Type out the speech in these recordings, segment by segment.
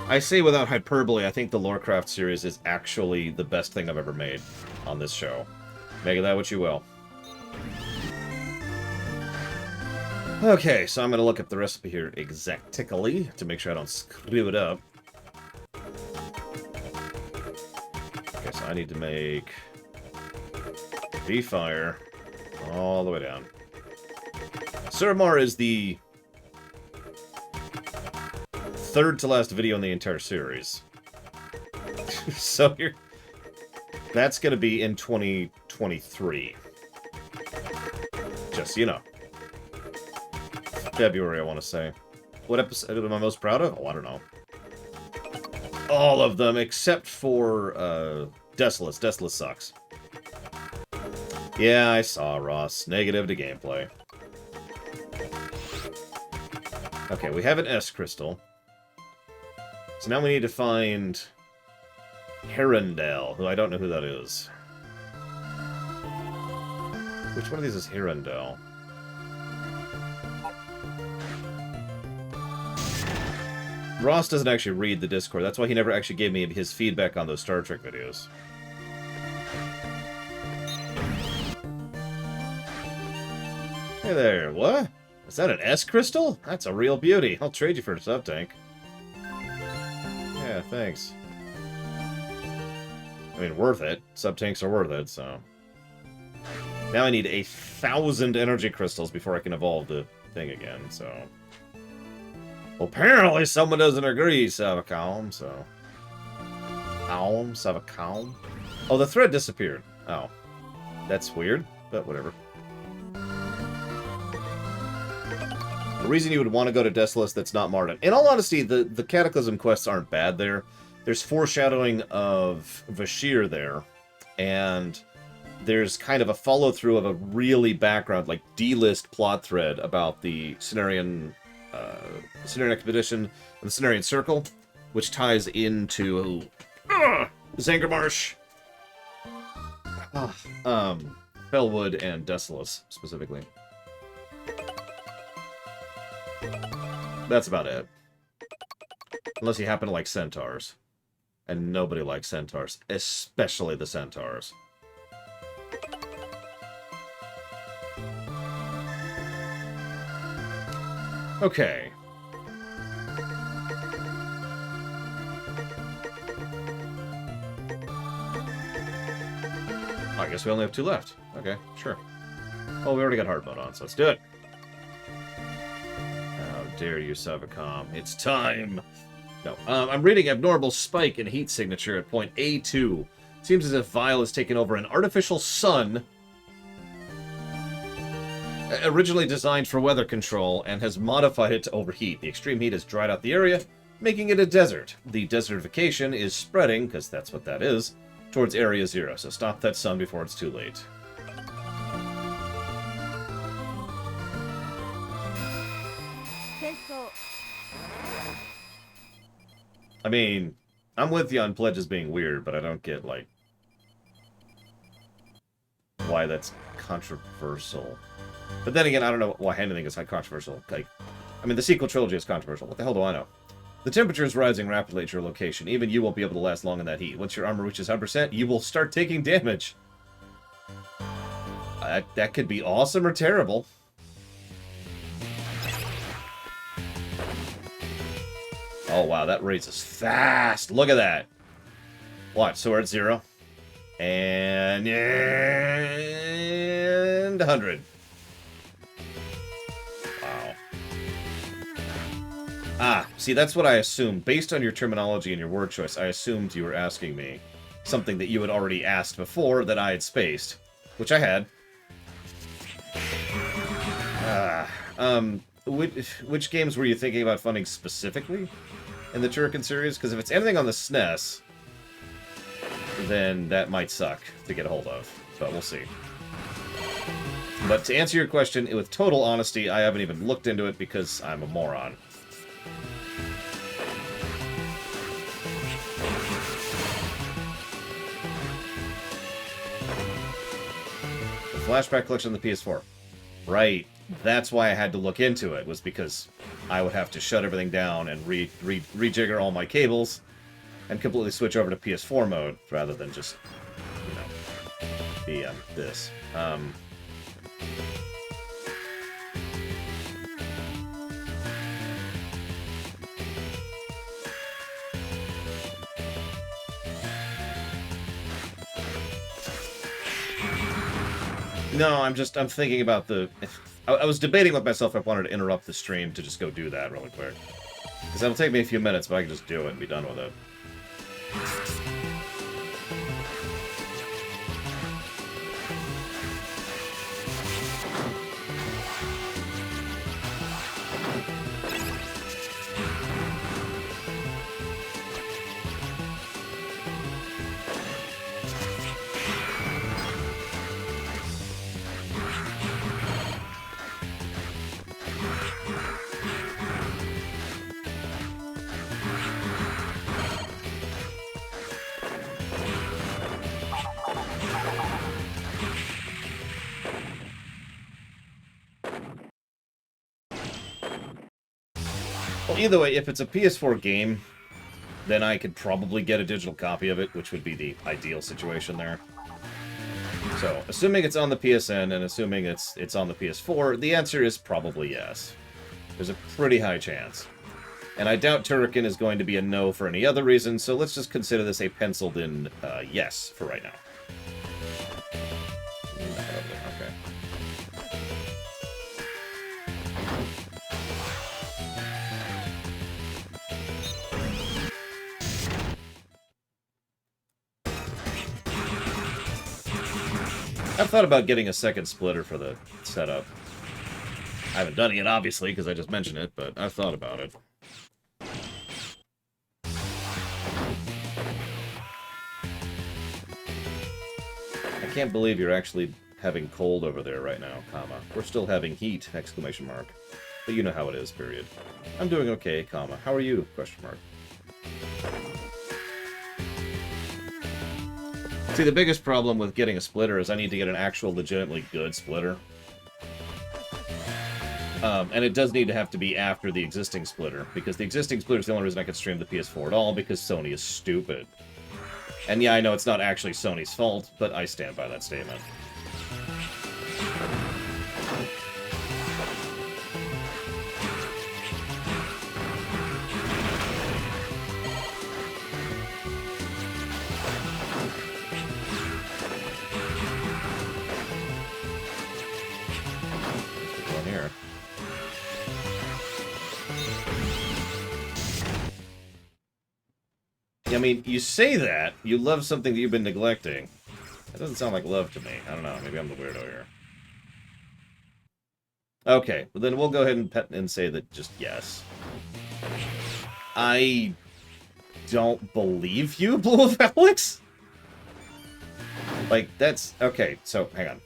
I say without hyperbole, I think the Lorecraft series is actually the best thing I've ever made on this show. Make of that what you will. Okay, so I'm going to look up the recipe here exactly to make sure I don't screw it up. Okay, so I need to make V-Fire all the way down. Suramar is the third to last video in the entire series. So that's going to be in 2023. Just, you know. February, I want to say. What episode am I most proud of? Oh, I don't know. All of them, except for Desolus. Desolus sucks. Yeah, I saw, Ross. Negative to gameplay. Okay, we have an S crystal. So now we need to find Herondale, who I don't know who that is. Which one of these is Herondale? Ross doesn't actually read the Discord. That's why he never actually gave me his feedback on those Star Trek videos. Hey there, what? Is that an S crystal? That's a real beauty. I'll trade you for a sub-tank. Yeah, thanks. I mean, worth it. Sub-tanks are worth it, so... Now I need 1,000 energy crystals before I can evolve the thing again, so... Apparently someone doesn't agree, Savacalm, so... Savacalm? Oh, the thread disappeared. Oh. That's weird, but whatever. The reason you would want to go to Desolus that's not Martin. In all honesty, the Cataclysm quests aren't bad there. There's foreshadowing of Vashir there, and there's kind of a follow-through of a really background, like, D-list plot thread about the Cenarian Expedition and the Cenarian Circle, which ties into Zangarmarsh, Bellwood, and Desolus, specifically. That's about it. Unless you happen to like centaurs. And nobody likes centaurs. Especially the centaurs. Okay. I guess we only have 2 left. Okay, sure. Oh, we already got hard mode on, so let's do it. How dare you, Savacom. It's time! No, I'm reading abnormal spike in heat signature at point A2. Seems as if Vile has taken over an artificial sun originally designed for weather control and has modified it to overheat. The extreme heat has dried out the area, making it a desert. The desertification is spreading, because that's what that is, towards Area 0, so stop that sun before it's too late. I mean, I'm with you on pledges being weird, but I don't get, like, why that's controversial. But then again, I don't know why anything is controversial. Like, I mean, the sequel trilogy is controversial. What the hell do I know? The temperature is rising rapidly at your location. Even you won't be able to last long in that heat. Once your armor reaches 100%, you will start taking damage. That could be awesome or terrible. Oh, wow, that raises fast. Look at that. Watch, so we're at 0. And 100. Wow. Ah, see, that's what I assumed. Based on your terminology and your word choice, I assumed you were asking me something that you had already asked before that I had spaced. Which I had. Which games were you thinking about funding specifically in the Turrican series? Because if it's anything on the SNES, then that might suck to get a hold of. But we'll see. But to answer your question, with total honesty, I haven't even looked into it because I'm a moron. The Flashback collection on the PS4. Right. That's why I had to look into it, was because I would have to shut everything down and rejigger all my cables and completely switch over to PS4 mode rather than just, you know, be this. No, I'm thinking about the... I was debating with myself if I wanted to interrupt the stream to just go do that really quick. Because that'll take me a few minutes, but I can just do it and be done with it. Well, either way, if it's a PS4 game, then I could probably get a digital copy of it, which would be the ideal situation there. So, assuming it's on the PSN and assuming it's on the PS4, the answer is probably yes. There's a pretty high chance. And I doubt Turrican is going to be a no for any other reason, so let's just consider this a penciled-in yes for right now. Okay. I've thought about getting a second splitter for the setup. I haven't done it yet, obviously, because I just mentioned it, but I've thought about it. I can't believe you're actually having cold over there right now, comma. We're still having heat, exclamation mark. But you know how it is, period. I'm doing okay, comma. How are you, question mark. See, the biggest problem with getting a splitter is I need to get an actual legitimately good splitter. And it does need to have to be after the existing splitter, because the existing splitter is the only reason I could stream the PS4 at all, because Sony is stupid. And yeah, I know it's not actually Sony's fault, but I stand by that statement. I mean, you say that, you love something that you've been neglecting. That doesn't sound like love to me. I don't know, maybe I'm the weirdo here. Okay, well then we'll go ahead and say that just yes. I don't believe you, Blue of Alex? Like, that's... Okay, so, hang on.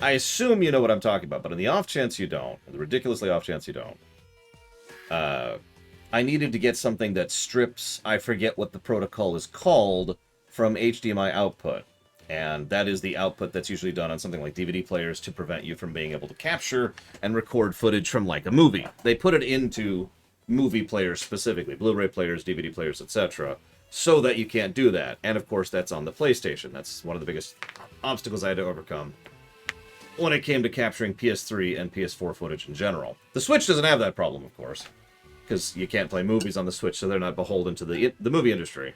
I assume you know what I'm talking about, but in the off chance you don't, the ridiculously off chance you don't, I needed to get something that strips, I forget what the protocol is called, from HDMI output. And that is the output that's usually done on something like DVD players to prevent you from being able to capture and record footage from, like, a movie. They put it into movie players specifically, Blu-ray players, DVD players, etc., so that you can't do that. And, of course, that's on the PlayStation. That's one of the biggest obstacles I had to overcome when it came to capturing PS3 and PS4 footage in general. The Switch doesn't have that problem, of course, because you can't play movies on the Switch, so they're not beholden to the movie industry.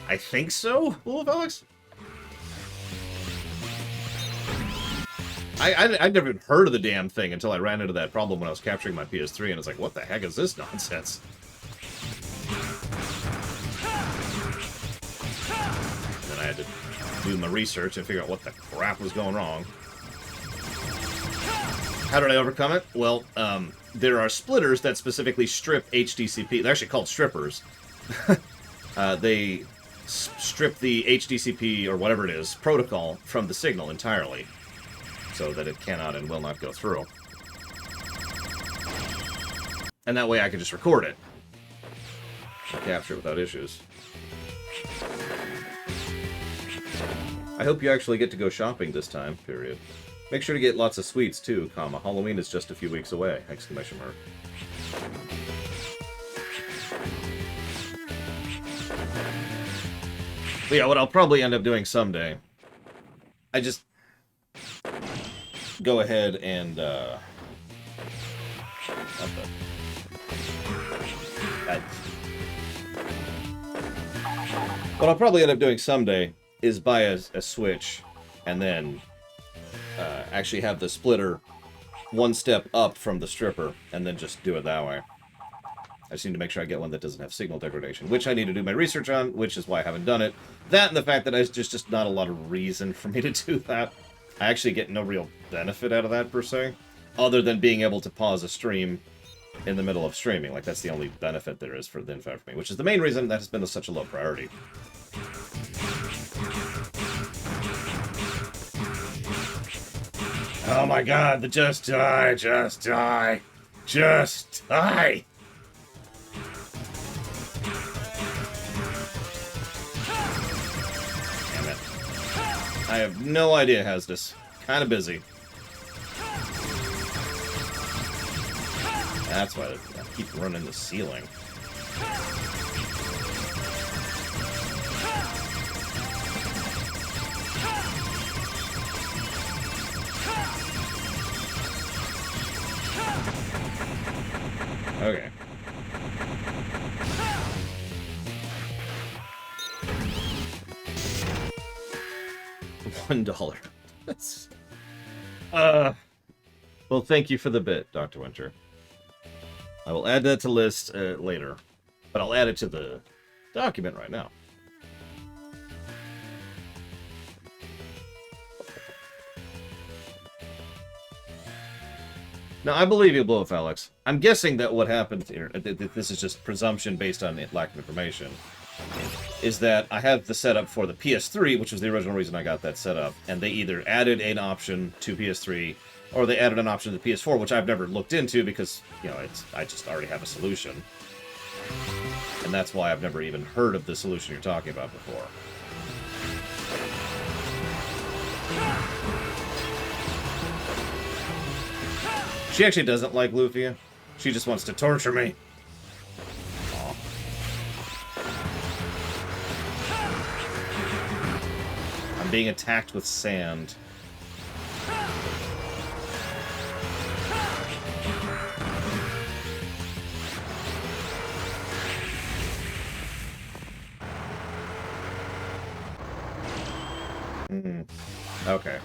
I think so, Wolf Alex? I'd never even heard of the damn thing until I ran into that problem when I was capturing my PS3, and it's like, what the heck is this nonsense? Then I had to do my research and figure out what the crap was going wrong. How did I overcome it? Well, there are splitters that specifically strip HDCP. They're actually called strippers. They strip the HDCP, or whatever it is, protocol from the signal entirely, so that it cannot and will not go through. And that way I can just record it. Capture it without issues. I hope you actually get to go shopping this time, period. Make sure to get lots of sweets, too, comma. Halloween is just a few weeks away, exclamation mark. But yeah, what I'll probably end up doing someday, I just go ahead and, what I'll probably end up doing someday is buy a Switch and then actually have the splitter one step up from the stripper and then just do it that way. I just need to make sure I get one that doesn't have signal degradation, which I need to do my research on, which is why I haven't done it. That and the fact that there's just not a lot of reason for me to do that. I actually get no real benefit out of that, per se, other than being able to pause a stream in the middle of streaming. Like, that's the only benefit there is for the Infect for me, which is the main reason that has been such a low priority. Oh my god, the just die, just die, just die! Damn it. I have no idea, Hestus. Kinda busy. That's why I keep running the ceiling. Okay. $1. That's... Well, thank you for the bit, Dr. Winter. I will add that to list later, but I'll add it to the document right now. Now, I believe you, Blow Up Alex. I'm guessing that what happened here, this is just presumption based on lack of information, is that I have the setup for the PS3, which was the original reason I got that set up, and they either added an option to PS3, or they added an option to the PS4, which I've never looked into because, you know, I just already have a solution. And that's why I've never even heard of the solution you're talking about before. She actually doesn't like Lufia. She just wants to torture me. Aww. I'm being attacked with sand. Okay.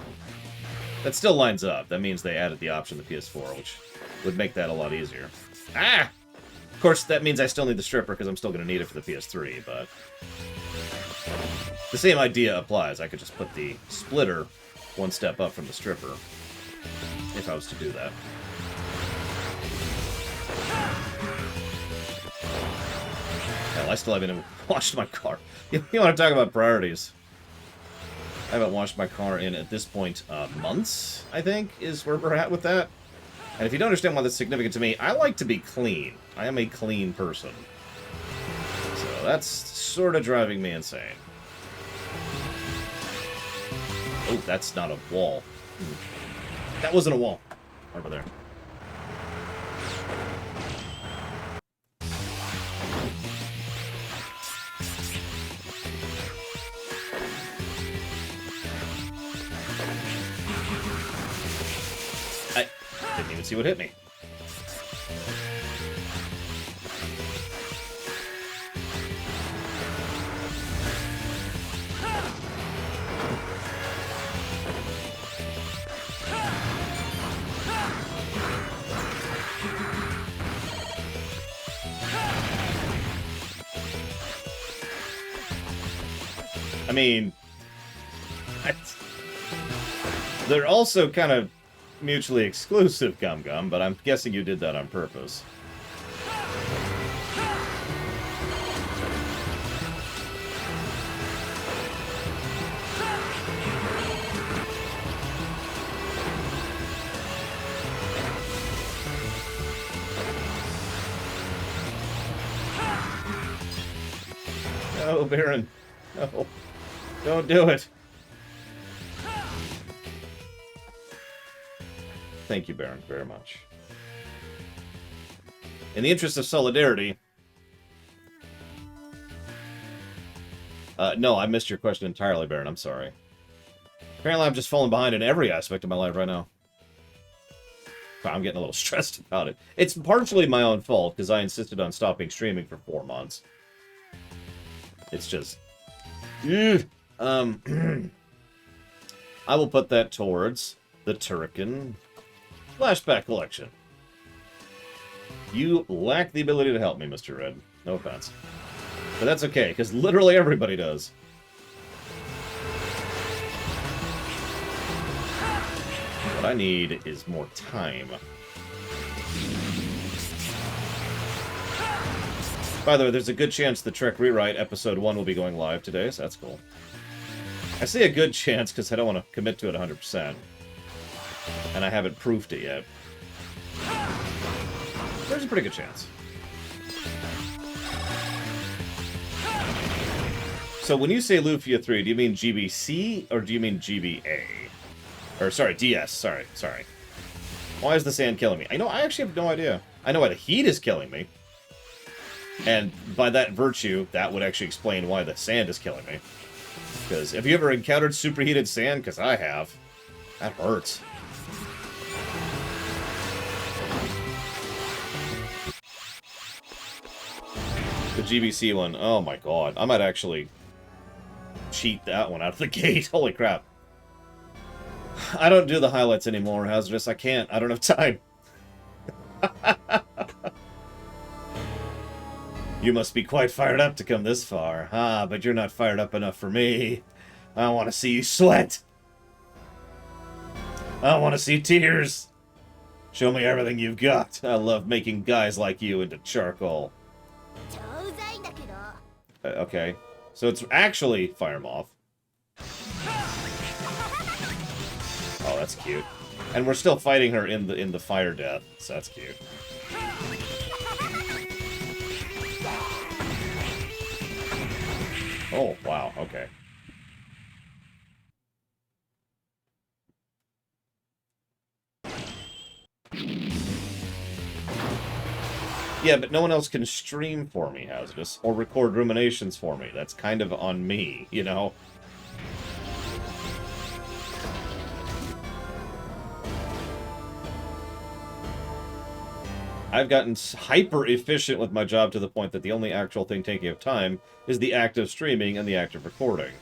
That still lines up. That means they added the option to the PS4, which would make that a lot easier. Ah! Of course, that means I still need the stripper, because I'm still going to need it for the PS3, but... the same idea applies. I could just put the splitter one step up from the stripper, if I was to do that. Hell, I still haven't even washed my car. You want to talk about priorities? I haven't washed my car in, at this point, months, I think, is where we're at with that. And if you don't understand why that's significant to me, I like to be clean. I am a clean person. So that's sort of driving me insane. Oh, that's not a wall. That wasn't a wall. Over there. Didn't even see what hit me. I mean, they're also kind of mutually exclusive, Gum Gum, but I'm guessing you did that on purpose. No, Baron. No. Don't do it. Thank you, Baron, very much. In the interest of solidarity... no, I missed your question entirely, Baron. I'm sorry. Apparently I'm just falling behind in every aspect of my life right now. I'm getting a little stressed about it. It's partially my own fault, because I insisted on stopping streaming for 4 months. It's just... I will put that towards the Turrican Flashback Collection. You lack the ability to help me, Mr. Red. No offense. But that's okay, because literally everybody does. What I need is more time. By the way, there's a good chance the Trek Rewrite Episode 1 will be going live today, so that's cool. I say a good chance because I don't want to commit to it 100%. And I haven't proofed it yet. There's a pretty good chance. So when you say Lufia 3, do you mean GBC or do you mean GBA? Or, sorry, DS. Sorry. Why is the sand killing me? I actually have no idea. I know why the heat is killing me. And by that virtue, that would actually explain why the sand is killing me. Because have you ever encountered superheated sand? Because I have. That hurts. The GBC one. Oh my god. I might actually cheat that one out of the gate. Holy crap. I don't do the highlights anymore, Hazardous. I can't. I don't have time. You must be quite fired up to come this far. Ah, but you're not fired up enough for me. I want to see you sweat. I want to see tears. Show me everything you've got. I love making guys like you into charcoal. Okay. So it's actually Fire Moth. Oh, that's cute. And we're still fighting her in the fire death, so that's cute. Oh, wow, okay. Yeah, but no one else can stream for me, Hazardous, or record ruminations for me. That's kind of on me, you know? I've gotten hyper efficient with my job to the point that the only actual thing taking up time is the act of streaming and the act of recording.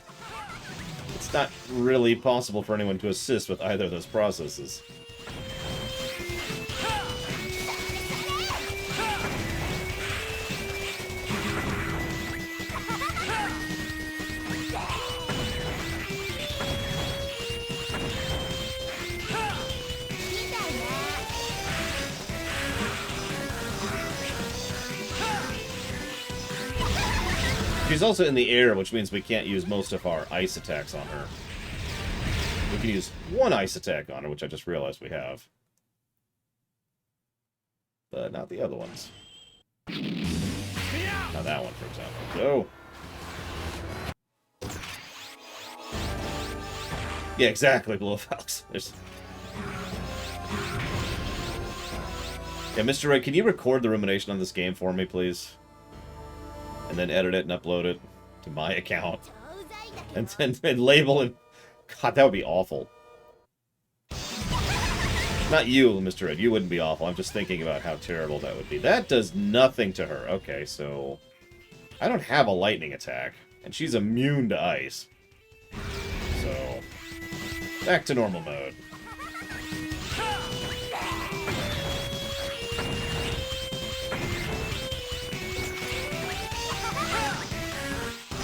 It's not really possible for anyone to assist with either of those processes. She's also in the air, which means we can't use most of our ice attacks on her. We can use one ice attack on her, which I just realized we have. But not the other ones. Not that one, for example. Go! Yeah, exactly, Blue Fox. There's... Yeah, Mr. Red, can you record the rumination on this game for me, please? And then edit it and upload it to my account. And then label it. God, that would be awful. Not you, Mr. Red. You wouldn't be awful. I'm just thinking about how terrible that would be. That does nothing to her. Okay, so... I don't have a lightning attack. And she's immune to ice. So... back to normal mode.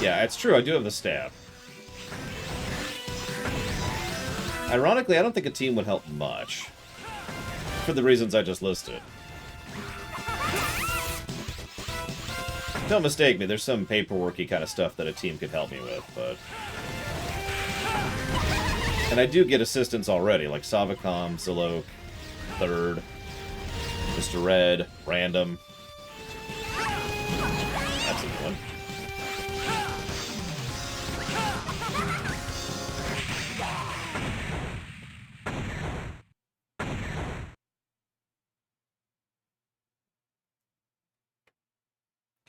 Yeah, it's true, I do have the stab. Ironically, I don't think a team would help much. For the reasons I just listed. Don't mistake me, there's some paperworky kind of stuff that a team could help me with, but... And I do get assistance already, like Savacom, Zilok, Third, Mr. Red, Random. That's a good one.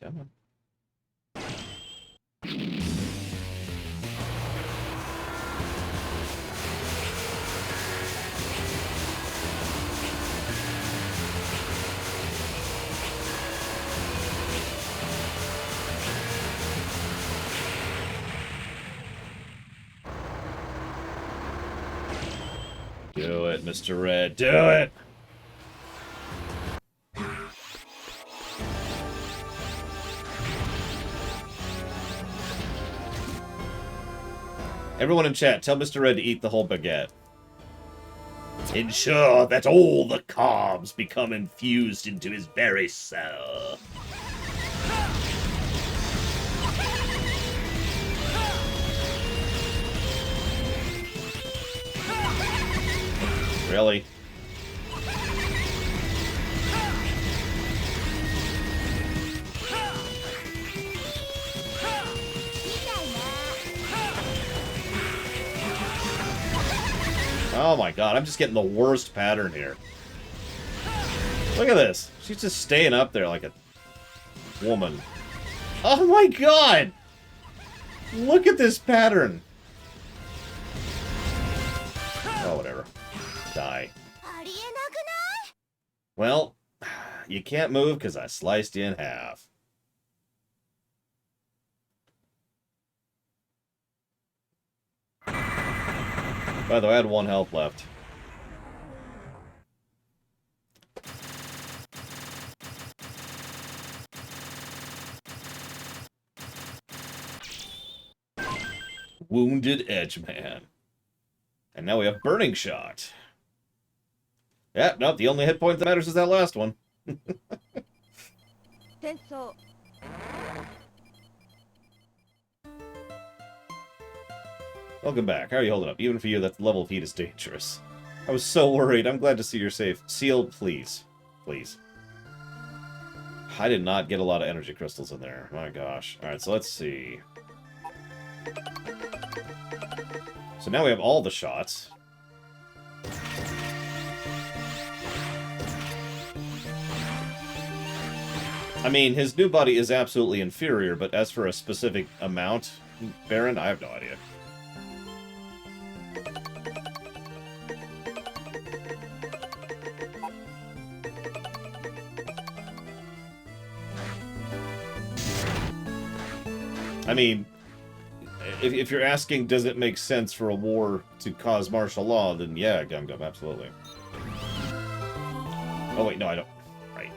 Come on. Do it, Mr. Red. Do it! Everyone in chat, tell Mr. Red to eat the whole baguette. Ensure that all the carbs become infused into his very cell. Really? Oh my god, I'm just getting the worst pattern here. Look at this. She's just staying up there like a woman. Oh my god! Look at this pattern. Oh, whatever. Die. Well, you can't move because I sliced you in half. By the way, I had 1 health left. Wounded Edgeman. And now we have Burning Shot. Yeah, nope, the only hit point that matters is that last one. Welcome back. How are you holding up? Even for you, that level of heat is dangerous. I was so worried. I'm glad to see you're safe. Seal, please. Please. I did not get a lot of energy crystals in there. My gosh. Alright, so let's see. So now we have all the shots. I mean, his new body is absolutely inferior, but as for a specific amount, Baron, I have no idea. I mean, if you're asking, does it make sense for a war to cause martial law, then yeah, Gum Gum, absolutely. Oh wait, no, I don't. Right.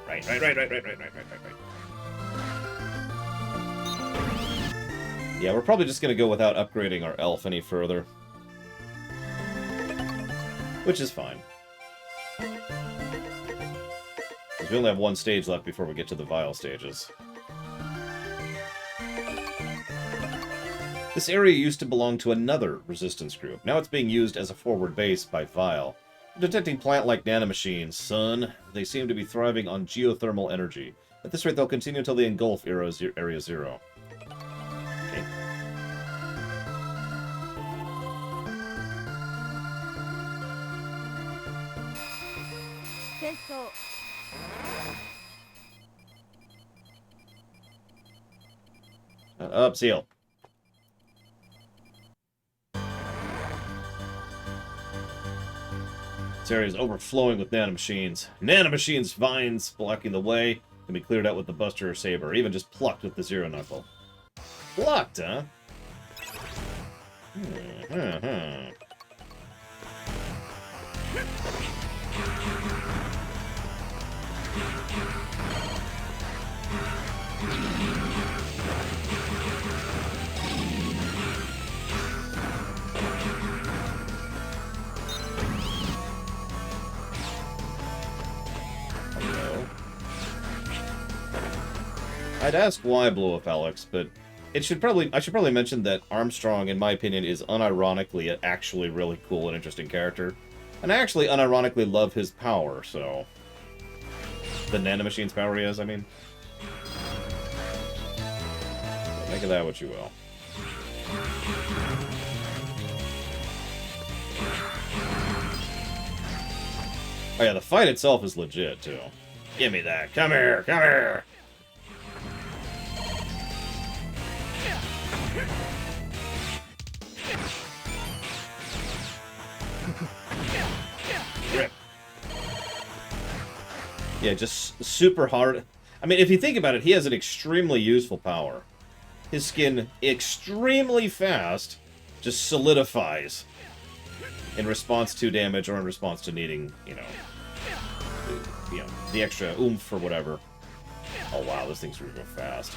Yeah, we're probably just gonna go without upgrading our elf any further. Which is fine. Because we only have 1 stage left before we get to the Vile stages. This area used to belong to another resistance group. Now it's being used as a forward base by Vile. I'm detecting plant-like nanomachines, son. They seem to be thriving on geothermal energy. At this rate, they'll continue until they engulf Area 0. Okay. Up, Seal. This area is overflowing with nanomachines. Nanomachines vines blocking the way can be cleared out with the Buster or Saber, or even just plucked with the Zero Knuckle. Plucked, huh? I'd ask why I blew up Alex, but I should probably mention that Armstrong, in my opinion, is unironically an actually really cool and interesting character. And I actually unironically love his power, so... The nanomachine's power he has, I mean. So make of that what you will. Oh yeah, the fight itself is legit, too. Give me that. Come here, come here! Rip. Yeah, just super hard. I mean, if you think about it, he has an extremely useful power. His skin, extremely fast, just solidifies in response to damage or in response to needing, you know, the extra oomph or whatever. Oh wow, this thing's really fast.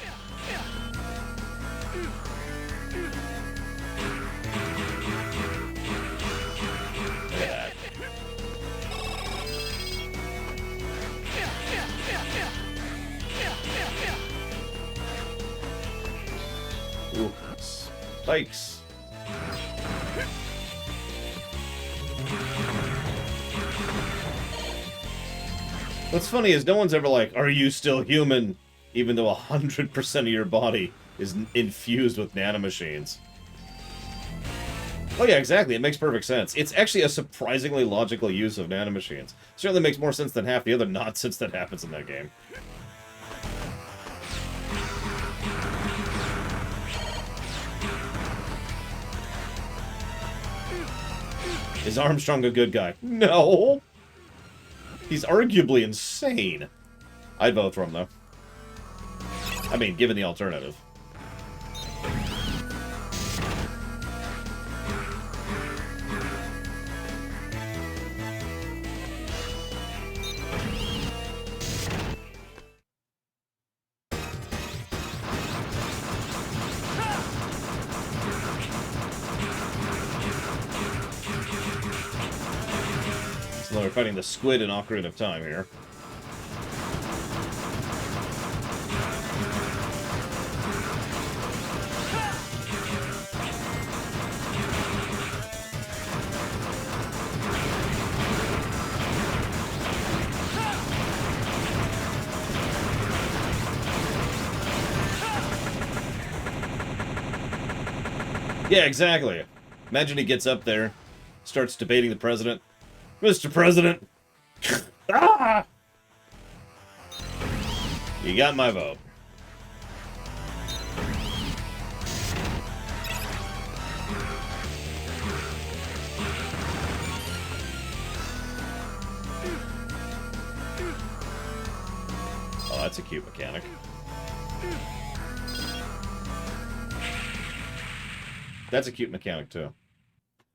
Look at that. Ooh, spikes. What's funny is no one's ever like, "Are you still human?" Even though 100% of your body is infused with nanomachines. Oh yeah, exactly. It makes perfect sense. It's actually a surprisingly logical use of nanomachines. Certainly makes more sense than half the other nonsense that happens in that game. Is Armstrong a good guy? No! He's arguably insane. I'd vote for him, though. I mean, given the alternative. So we're fighting the squid in Ocarina of Time here. Yeah, exactly. Imagine he gets up there, starts debating the president. Mr. President! Ah! You got my vote. Oh, that's a cute mechanic. That's a cute mechanic, too.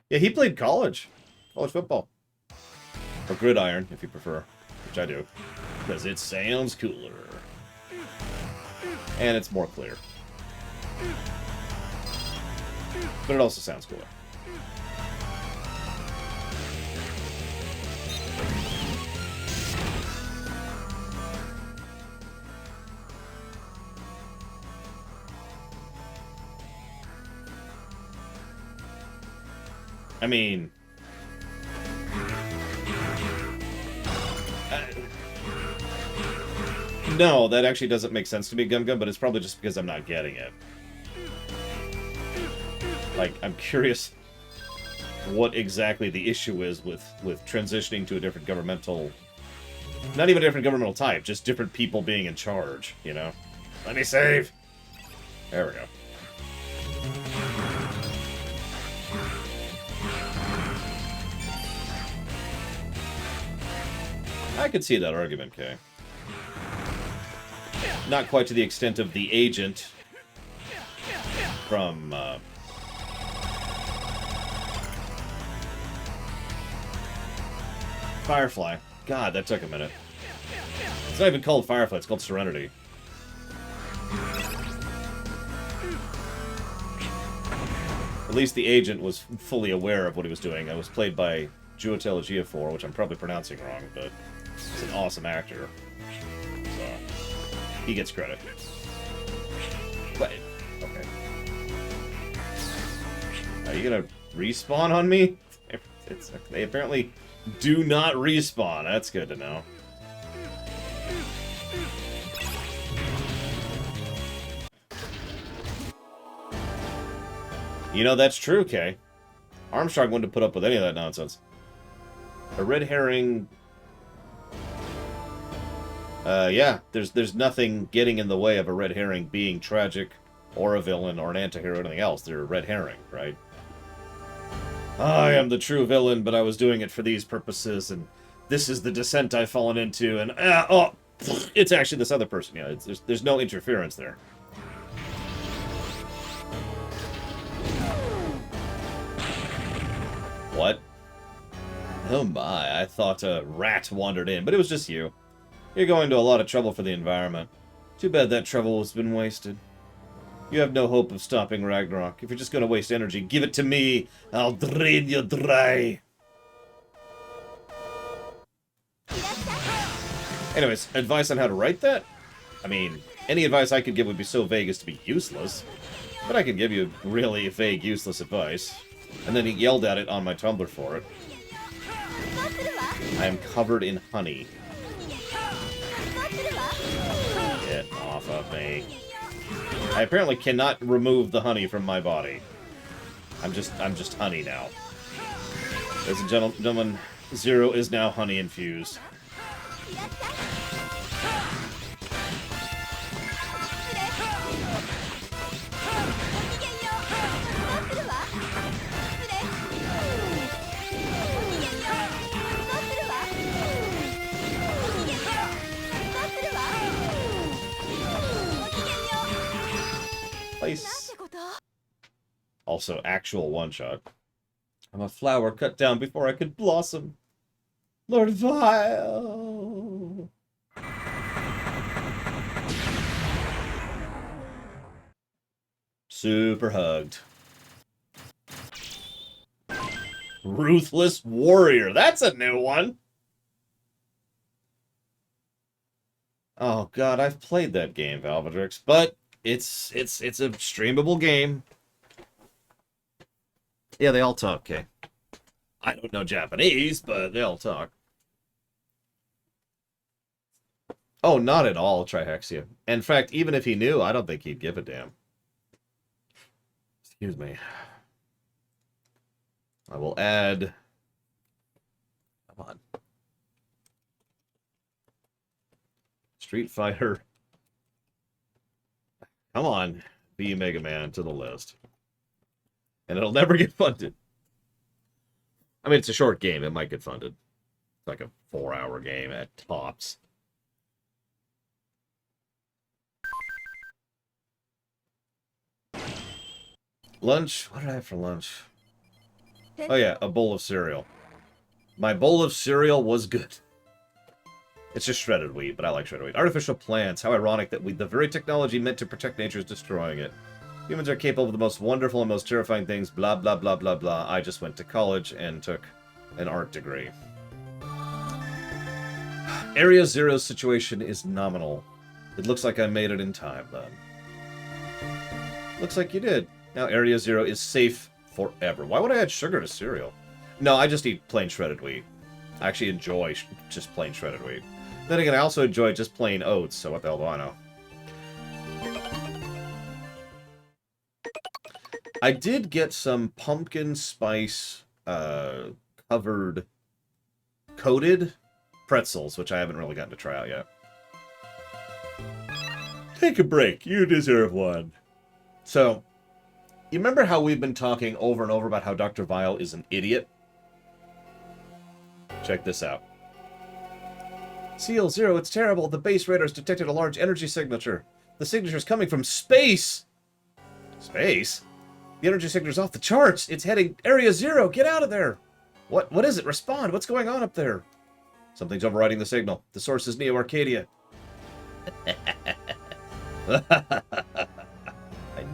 Yeah, he played college football. Or gridiron, if you prefer, which I do. Because it sounds cooler. And it's more clear. But it also sounds cooler. I mean... no, that actually doesn't make sense to me, Gum Gum, but it's probably just because I'm not getting it. Like, I'm curious what exactly the issue is with transitioning to a different governmental... not even a different governmental type, just different people being in charge, you know? Let me save! There we go. I could see that argument, Kay. Not quite to the extent of the agent from, Firefly. God, that took a minute. It's not even called Firefly, it's called Serenity. At least the agent was fully aware of what he was doing. It was played by Chiwetel Ejiofor, which I'm probably pronouncing wrong, but he's an awesome actor. So, he gets credit. But, okay. Are you gonna respawn on me? They apparently do not respawn. That's good to know. You know, that's true, Kay. Armstrong wouldn't have put up with any of that nonsense. A red herring... yeah, there's nothing getting in the way of a red herring being tragic, or a villain, or an anti-hero, or anything else. They're a red herring, right? I am the true villain, but I was doing it for these purposes, and this is the descent I've fallen into, and it's actually this other person. Yeah, there's no interference there. What? Oh my, I thought a rat wandered in, but it was just you. You're going to a lot of trouble for the environment. Too bad that trouble has been wasted. You have no hope of stopping Ragnarok. If you're just going to waste energy, give it to me. I'll drain you dry. Anyways, advice on how to write that? I mean, any advice I could give would be so vague as to be useless. But I could give you really vague, useless advice. And then he yelled at it on my Tumblr for it. I am covered in honey. Get off of me. I apparently cannot remove the honey from my body. I'm just honey now. Ladies and gentlemen, Zero is now honey infused. Place. Also, actual one-shot. I'm a flower cut down before I could blossom. Lord Vile. Super hugged. Ruthless Warrior. That's a new one. Oh god, I've played that game, Valvedrix, but it's a streamable game. Yeah, they all talk, okay. I don't know Japanese, but they all talk. Oh, not at all, Trihexia. In fact, even if he knew, I don't think he'd give a damn. Excuse me. I will add... Come on. Street Fighter. Come on. Be Mega Man to the list. And it'll never get funded. I mean, it's a short game. It might get funded. It's like a 4-hour game at tops. Lunch? What did I have for lunch? Oh yeah, a bowl of cereal. My bowl of cereal was good. It's just shredded wheat, but I like shredded wheat. Artificial plants. How ironic that the very technology meant to protect nature is destroying it. Humans are capable of the most wonderful and most terrifying things, blah, blah, blah, blah, blah. I just went to college and took an art degree. Area Zero's situation is nominal. It looks like I made it in time, then. Looks like you did. Now Area Zero is safe forever. Why would I add sugar to cereal? No, I just eat plain shredded wheat. I actually enjoy just plain shredded wheat. Then again, I also enjoy just plain oats, so what the hell do I know? I did get some pumpkin spice coated pretzels, which I haven't really gotten to try out yet. Take a break. You deserve one. So, you remember how we've been talking over and over about how Dr. Vile is an idiot? Check this out. CL0, it's terrible. The base radars detected a large energy signature. The signature's coming from space! Space? The energy signature's off the charts. It's heading Area Zero. Get out of there. What is it? Respond. What's going on up there? Something's overriding the signal. The source is Neo Arcadia. I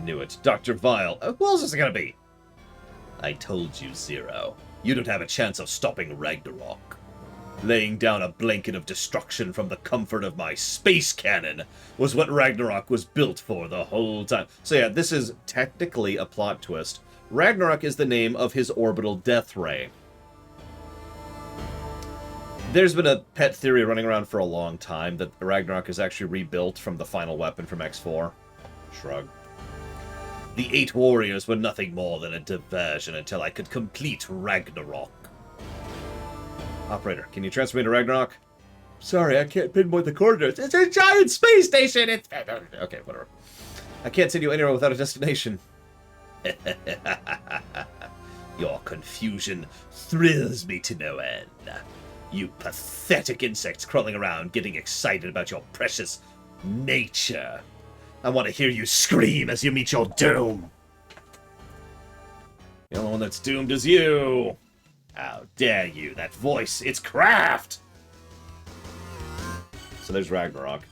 knew it. Dr. Vile. Who else is it gonna be? I told you, Zero. You don't have a chance of stopping Ragnarok. Laying down a blanket of destruction from the comfort of my space cannon was what Ragnarok was built for the whole time. So yeah, this is technically a plot twist. Ragnarok is the name of his orbital death ray. There's been a pet theory running around for a long time that Ragnarok is actually rebuilt from the final weapon from X4. Shrug. The 8 warriors were nothing more than a diversion until I could complete Ragnarok. Operator, can you transfer me to Ragnarok? Sorry, I can't pinpoint the coordinates. It's a giant space station! It's... Okay, whatever. I can't send you anywhere without a destination. Your confusion thrills me to no end. You pathetic insects crawling around getting excited about your precious nature. I want to hear you scream as you meet your doom. The only one that's doomed is you. How dare you? That voice, it's Kraft! So there's Ragnarok.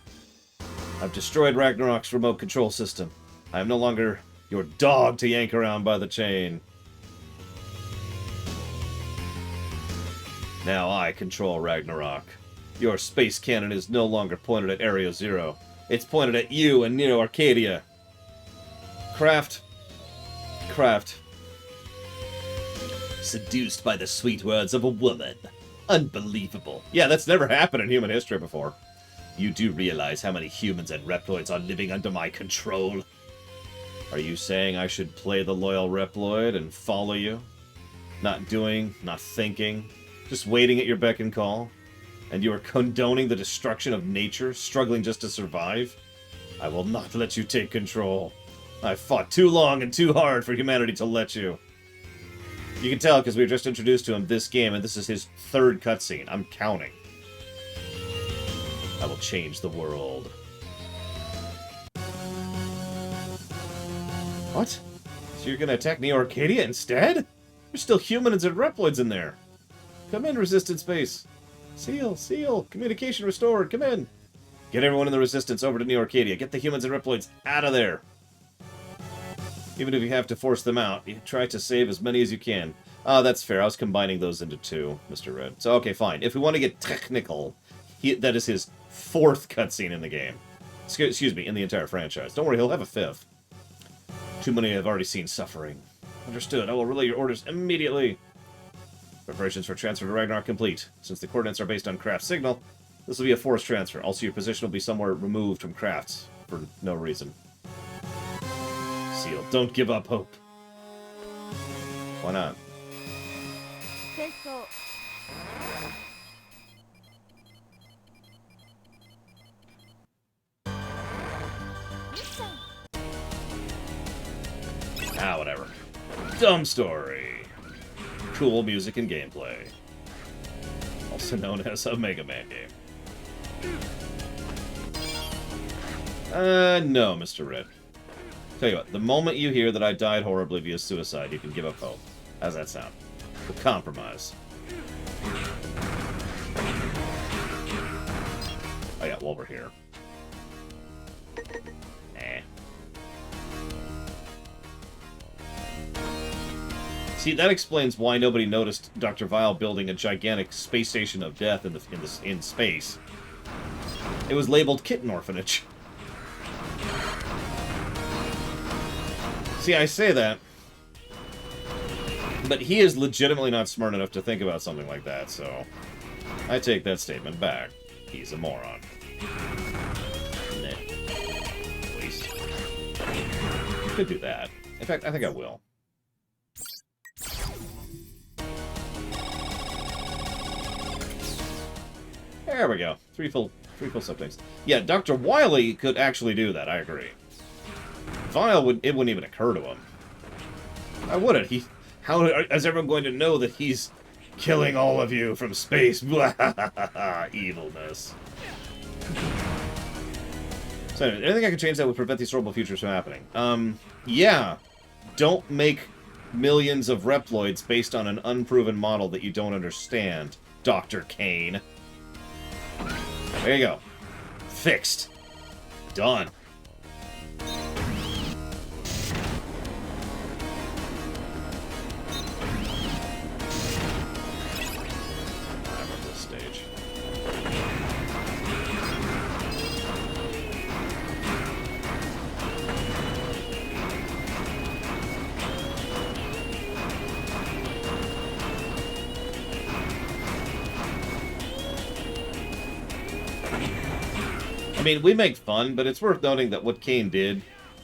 I've destroyed Ragnarok's remote control system. I am no longer your dog to yank around by the chain. Now I control Ragnarok. Your space cannon is no longer pointed at Area Zero. It's pointed at you and Neo Arcadia. Kraft. Seduced by the sweet words of a woman. Unbelievable. Yeah, that's never happened in human history before. You do realize how many humans and Reploids are living under my control? Are you saying I should play the loyal Reploid and follow you? Not doing, not thinking, just waiting at your beck and call? And you are condoning the destruction of nature, struggling just to survive? I will not let you take control. I've fought too long and too hard for humanity to let you. You can tell because we were just introduced to him this game, and this is his third cutscene. I'm counting. I will change the world. What? So you're gonna attack Neo Arcadia instead? There's still humans and Reploids in there. Come in, Resistance Base. Seal. Communication restored. Come in. Get everyone in the Resistance over to Neo Arcadia. Get the humans and Reploids out of there. Even if you have to force them out, you try to save as many as you can. That's fair. I was combining those into two, Mr. Red. So, okay, fine. If we want to get technical, that is his fourth cutscene in the game. Excuse me, in the entire franchise. Don't worry, he'll have a fifth. Too many have already seen suffering. Understood. I will relay your orders immediately. Preparations for transfer to Ragnarok complete. Since the coordinates are based on Kraft's signal, this will be a forced transfer. Also, your position will be somewhere removed from Kraft's for no reason. Seal, don't give up hope. Why not? Whatever. Dumb story. Cool music and gameplay. Also known as a Mega Man game. No, Mr. Red. Tell you what, the moment you hear that I died horribly via suicide, you can give up hope. How's that sound? We'll compromise. Oh yeah, while we're here. See, that explains why nobody noticed Dr. Vile building a gigantic space station of death in space. It was labeled Kitten Orphanage. See, I say that, but he is legitimately not smart enough to think about something like that, so I take that statement back. He's a moron. Waste. Could do that. In fact, I think I will. There we go. Three full subjects. Yeah, Dr. Wily could actually do that, I agree. Vile it wouldn't even occur to him. Why would it? How is everyone going to know that he's killing all of you from space? Evilness. So anyway, anything I can change that would prevent these horrible futures from happening? Yeah. Don't make millions of Reploids based on an unproven model that you don't understand, Dr. Kane. There you go. Fixed. Done. I mean, we make fun, but it's worth noting that what Kane did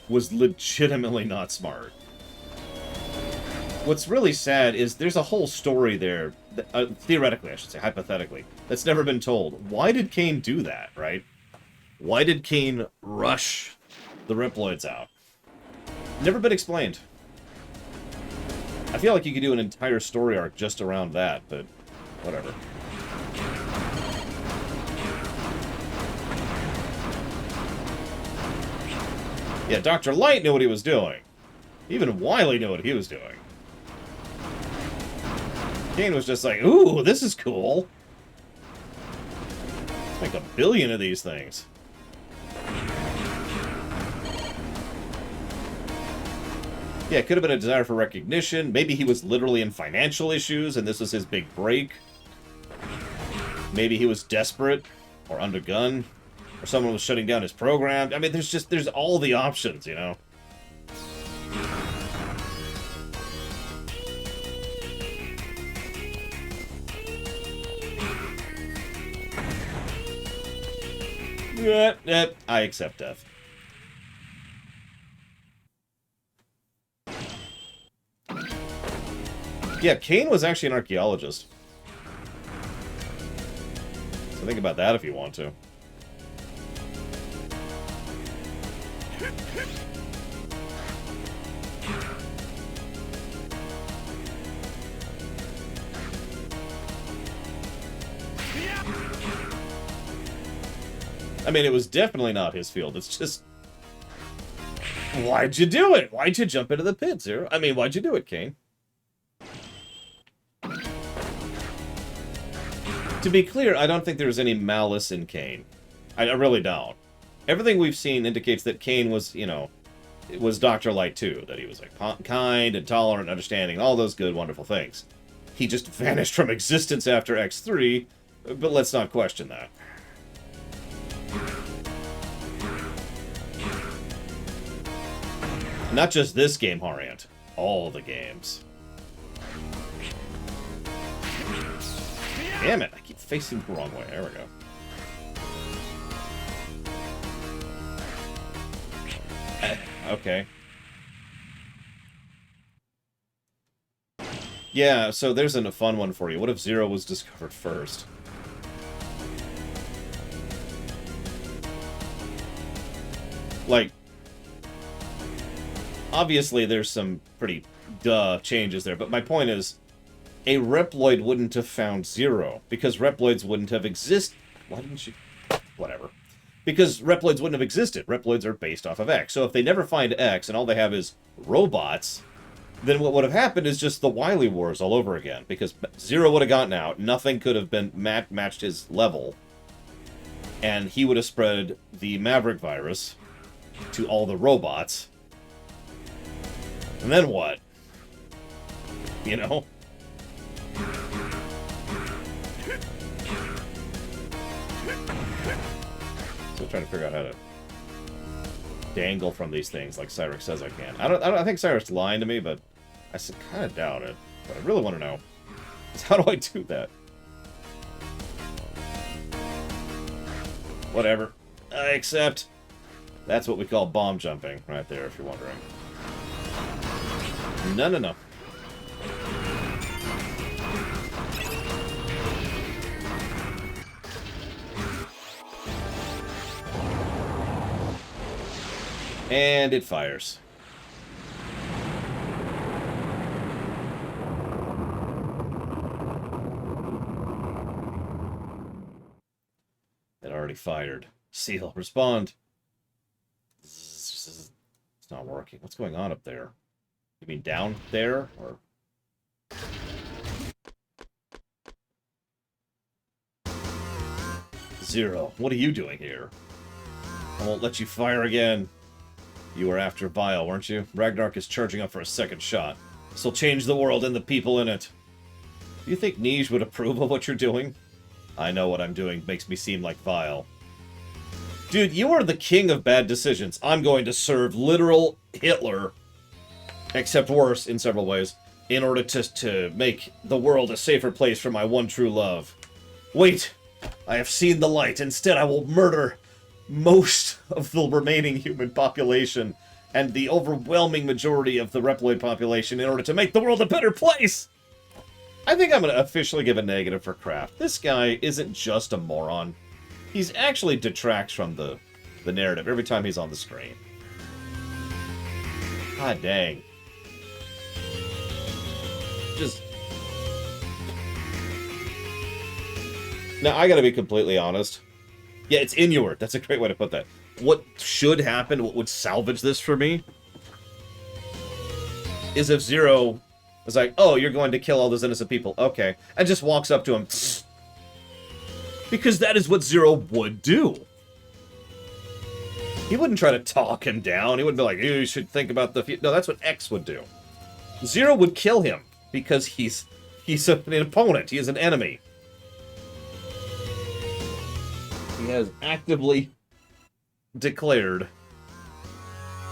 was legitimately not smart. What's really sad is there's a whole story there, that, theoretically, I should say, hypothetically, that's never been told. Why did Kane do that, right? Why did Kane rush the Reploids out? Never been explained. I feel like you could do an entire story arc just around that, but whatever. Yeah, Dr. Light knew what he was doing. Even Wily knew what he was doing. Kane was just like, ooh, this is cool. Let's make 1 billion of these things. Yeah, it could have been a desire for recognition. Maybe he was literally in financial issues and this was his big break. Maybe he was desperate or undergunned. Or someone was shutting down his program. I mean, there's all the options, you know? Yeah, I accept death. Yeah, Kane was actually an archaeologist. So think about that if you want to. I mean, it was definitely not his field. It's just... Why'd you do it? Why'd you jump into the pit, Zero? I mean, why'd you do it, Kane? To be clear, I don't think there's any malice in Kane. I really don't. Everything we've seen indicates that Kane was, you know, it was Dr. Light too. That he was like kind and tolerant, understanding, all those good, wonderful things. He just vanished from existence after X3, but let's not question that. Not just this game, Hariant. All the games. Damn it, I keep facing the wrong way. There we go. Okay. Yeah, so there's a fun one for you. What if Zero was discovered first? Like, obviously there's some pretty changes there, but my point is, a Reploid wouldn't have found Zero, because Reploids wouldn't have existed. Why didn't you... Whatever. Because Reploids wouldn't have existed. Reploids are based off of X. So if they never find X, and all they have is robots, then what would have happened is just the Wily Wars all over again. Because Zero would have gotten out, nothing could have been matched his level, and he would have spread the Maverick virus to all the robots. And then what? You know? Still trying to figure out how to dangle from these things like Cyrix says I can. I think Cyrix lying to me, but I kind of doubt it. But I really want to know is how do I do that? Whatever. I accept. That's what we call bomb jumping right there, if you're wondering. No. And it fires. It already fired. Seal, respond. It's not working. What's going on up there? You mean down there? Or... Zero, what are you doing here? I won't let you fire again. You were after Vile, weren't you? Ragnarok is charging up for a second shot. This'll change the world and the people in it. Do you think Nij would approve of what you're doing? I know what I'm doing makes me seem like Vile. Dude, you are the king of bad decisions. I'm going to serve literal Hitler, except worse in several ways, in order to make the world a safer place for my one true love. Wait, I have seen the light. Instead, I will murder most of the remaining human population and the overwhelming majority of the Reploid population in order to make the world a better place! I think I'm going to officially give a negative for Kraft. This guy isn't just a moron. He's actually detracts from the narrative every time he's on the screen. God dang. Just... Now, I gotta be completely honest. Yeah, it's Inuart. That's a great way to put that. What should happen, what would salvage this for me, is if Zero is like, oh, you're going to kill all those innocent people. Okay. And just walks up to him. Because that is what Zero would do. He wouldn't try to talk him down. He wouldn't be like, you should think about the future. No, that's what X would do. Zero would kill him because he's an opponent. He is an enemy. He has actively declared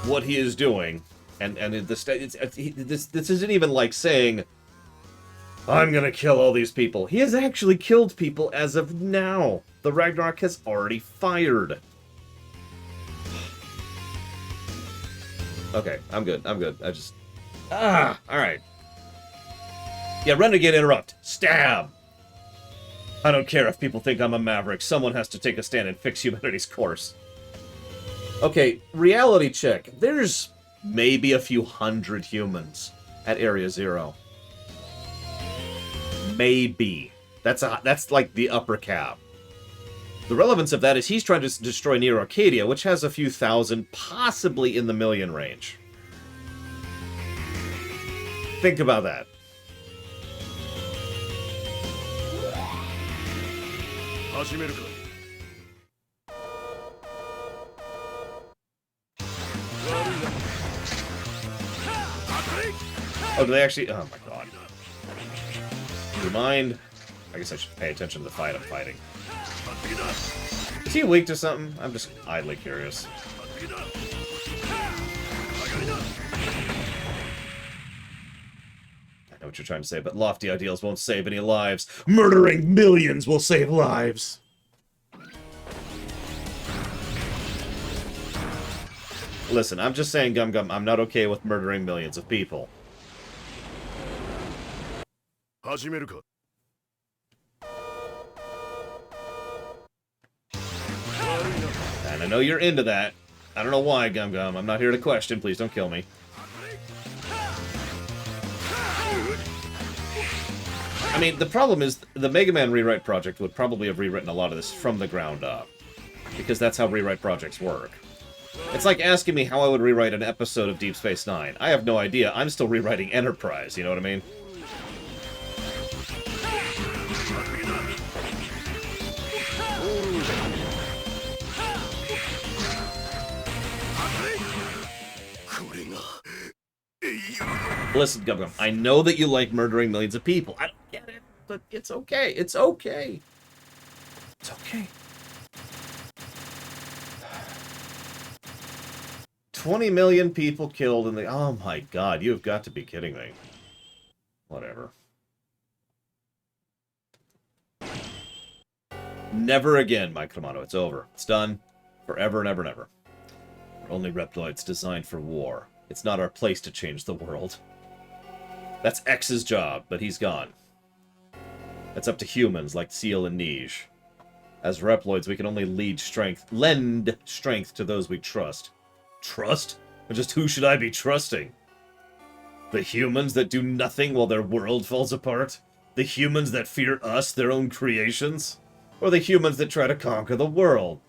what he is doing, and this isn't even like saying, I'm gonna kill all these people. He has actually killed people as of now. The Ragnarok has already fired. Okay, I'm good. I just... alright. Yeah, Renegade interrupt. Stab! I don't care if people think I'm a maverick. Someone has to take a stand and fix humanity's course. Okay, reality check. There's maybe a few hundred humans at Area Zero. Maybe. That's like the upper cap. The relevance of that is he's trying to destroy Neo Arcadia, which has a few thousand, possibly in the million range. Think about that. Oh, do they actually... Oh my god. Never mind. I guess I should pay attention to the fight I'm fighting. Is he weak to something? I'm just idly curious. I know what you're trying to say, but lofty ideals won't save any lives. Murdering millions will save lives! Listen, I'm just saying, Gum Gum, I'm not okay with murdering millions of people. And I know you're into that. I don't know why, Gum Gum. I'm not here to question. Please don't kill me. I mean, the problem is, the Mega Man Rewrite Project would probably have rewritten a lot of this from the ground up. Because that's how rewrite projects work. It's like asking me how I would rewrite an episode of Deep Space Nine. I have no idea. I'm still rewriting Enterprise, you know what I mean? Listen, Gum Gum, I know that you like murdering millions of people. I don't get it, but it's okay. It's okay. It's okay. 20 million people killed in the... Oh my god, you have got to be kidding me. Whatever. Never again, Mike Romano. It's over. It's done. Forever and ever and ever. We're only Reploids designed for war. It's not our place to change the world. That's X's job, but he's gone. That's up to humans like Seal and Nige. As Reploids, we can only lend strength to those we trust. Trust? But just who should I be trusting? The humans that do nothing while their world falls apart? The humans that fear us, their own creations? Or the humans that try to conquer the world?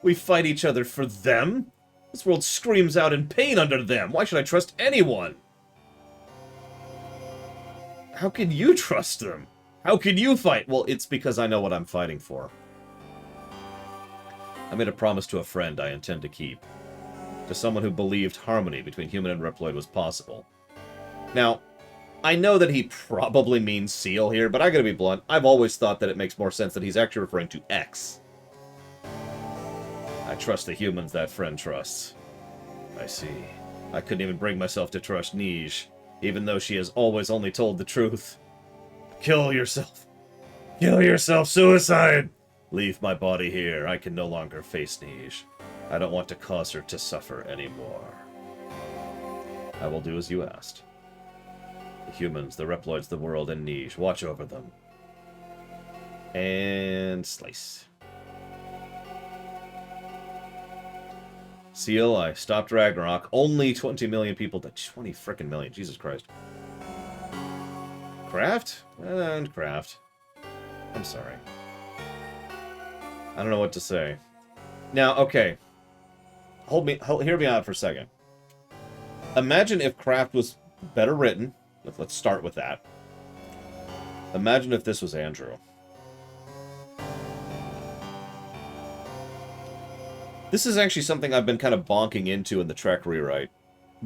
We fight each other for them? This world screams out in pain under them. Why should I trust anyone? How can you trust them? How can you fight? Well, it's because I know what I'm fighting for. I made a promise to a friend I intend to keep. To someone who believed harmony between human and Reploid was possible. Now, I know that he probably means Seal here, but I gotta be blunt. I've always thought that it makes more sense that he's actually referring to X. I trust the humans that friend trusts. I see. I couldn't even bring myself to trust Nige, even though she has always only told the truth. Kill yourself. Kill yourself, suicide! Leave my body here. I can no longer face Nige. I don't want to cause her to suffer anymore. I will do as you asked. The humans, the Reploids, the world, and Nige. Watch over them. And slice. Seal, I stopped Ragnarok. Only 20 million people. 20 frickin' million. Jesus Christ. Craft? And craft. I'm sorry. I don't know what to say. Now, okay. Hear me out for a second. Imagine if craft was better written. Let's start with that. Imagine if this was Andrew. This is actually something I've been kind of bonking into in the Trek rewrite.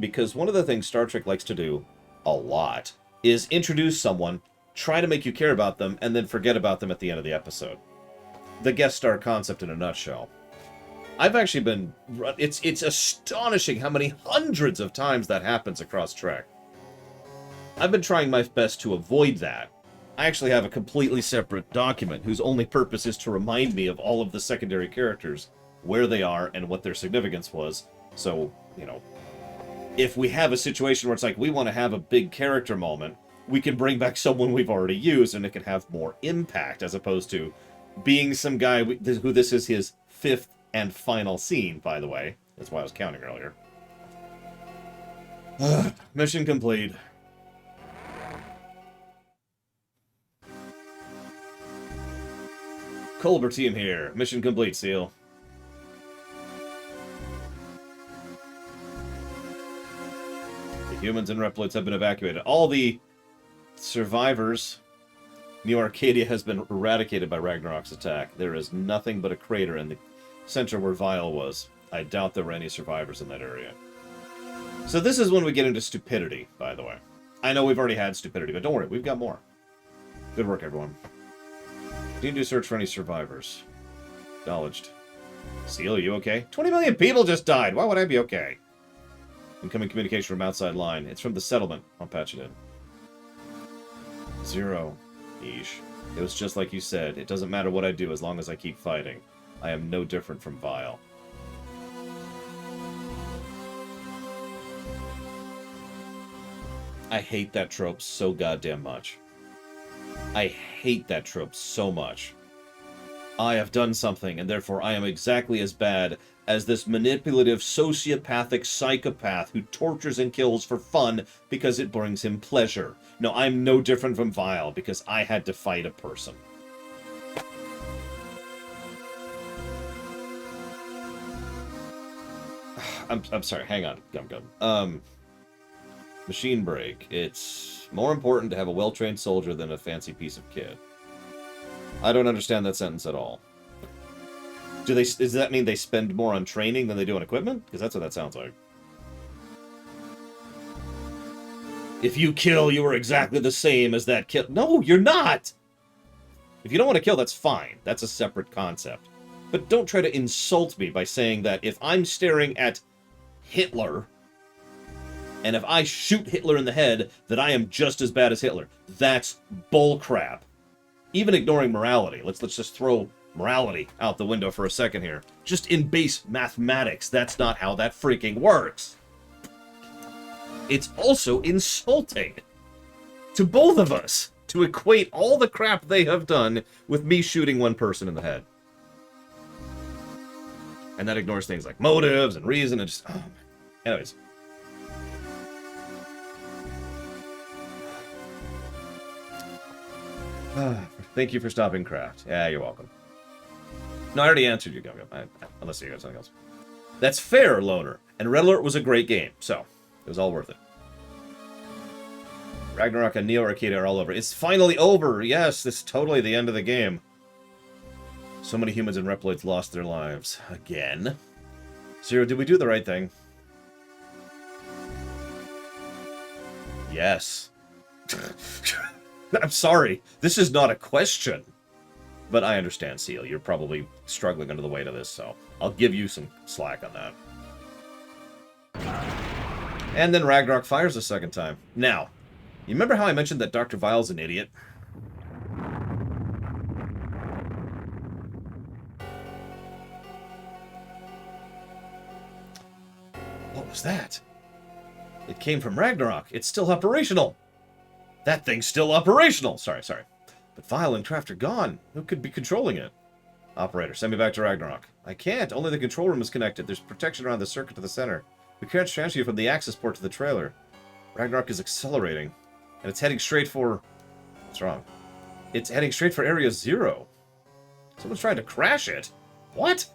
Because one of the things Star Trek likes to do a lot is introduce someone, try to make you care about them, and then forget about them at the end of the episode. The guest star concept in a nutshell. I've actually been... It's astonishing how many hundreds of times that happens across Trek. I've been trying my best to avoid that. I actually have a completely separate document whose only purpose is to remind me of all of the secondary characters, where they are, and what their significance was. So, you know, if we have a situation where it's like, we want to have a big character moment, we can bring back someone we've already used, and it can have more impact, as opposed to being some guy who this is his 5th and final scene, by the way. That's why I was counting earlier. Mission complete. Culber team here. Mission complete, Seal. The humans and Reploids have been evacuated. All the survivors... New Arcadia has been eradicated by Ragnarok's attack. There is nothing but a crater in the center where Vile was. I doubt there were any survivors in that area. So this is when we get into stupidity, by the way. I know we've already had stupidity, but don't worry, we've got more. Good work, everyone. Need to search for any survivors. Acknowledged. Seal, are you okay? 20 million people just died! Why would I be okay? Incoming communication from outside line. It's from the settlement. I'll patch it in. 0. Yeesh. It was just like you said. It doesn't matter what I do as long as I keep fighting. I am no different from Vile. I hate that trope so goddamn much. I hate that trope so much. I have done something, and therefore I am exactly as bad as this manipulative, sociopathic psychopath who tortures and kills for fun because it brings him pleasure. No, I'm no different from Vile because I had to fight a person. I'm sorry, hang on, Gum. Machine break. It's more important to have a well-trained soldier than a fancy piece of kit. I don't understand that sentence at all. Does that mean they spend more on training than they do on equipment? Because that's what that sounds like. If you kill, you are exactly the same as that kill. No, you're not! If you don't want to kill, that's fine. That's a separate concept. But don't try to insult me by saying that if I'm staring at Hitler, and if I shoot Hitler in the head, that I am just as bad as Hitler. That's bullcrap. Even ignoring morality. Let's just throw morality out the window for a second here. Just in base mathematics, that's not how that freaking works. It's also insulting to both of us to equate all the crap they have done with me shooting one person in the head. And that ignores things like motives and reason and just... Oh, anyways. Thank you for stopping craft. Yeah, you're welcome. No, I already answered you, Gum. Unless you got something else. That's fair, Loner. And Red Alert was a great game, so it was all worth it. Ragnarok and Neo Arcadia are all over. It's finally over! Yes, this is totally the end of the game. So many humans and Reploids lost their lives. Again. Zero, did we do the right thing? Yes. I'm sorry. This is not a question. But I understand, Seal. You're probably struggling under the weight of this, so I'll give you some slack on that. And then Ragnarok fires a second time. Now, you remember how I mentioned that Dr. Vile's an idiot? What was that? It came from Ragnarok. It's still operational. That thing's still operational. Sorry. But Vile and Craft are gone. Who could be controlling it? Operator, send me back to Ragnarok. I can't. Only the control room is connected. There's protection around the circuit to the center. We can't transfer you from the access port to the trailer. Ragnarok is accelerating. And it's heading straight for... What's wrong? It's heading straight for Area 0. Someone's trying to crash it. What?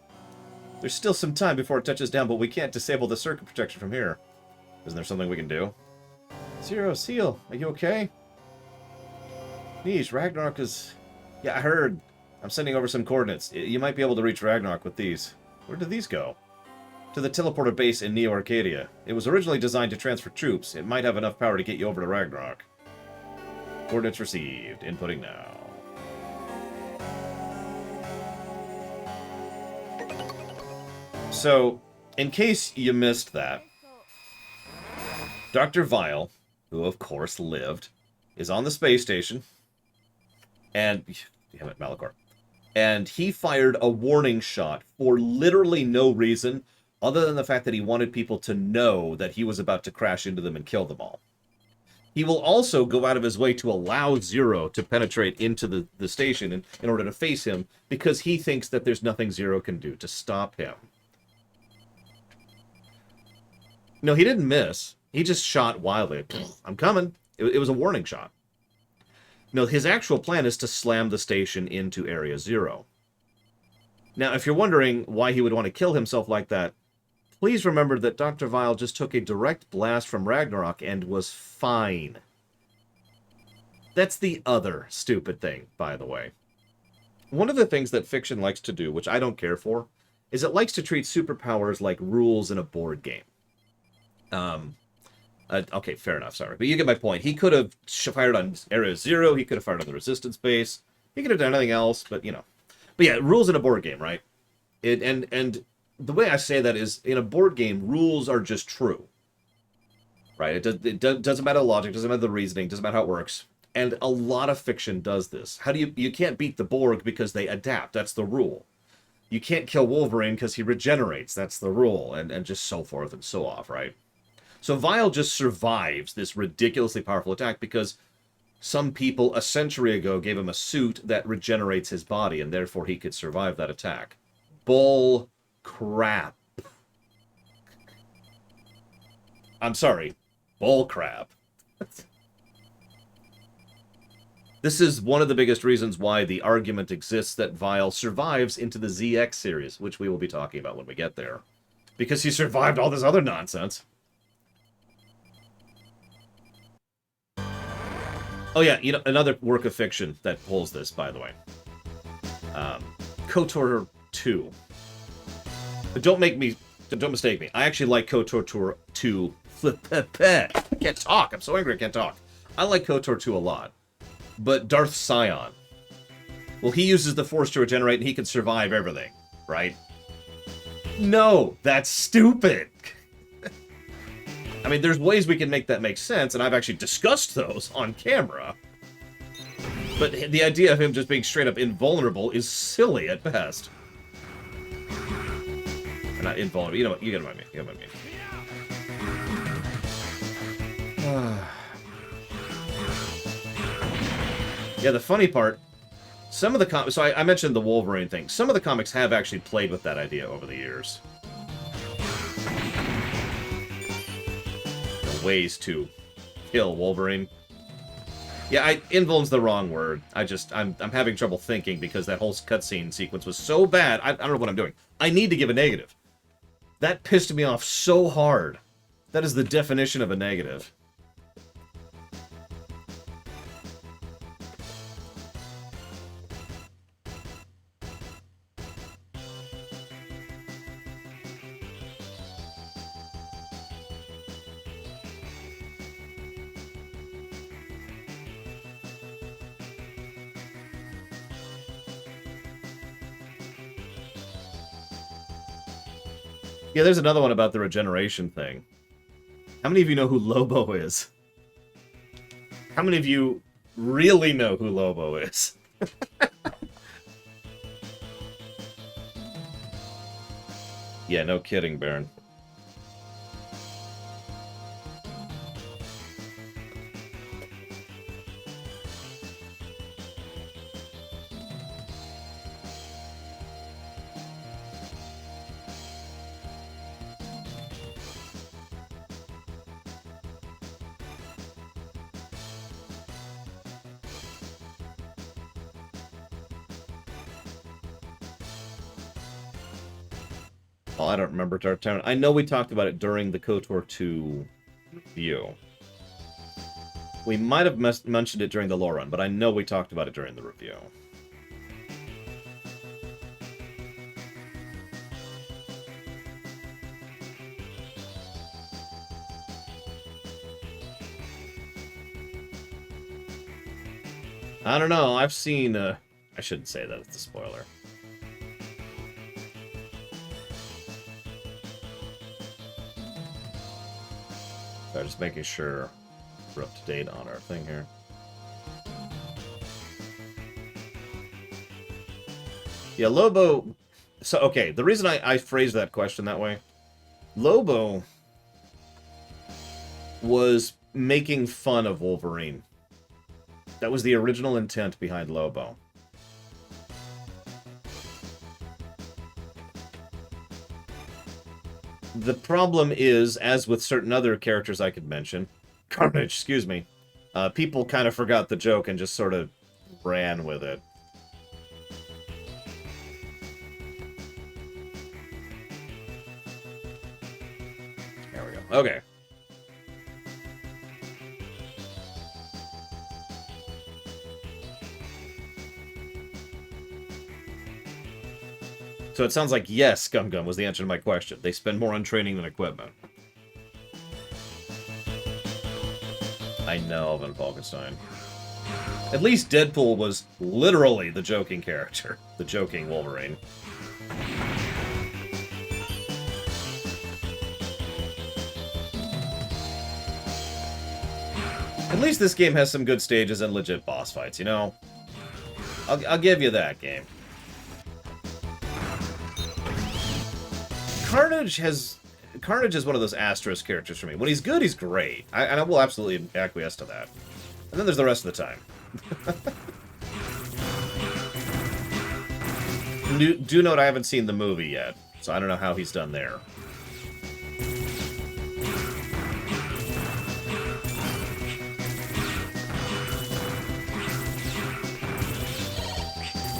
There's still some time before it touches down, but we can't disable the circuit protection from here. Isn't there something we can do? Zero, Seal, are you okay? Niche, Ragnarok is... Yeah, I heard. I'm sending over some coordinates. You might be able to reach Ragnarok with these. Where did these go? To the teleporter base in Neo Arcadia. It was originally designed to transfer troops. It might have enough power to get you over to Ragnarok. Coordinates received. Inputting now. So, in case you missed that, Dr. Vile, who of course lived, is on the space station, and... Damn it, Malachor. And he fired a warning shot for literally no reason, other than the fact that he wanted people to know that he was about to crash into them and kill them all. He will also go out of his way to allow Zero to penetrate into the station in order to face him, because he thinks that there's nothing Zero can do to stop him. No, he didn't miss. He just shot wildly. I'm coming. It was a warning shot. No, his actual plan is to slam the station into Area 0. Now, if you're wondering why he would want to kill himself like that, please remember that Dr. Vile just took a direct blast from Ragnarok and was fine. That's the other stupid thing, by the way. One of the things that fiction likes to do, which I don't care for, is it likes to treat superpowers like rules in a board game. Okay, fair enough, sorry. But you get my point. He could have fired on Area 0, he could have fired on the Resistance base, he could have done anything else, but, you know. But yeah, rules in a board game, right? And the way I say that is, in a board game, rules are just true. Right? It doesn't matter the logic, doesn't matter the reasoning, doesn't matter how it works. And a lot of fiction does this. How do you can't beat the Borg because they adapt, that's the rule. You can't kill Wolverine because he regenerates, that's the rule, and just so forth and so off, right? So Vile just survives this ridiculously powerful attack because some people a century ago gave him a suit that regenerates his body, and therefore he could survive that attack. Bull crap. I'm sorry. Bull crap. This is one of the biggest reasons why the argument exists that Vile survives into the ZX series, which we will be talking about when we get there. Because he survived all this other nonsense. Oh yeah, you know, another work of fiction that pulls this, by the way. KOTOR 2. Don't mistake me. I actually like KOTOR 2. I can't talk. I'm so angry I can't talk. I like KOTOR 2 a lot. But Darth Sion. Well, he uses the Force to regenerate and he can survive everything, right? No, that's stupid. I mean, there's ways we can make that make sense, and I've actually discussed those on camera. But the idea of him just being straight up invulnerable is silly at best. Or not invulnerable, you know what, you get what I mean, you get what I mean. Yeah, the funny part, some of the comics, so I mentioned the Wolverine thing, some of the comics have actually played with that idea over the years. Ways to kill Wolverine. Yeah, invuln's the wrong word. I'm having trouble thinking because that whole cutscene sequence was so bad. I don't know what I'm doing. I need to give a negative. That pissed me off so hard. That is the definition of a negative. Yeah, there's another one about the regeneration thing. How many of you know who Lobo is? How many of you really know who Lobo is? Yeah, no kidding, Baron. Oh, I don't remember Dark Town. I know we talked about it during the KOTOR 2 review. We might have mentioned it during the lore run, but I know we talked about it during the review. I don't know. I've seen... I shouldn't say that. It's a spoiler. So just making sure we're up to date on our thing here. Yeah, Lobo... So, okay, the reason I phrased that question that way... Lobo was making fun of Wolverine. That was the original intent behind Lobo. The problem is, as with certain other characters I could mention, Carnage, excuse me, people kind of forgot the joke and just sort of ran with it. There we go. Okay. So it sounds like, yes, Gum Gum was the answer to my question. They spend more on training than equipment. I know, Van Falkenstein. At least Deadpool was literally the joking character. The joking Wolverine. At least this game has some good stages and legit boss fights, you know? I'll give you that, game. Carnage is one of those asterisk characters for me. When he's good, he's great. And I will absolutely acquiesce to that. And then there's the rest of the time. Do note I haven't seen the movie yet, so I don't know how he's done there.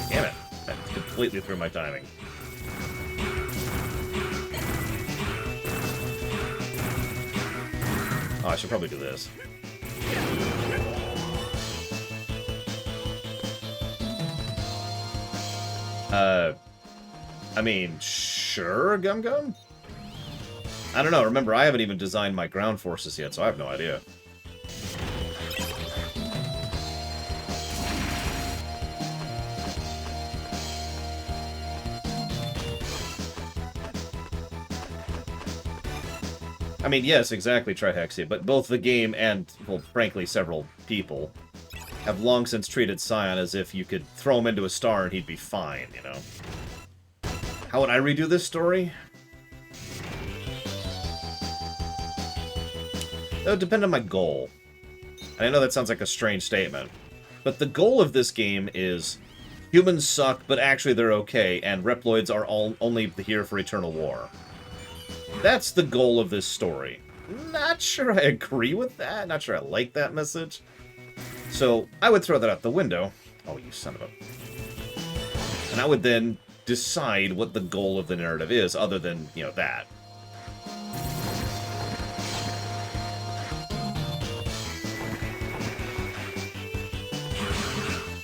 Damn it. That completely threw my timing. Oh, I should probably do this. I mean, sure, Gum Gum? I don't know. Remember, I haven't even designed my ground forces yet, so I have no idea. I mean, yes, exactly, Trihexia, but both the game and, well, frankly, several people have long since treated Scion as if you could throw him into a star and he'd be fine, you know? How would I redo this story? That would depend on my goal. And I know that sounds like a strange statement, but the goal of this game is humans suck, but actually they're okay, and Reploids are only here for eternal war. That's the goal of this story. Not sure I agree with that. Not sure I like that message. So I would throw that out the window. Oh, you son of a... And I would then decide what the goal of the narrative is, other than, you know, that.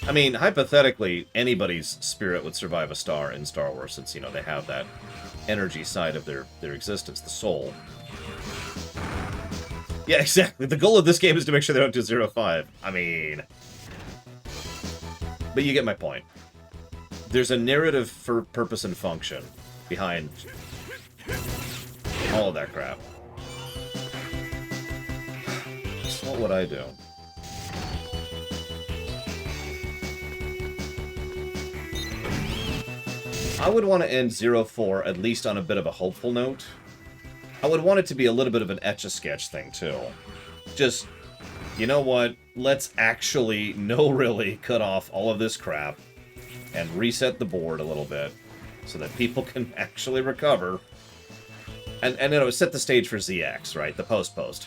I mean, hypothetically, anybody's spirit would survive a star in Star Wars, since, you know, they have that energy side of their existence, the soul. Yeah, exactly. The goal of this game is to make sure they don't do 0-5. I mean... But you get my point. There's a narrative for purpose and function behind all of that crap. So what would I do? I would want to end 0-4 at least on a bit of a hopeful note. I would want it to be a little bit of an Etch-a-Sketch thing, too. Just, you know what? Let's actually, no really, cut off all of this crap and reset the board a little bit so that people can actually recover. And you know, set the stage for ZX, right? The post-post.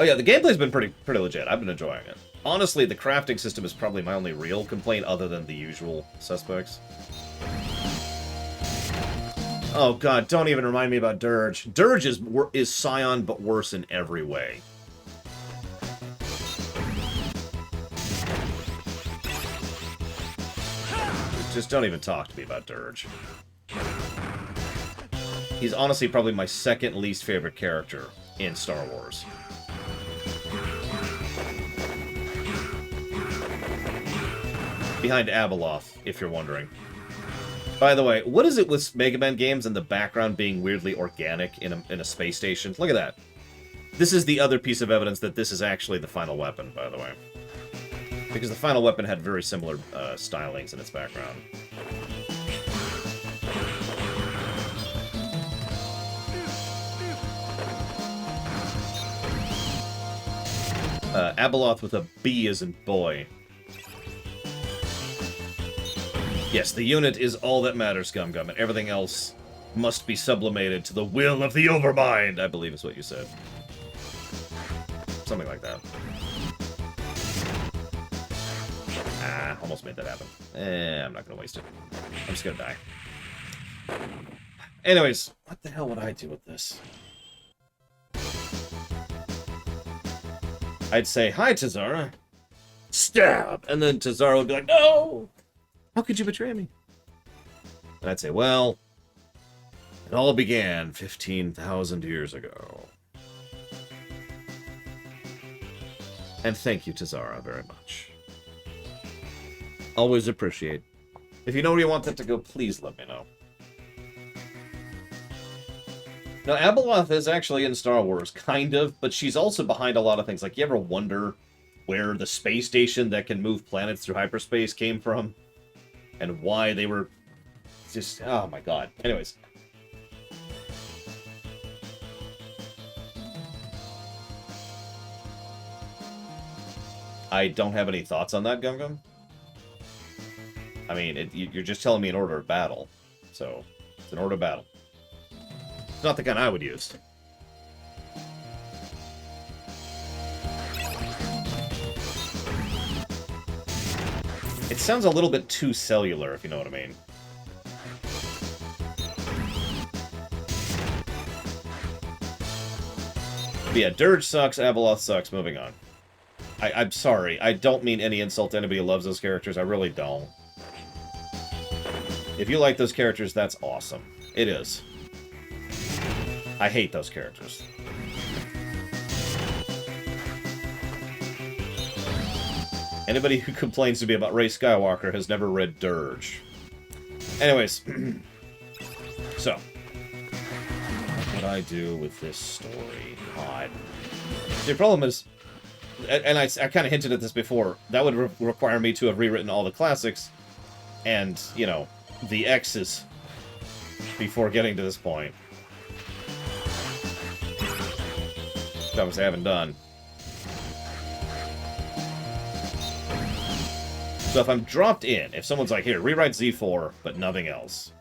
Oh yeah, the gameplay's been pretty legit. I've been enjoying it. honestly, the crafting system is probably my only real complaint other than the usual suspects. Oh god, don't even remind me about Dirge. Dirge is Scion, but worse in every way. Just don't even talk to me about Dirge. He's honestly probably my second least favorite character in Star Wars. Behind Abeloth, if you're wondering. By the way, what is it with Mega Man games and the background being weirdly organic in a space station? Look at that. This is the other piece of evidence that this is actually the final weapon, by the way. Because the final weapon had very similar stylings in its background. Abeloth with a B as in boy. Yes, the unit is all that matters, Gum Gum, and everything else must be sublimated to the will of the Overmind, I believe is what you said. Something like that. Ah, almost made that happen. I'm not gonna waste it. I'm just gonna die. Anyways, what the hell would I do with this? I'd say, hi, Tazara. Stab! And then Tazara would be like, no! How could you betray me? And I'd say, well, it all began 15,000 years ago. And thank you, Tazara, very much. Always appreciate. If you know where you want that to go, please let me know. Now, Abeloth is actually in Star Wars, kind of, but she's also behind a lot of things. Like, you ever wonder where the space station that can move planets through hyperspace came from? And why they were just... Oh, my God. Anyways. I don't have any thoughts on that, Gum Gum. I mean, you're just telling me an order of battle. So, it's an order of battle. It's not the gun I would use. It sounds a little bit too cellular, if you know what I mean. But yeah, Dirge sucks, Abeloth sucks, moving on. I'm sorry, I don't mean any insult to anybody who loves those characters, I really don't. If you like those characters, that's awesome. It is. I hate those characters. Anybody who complains to me about Rey Skywalker has never read Dirge. Anyways. So. What would I do with this story? God. The problem is, and I kind of hinted at this before, that would require me to have rewritten all the classics and, you know, the X's before getting to this point. Which obviously I haven't done. So if I'm dropped in, if someone's like, here, rewrite Z4, but nothing else.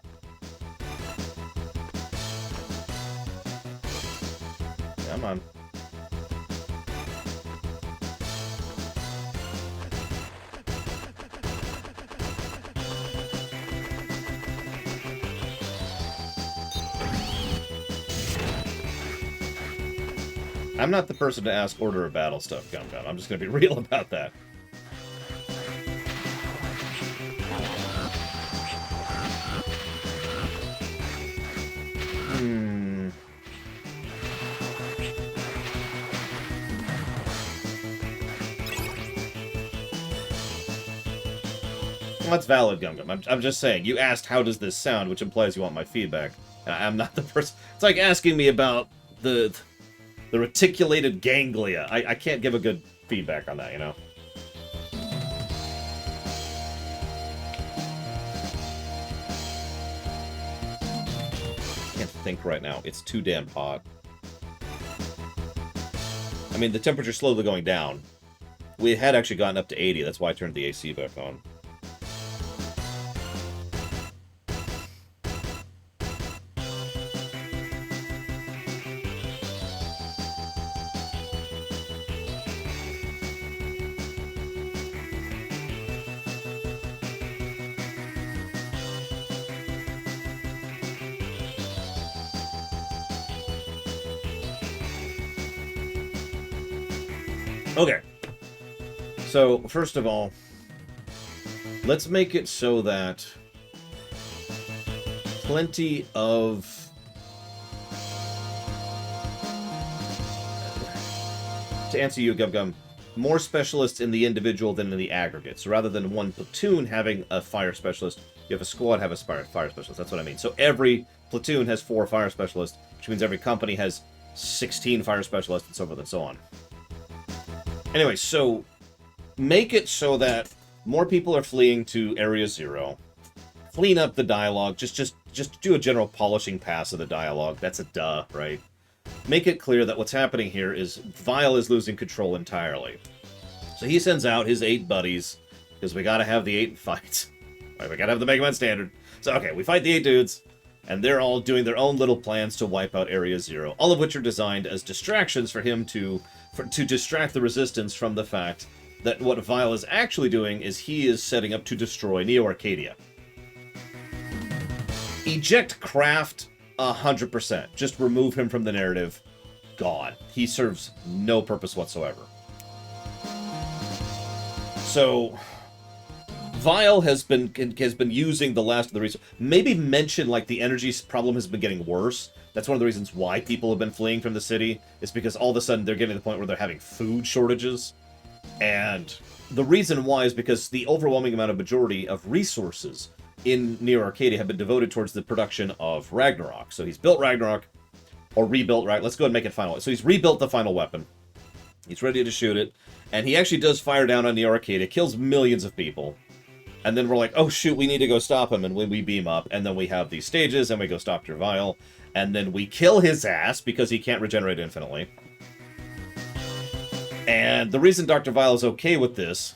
Come on. I'm not the person to ask order of battle stuff, Gum Gum. I'm just going to be real about that. Well, that's valid, Gum Gum. I'm just saying, you asked how does this sound, which implies you want my feedback. And I'm not the person... It's like asking me about the reticulated ganglia. I can't give a good feedback on that, you know? Can't think right now. It's too damn hot. I mean, the temperature's slowly going down. We had actually gotten up to 80. That's why I turned the AC back on. Okay. So, first of all, let's make it so that plenty of... To answer you, Gum, more specialists in the individual than in the aggregate. So rather than one platoon having a fire specialist, you have a squad have a fire specialist. That's what I mean. So every platoon has 4 fire specialists, which means every company has 16 fire specialists, and so forth and so on. Anyway, so make it so that more people are fleeing to Area 0. Clean up the dialogue. Just do a general polishing pass of the dialogue. That's a duh, right? Make it clear that what's happening here is Vile is losing control entirely. So he sends out his 8 buddies, because we gotta have the 8 fights. Right, we gotta have the Mega Man standard. So, okay, we fight the 8 dudes, and they're all doing their own little plans to wipe out Area 0, all of which are designed as distractions for him to distract the Resistance from the fact that what Vile is actually doing is he is setting up to destroy Neo Arcadia. Eject Kraft 100%. Just remove him from the narrative. God. He serves no purpose whatsoever. So, Vile has been using the last of the resources. Maybe mention, like, the energy problem has been getting worse. That's one of the reasons why people have been fleeing from the city, is because all of a sudden they're getting to the point where they're having food shortages. And the reason why is because the overwhelming majority of resources in Neo Arcadia have been devoted towards the production of Ragnarok. So he's built Ragnarok, or rebuilt Ragnarok. Let's go ahead and make it final. So he's rebuilt the final weapon. He's ready to shoot it. And he actually does fire down on Neo Arcadia, kills millions of people. And then we're like, oh shoot, we need to go stop him. And when we beam up, and then we have these stages, and we go stop Dr. Vile. And then we kill his ass, because he can't regenerate infinitely. And the reason Dr. Vile is okay with this,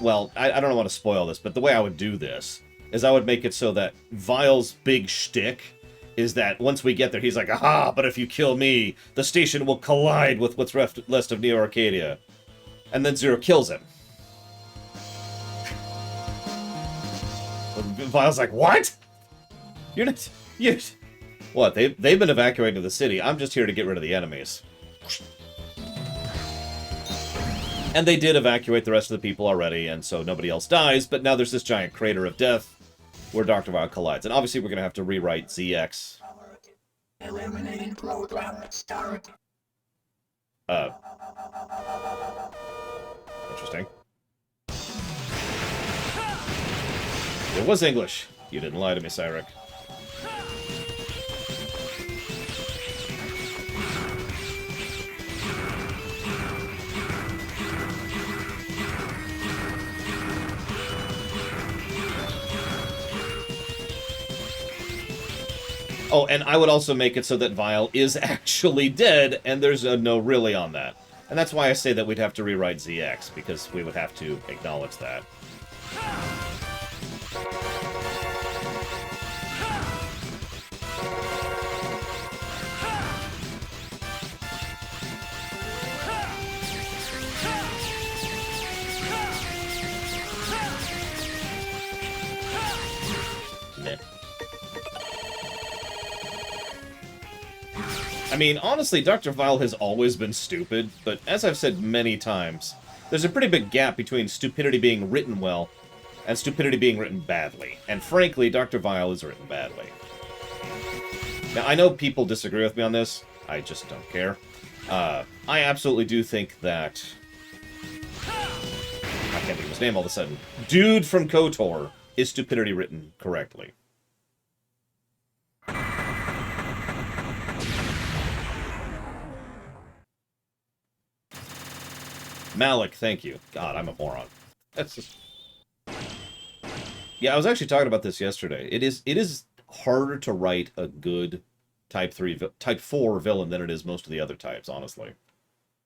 well, I don't want to spoil this, but the way I would do this is I would make it so that Vile's big shtick is that once we get there, he's like, aha, but if you kill me, the station will collide with what's left of Neo Arcadia. And then Zero kills him. Vile's like, what? You're not... What? They've been evacuating the city. I'm just here to get rid of the enemies. And they did evacuate the rest of the people already, and so nobody else dies, but now there's this giant crater of death where Dr. Vile collides. And obviously we're going to have to rewrite ZX. Eliminating program start. Interesting. It was English. You didn't lie to me, Cyric. Oh, and I would also make it so that Vile is actually dead, and there's a no really on that. And that's why I say that we'd have to rewrite ZX, because we would have to acknowledge that. I mean, honestly, Dr. Vile has always been stupid, but as I've said many times, there's a pretty big gap between stupidity being written well and stupidity being written badly. And frankly, Dr. Vile is written badly. Now, I know people disagree with me on this. I just don't care. I absolutely do think that... I can't think of his name all of a sudden. Dude from KOTOR is stupidity written correctly. Malik, thank you. God, I'm a moron. That's just... Yeah, I was actually talking about this yesterday. It is harder to write a good Type 4 villain than it is most of the other types, honestly.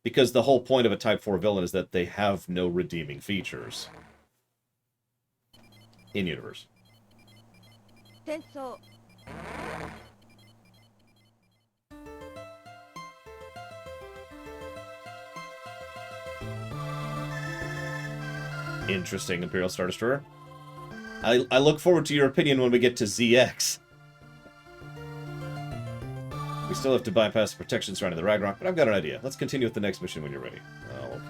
Because the whole point of a Type 4 villain is that they have no redeeming features. In-universe. Interesting, Imperial Star Destroyer. I look forward to your opinion when we get to ZX. We still have to bypass the protection surrounding the Ragnarok, but I've got an idea. Let's continue with the next mission when you're ready. Oh,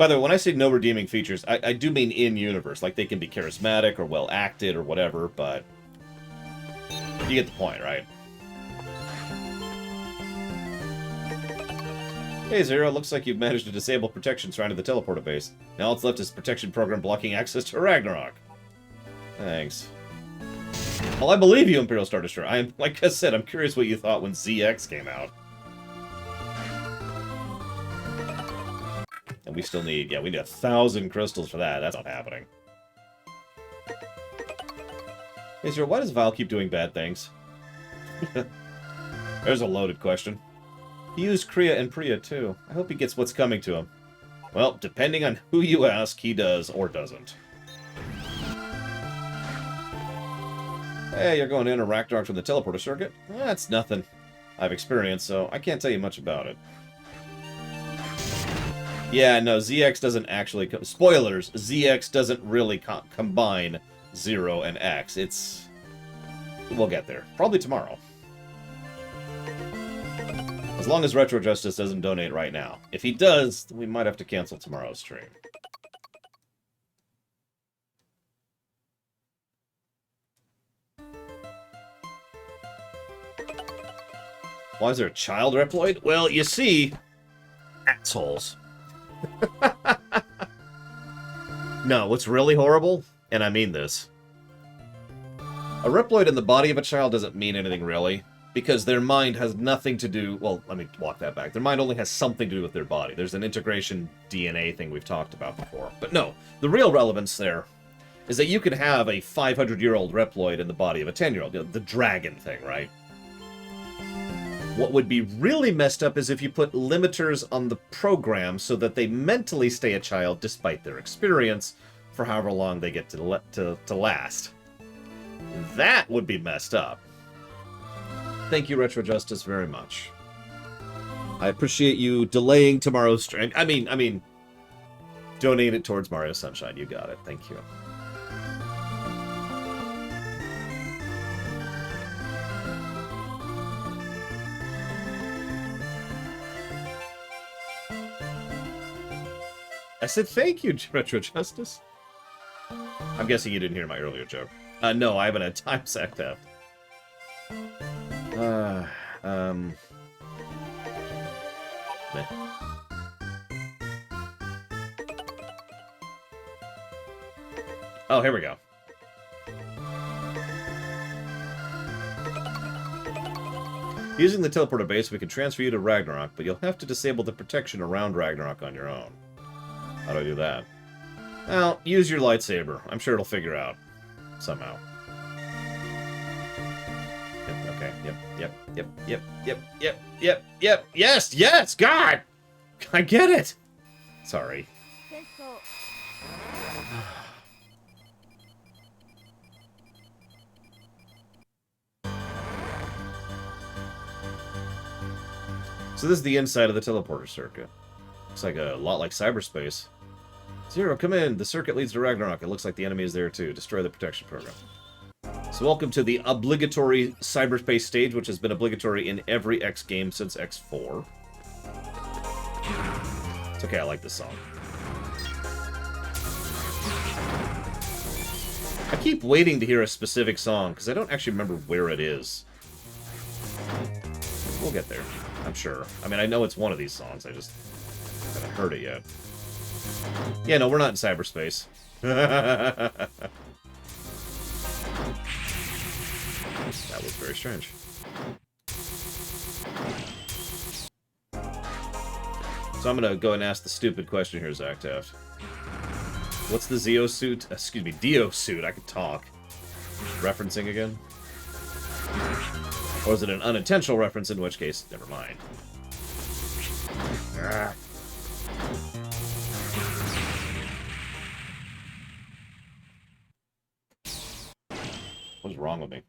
By the way, when I say no redeeming features, I do mean in-universe. Like, they can be charismatic or well-acted or whatever, but... You get the point, right? Hey, Zero, looks like you've managed to disable protection surrounding the teleporter base. Now all that's left is protection program blocking access to Ragnarok. Thanks. Well, I believe you, Imperial Star Destroyer. Like I said, I'm curious what you thought when ZX came out. And we still need, we need 1,000 crystals for that. That's not happening. Hey, Zero, why does Vile keep doing bad things? There's a loaded question. He used Kriya and Priya, too. I hope he gets what's coming to him. Well, depending on who you ask, he does or doesn't. Hey, you're going in a Ragnarok from the teleporter circuit? That's nothing. I've experienced, so I can't tell you much about it. Yeah, no, ZX doesn't actually... Spoilers! ZX doesn't really combine 0 and X. It's... We'll get there. Probably tomorrow. As long as Retro Justice doesn't donate right now. If he does, then we might have to cancel tomorrow's stream. Why is there a child Reploid? Well, you see... Assholes. No, what's really horrible, and I mean this, a Reploid in the body of a child doesn't mean anything really, because their mind has nothing to do... Well, let me walk that back. Their mind only has something to do with their body. There's an integration DNA thing we've talked about before. But no, the real relevance there is that you can have a 500-year-old Reploid in the body of a 10-year-old. You know, the dragon thing, right? What would be really messed up is if you put limiters on the program so that they mentally stay a child despite their experience for however long they get to last. That would be messed up. Thank you, Retro Justice, very much. I appreciate you delaying tomorrow's stream. I mean, donate it towards Mario Sunshine. You got it. Thank you. I said thank you, Retro Justice. I'm guessing you didn't hear my earlier joke. No, I haven't had time sack theft. Meh. Oh, here we go. Using the teleporter base, we can transfer you to Ragnarok, but you'll have to disable the protection around Ragnarok on your own. How do I do that? Well, use your lightsaber. I'm sure it'll figure out. Somehow. Yep, okay, yep. Yes, God! I get it! Sorry. So this is the inside of the teleporter circuit. Looks like a lot like cyberspace. Zero, come in. The circuit leads to Ragnarok. It looks like the enemy is there too. Destroy the protection program. So welcome to the obligatory cyberspace stage, which has been obligatory in every X game since X4. It's okay, I like this song. I keep waiting to hear a specific song, because I don't actually remember where it is. We'll get there, I'm sure. I mean, I know it's one of these songs, I just haven't heard it yet. Yeah, no, we're not in cyberspace. That was very strange. So I'm gonna go and ask the stupid question here, Zach Taft. What's the Zeo suit? Excuse me, Dio suit. I could talk. Referencing again? Or is it an unintentional reference, in which case, never mind. Ah. What's wrong with me?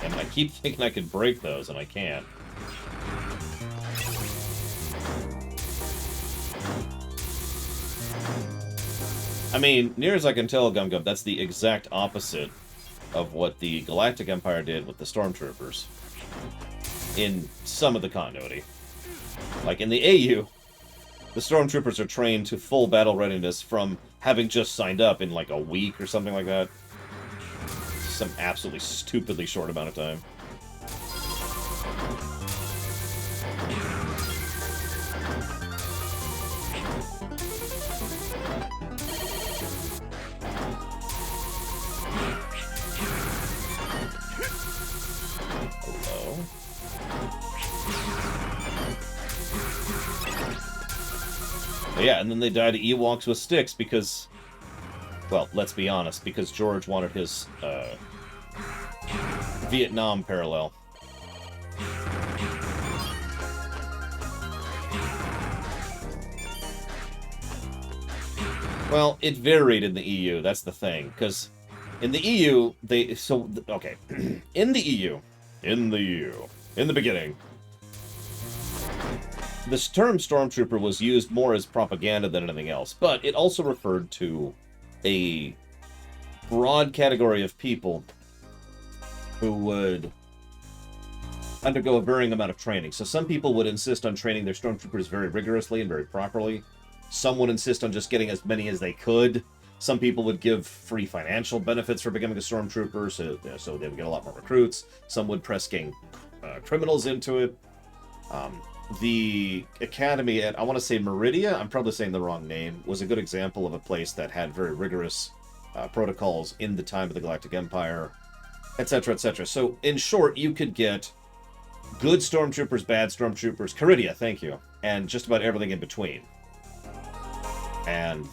And I keep thinking I could break those, and I can't. I mean, near as I can tell, Gum Gum, that's the exact opposite of what the Galactic Empire did with the Stormtroopers. In some of the continuity. Like, in the AU, the Stormtroopers are trained to full battle readiness from having just signed up in, like, a week or something like that. Some absolutely stupidly short amount of time. Hello? But yeah, and then they died to Ewoks with sticks because, well, let's be honest, because George wanted his, Vietnam parallel. Well, it varied in the EU, that's the thing, because in the EU, okay, in the EU, in the beginning, this term Stormtrooper was used more as propaganda than anything else, but it also referred to a broad category of people who would undergo a varying amount of training. So some people would insist on training their Stormtroopers very rigorously and very properly. Some would insist on just getting as many as they could. Some people would give free financial benefits for becoming a Stormtrooper, so they would get a lot more recruits. Some would press gang criminals into it. The Academy at, I want to say Meridia, I'm probably saying the wrong name, was a good example of a place that had very rigorous protocols in the time of the Galactic Empire, etc., etc. So, in short, you could get good Stormtroopers, bad Stormtroopers, Caridia, thank you, and just about everything in between. And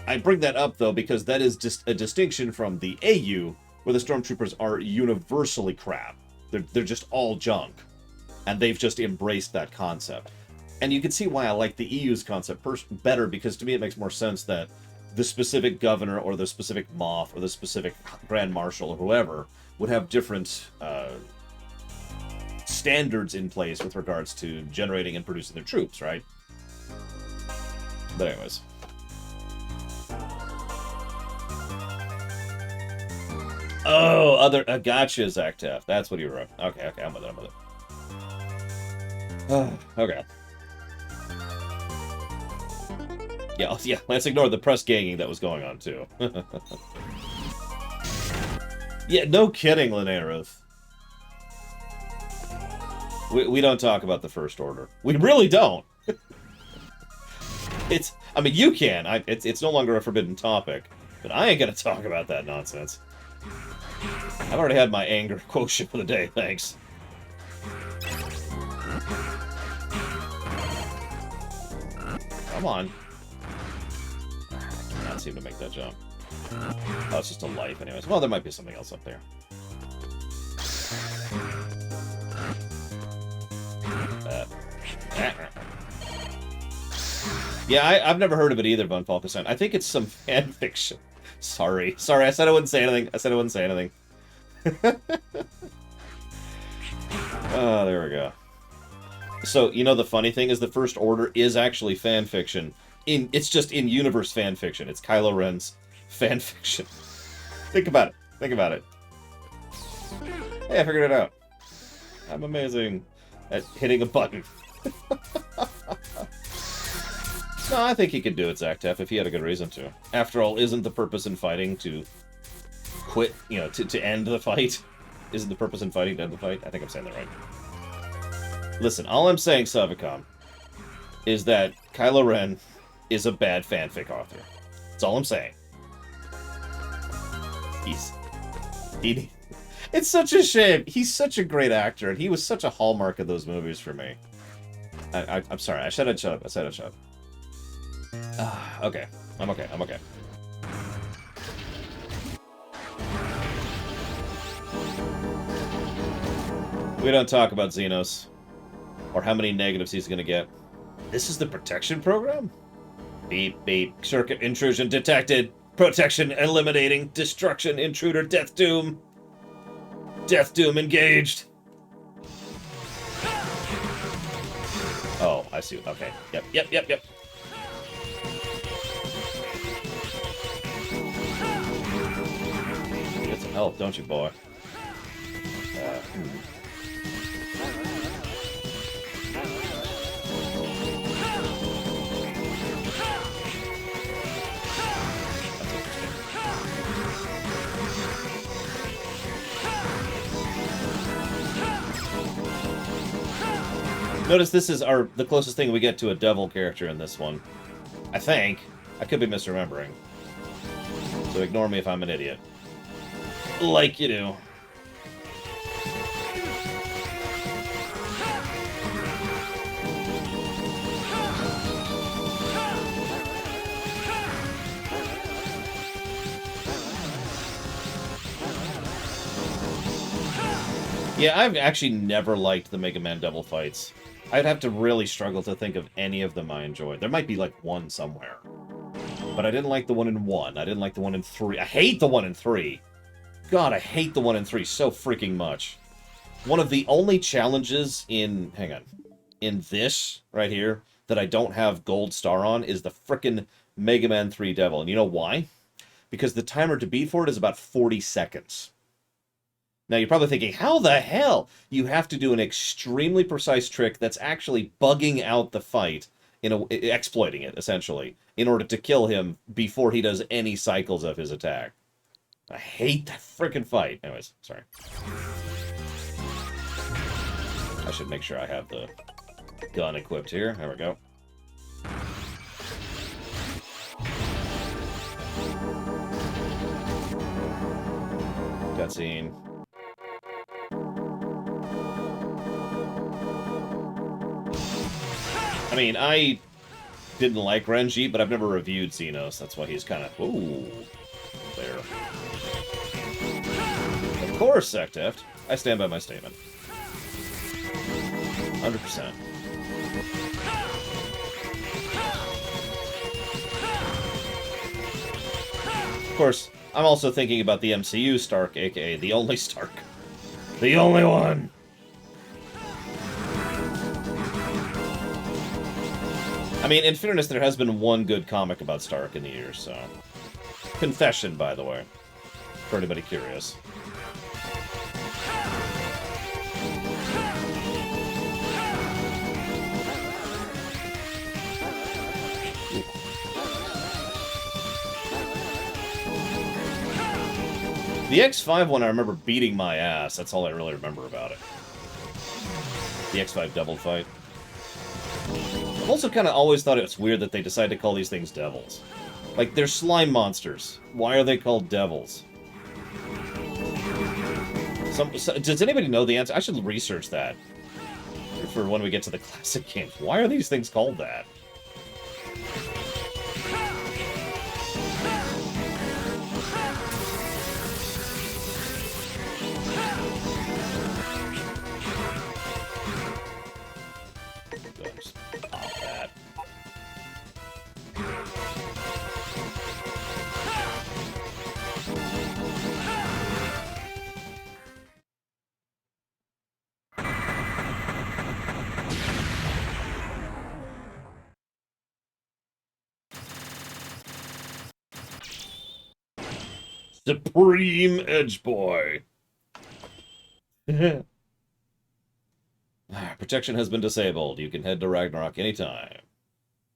I bring that up, though, because that is just a distinction from the AU, where the Stormtroopers are universally crap. They're just all junk. And they've just embraced that concept. And you can see why I like the EU's concept better, because to me it makes more sense that the specific governor or the specific Moff or the specific Grand Marshal or whoever would have different standards in place with regards to generating and producing their troops, right? But anyways. Oh, other gotcha, Zactef. That's what you wrote. Okay, I'm with it. Okay. Yeah, let's ignore the press ganging that was going on, too. Yeah, no kidding, Linnea Ruth. We don't talk about the First Order. We really don't. I mean, you can. It's no longer a forbidden topic, but I ain't gonna talk about that nonsense. I've already had my anger quotient for the day, thanks. Come on. I cannot seem to make that jump. Oh, it's just a life anyways. Well, there might be something else up there. Yeah, I've never heard of it either, Von Falkenstein. I think it's some fan fiction. Sorry, I said I wouldn't say anything. Oh, there we go. So, you know, the funny thing is the First Order is actually fan fiction. It's just in-universe fan fiction. It's Kylo Ren's fan fiction. Think about it. Hey, I figured it out. I'm amazing at hitting a button. No, I think he could do it, Zactef, if he had a good reason to. After all, isn't the purpose in fighting to quit, you know, to end the fight? Isn't the purpose in fighting to end the fight? I think I'm saying that right. Listen, all I'm saying, Savicom, is that Kylo Ren is a bad fanfic author. That's all I'm saying. It's such a shame. He's such a great actor, and he was such a hallmark of those movies for me. I'm sorry. I said I'd shut up. Okay. I'm okay. We don't talk about Xenos. Or how many negatives he's gonna get. This is the protection program? Beep, beep. Circuit intrusion detected. Protection eliminating. Destruction, intruder, Death Doom. Death Doom engaged. Oh, I see. Okay. Yep. health, don't you, boy? Notice this is the closest thing we get to a devil character in this one. I think. I could be misremembering. So ignore me if I'm an idiot. Like you do. Yeah, I've actually never liked the Mega Man Devil fights. I'd have to really struggle to think of any of them I enjoyed. There might be, like, one somewhere. But I didn't like the one in 1. I didn't like the one in 3. I hate the one in 3! God, I hate the one in 3 so freaking much. One of the only challenges in... Hang on. In this, right here, that I don't have Gold Star on is the frickin' Mega Man 3 Devil. And you know why? Because the timer to beat for it is about 40 seconds. Now, you're probably thinking, how the hell? You have to do an extremely precise trick that's actually bugging out the fight, exploiting it, essentially, in order to kill him before he does any cycles of his attack. I hate that frickin' fight. Anyways, sorry. I should make sure I have the gun equipped here. There we go. Cutscene. I mean, I didn't like Renji, but I've never reviewed Xenos. That's why he's kind of... Ooh. There. Of course, Secteft. I stand by my statement. 100%. Of course, I'm also thinking about the MCU Stark, aka the only Stark. The only one! I mean, in fairness, there has been one good comic about Stark in the years, so... Confession, by the way. For anybody curious. The X5 one, I remember beating my ass. That's all I really remember about it. The X5 Devil fight. I've also kind of always thought it was weird that they decided to call these things devils. Like, they're slime monsters. Why are they called devils? Does anybody know the answer? I should research that for when we get to the classic games. Why are these things called that? Supreme Edge Boy. Protection has been disabled. You can head to Ragnarok anytime.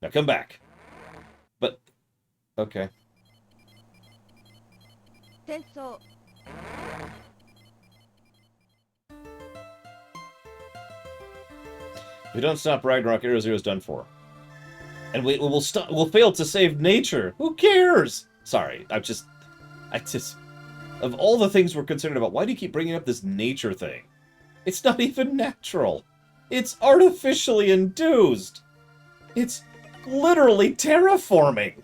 Now come back. But, okay. If we don't stop Ragnarok, Arrow Zero's done for. And we'll fail to save nature. Who cares? Sorry, I just... Of all the things we're concerned about, why do you keep bringing up this nature thing? It's not even natural. It's artificially induced. It's literally terraforming.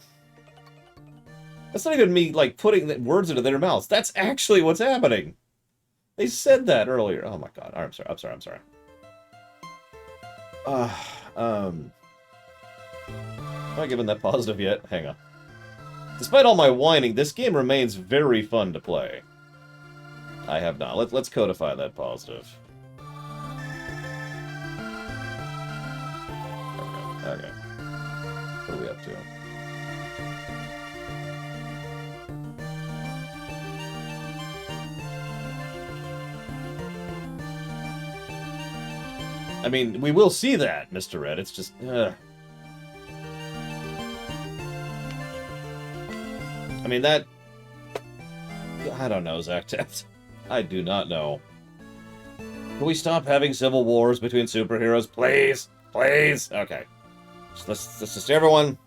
That's not even me, like, putting words into their mouths. That's actually what's happening. They said that earlier. Oh my god. I'm sorry. Am I given that positive yet? Hang on. Despite all my whining, this game remains very fun to play. I have not. Let's codify that positive. Okay. What are we up to? I mean, we will see that, Mr. Red. It's just, I mean, that... I don't know, Zach Taft. I do not know. Can we stop having civil wars between superheroes, please? Please? Okay. Let's just, everyone,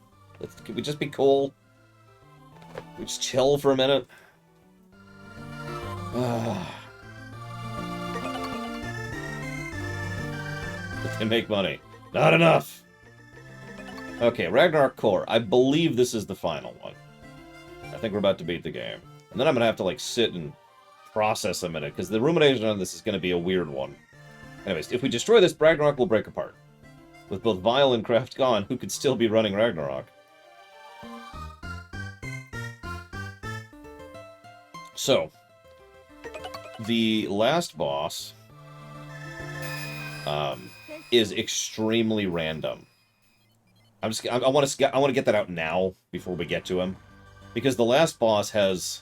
can we just be cool? Can we just chill for a minute? They make money. Not enough! Okay, Ragnarok Core. I believe this is the final one. I think we're about to beat the game. And then I'm going to have to, like, sit and process a minute, because the rumination on this is going to be a weird one. Anyways, if we destroy this, Ragnarok will break apart. With both Vile and Kraft gone, who could still be running Ragnarok? So, the last boss is extremely random. I want to get that out now before we get to him, because the last boss has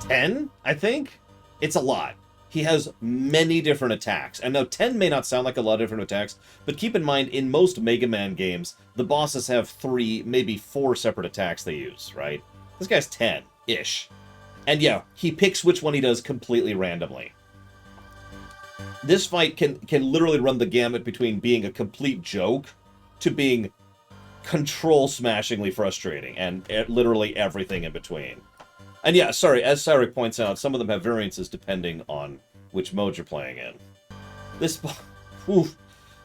10, I think? It's a lot. He has many different attacks. And now 10 may not sound like a lot of different attacks, but keep in mind, in most Mega Man games, the bosses have 3, maybe 4 separate attacks they use, right? This guy's 10-ish. And yeah, he picks which one he does completely randomly. This fight can literally run the gamut between being a complete joke to being control-smashingly frustrating, and literally everything in between. And yeah, sorry, as Cyric points out, some of them have variances depending on which mode you're playing in. This... Oof.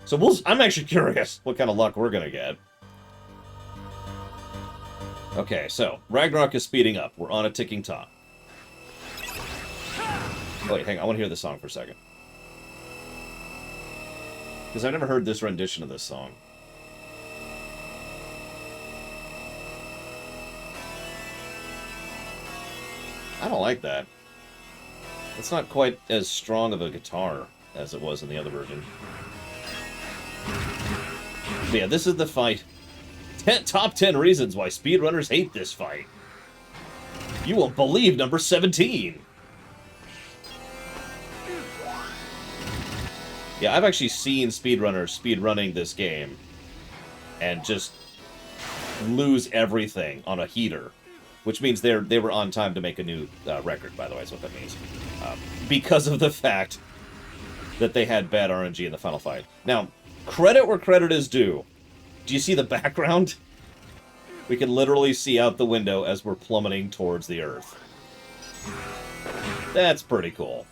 So I'm actually curious what kind of luck we're gonna get. Okay, so, Ragnarok is speeding up. We're on a ticking top. Oh, wait, hang on, I want to hear this song for a second. Because I've never heard this rendition of this song. I don't like that. It's not quite as strong of a guitar as it was in the other version. But yeah, this is the fight. Top 10 reasons why speedrunners hate this fight. You won't believe number 17. Yeah, I've actually seen speedrunners speedrunning this game and just lose everything on a heater. Which means they were on time to make a new record, by the way, is what that means. Because of the fact that they had bad RNG in the final fight. Now, credit where credit is due. Do you see the background? We can literally see out the window as we're plummeting towards the Earth. That's pretty cool.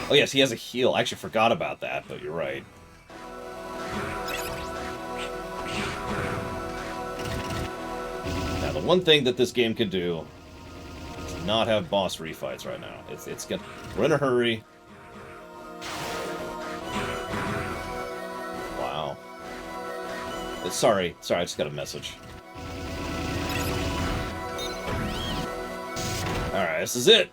Oh yes, he has a heal. I actually forgot about that, but you're right. Now, the one thing that this game can do is not have boss refights right now. It's good. We're in a hurry. Wow. Sorry, I just got a message. Alright, this is it.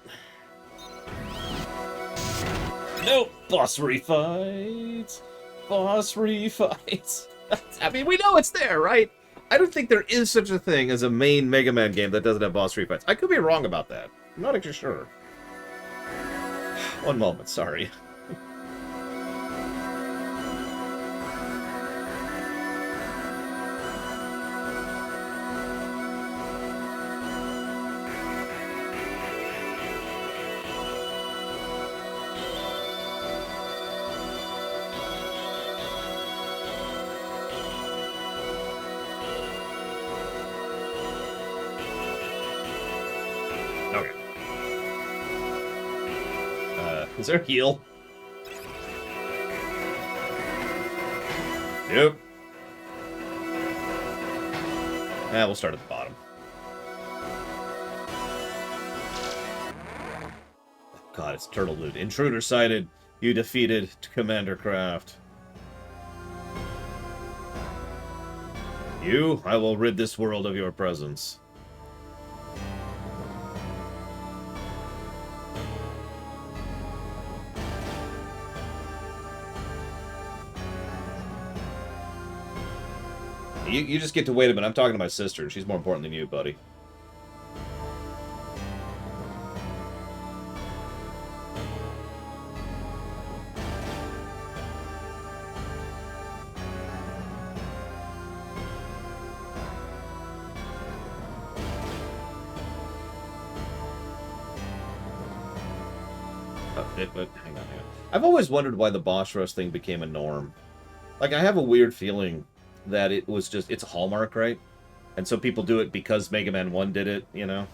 Nope, boss refights. Boss refights. I mean, we know it's there, right? I don't think there is such a thing as a main Mega Man game that doesn't have boss refights. I could be wrong about that. I'm not actually sure. One moment, sorry. Is there a heal? Nope. Yeah, we'll start at the bottom. Oh God, it's Turtle Loot. Intruder sighted. You defeated Commander Kraft. You, I will rid this world of your presence. You just get to wait a minute. I'm talking to my sister. She's more important than you, buddy. Hang on. I've always wondered why the boss rush thing became a norm. Like, I have a weird feeling that it was just... It's a hallmark, right? And so people do it because Mega Man 1 did it, you know?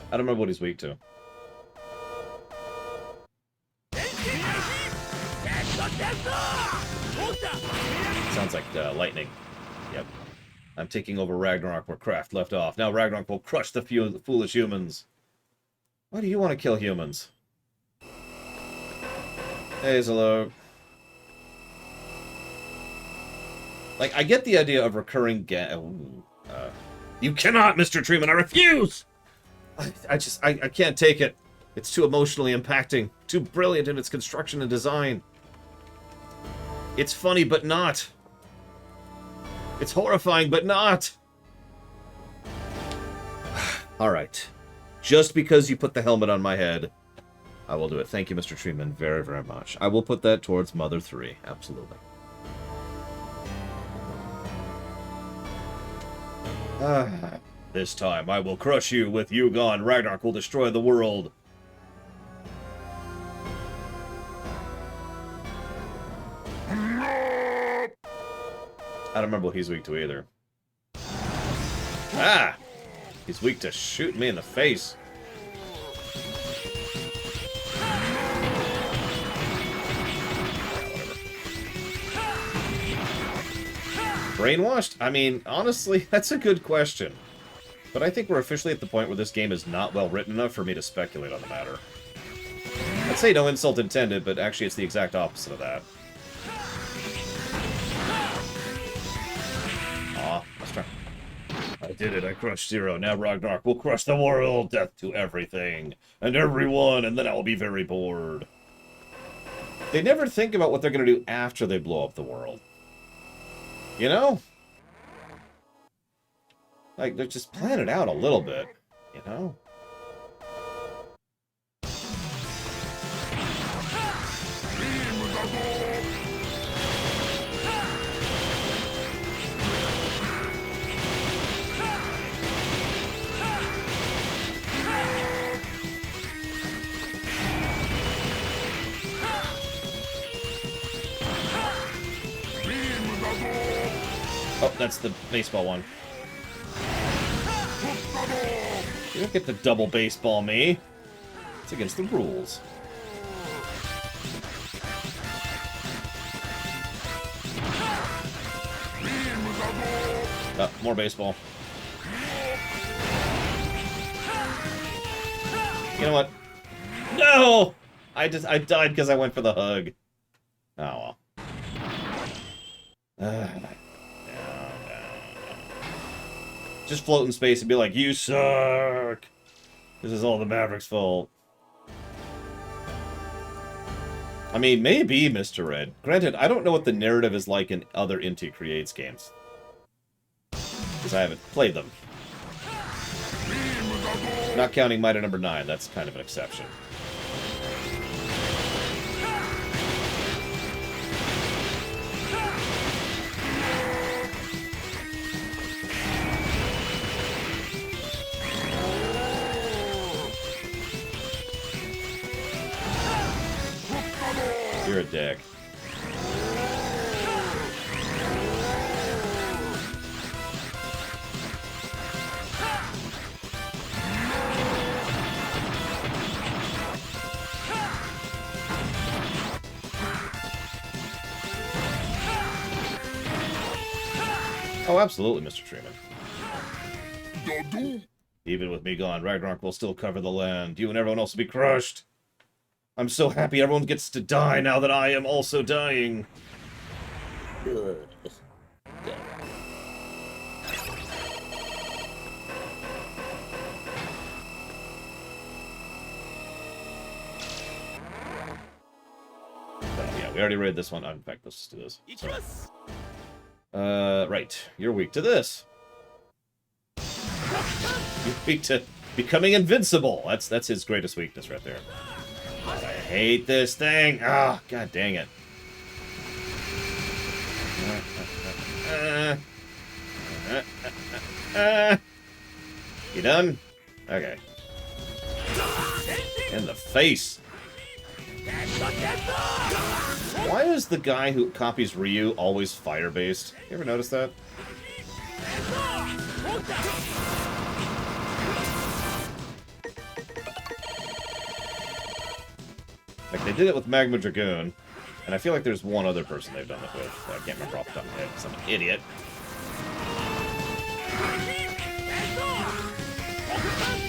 I don't remember what he's weak to. Sounds like lightning. Yep. I'm taking over Ragnarok where Kraft left off. Now Ragnarok will crush the foolish humans. Why do you want to kill humans? Hazelok. Like, I get the idea of recurring you cannot, Mr. Treeman, I refuse! I can't take it. It's too emotionally impacting. Too brilliant in its construction and design. It's funny, but not. It's horrifying, but not. Alright. Just because you put the helmet on my head, I will do it. Thank you, Mr. Treeman, very, very much. I will put that towards Mother 3. Absolutely. This time I will crush you. With you gone, Ragnarok will destroy the world. I don't remember what he's weak to either. Ah! He's weak to shooting me in the face. Brainwashed? I mean, honestly, that's a good question. But I think we're officially at the point where this game is not well written enough for me to speculate on the matter. I'd say no insult intended, but actually it's the exact opposite of that. Aw, let's try. I did it, I crushed Zero. Now Ragnarok will crush the world. Death to everything. And everyone, and then I'll be very bored. They never think about what they're going to do after they blow up the world. You know? Like, they're just plan it out a little bit, you know? Oh, that's the baseball one. You don't get to double baseball me. It's against the rules. Oh, more baseball. You know what? No! I died because I went for the hug. Oh well. Just float in space and be like, you suck! This is all the Maverick's fault. I mean, maybe, Mr. Red. Granted, I don't know what the narrative is like in other Inti Creates games. Because I haven't played them. Not counting Mighty Number 9, that's kind of an exception. You're a dick. Oh, absolutely, Mr. Treeman. Even with me gone, Ragnarok will still cover the land. You and everyone else will be crushed. I'm so happy everyone gets to die now that I am also dying. Good. we already read this one. Oh, in fact, let's just do this. So, right. You're weak to this. You're weak to becoming invincible. That's his greatest weakness right there. I hate this thing. Ah, oh, god dang it. You done? Okay. In the face. Why is the guy who copies Ryu always fire-based? You ever notice that? Like, they did it with Magma Dragoon, and I feel like there's one other person they've done it with. I can't remember off the top of my head, because I'm an idiot.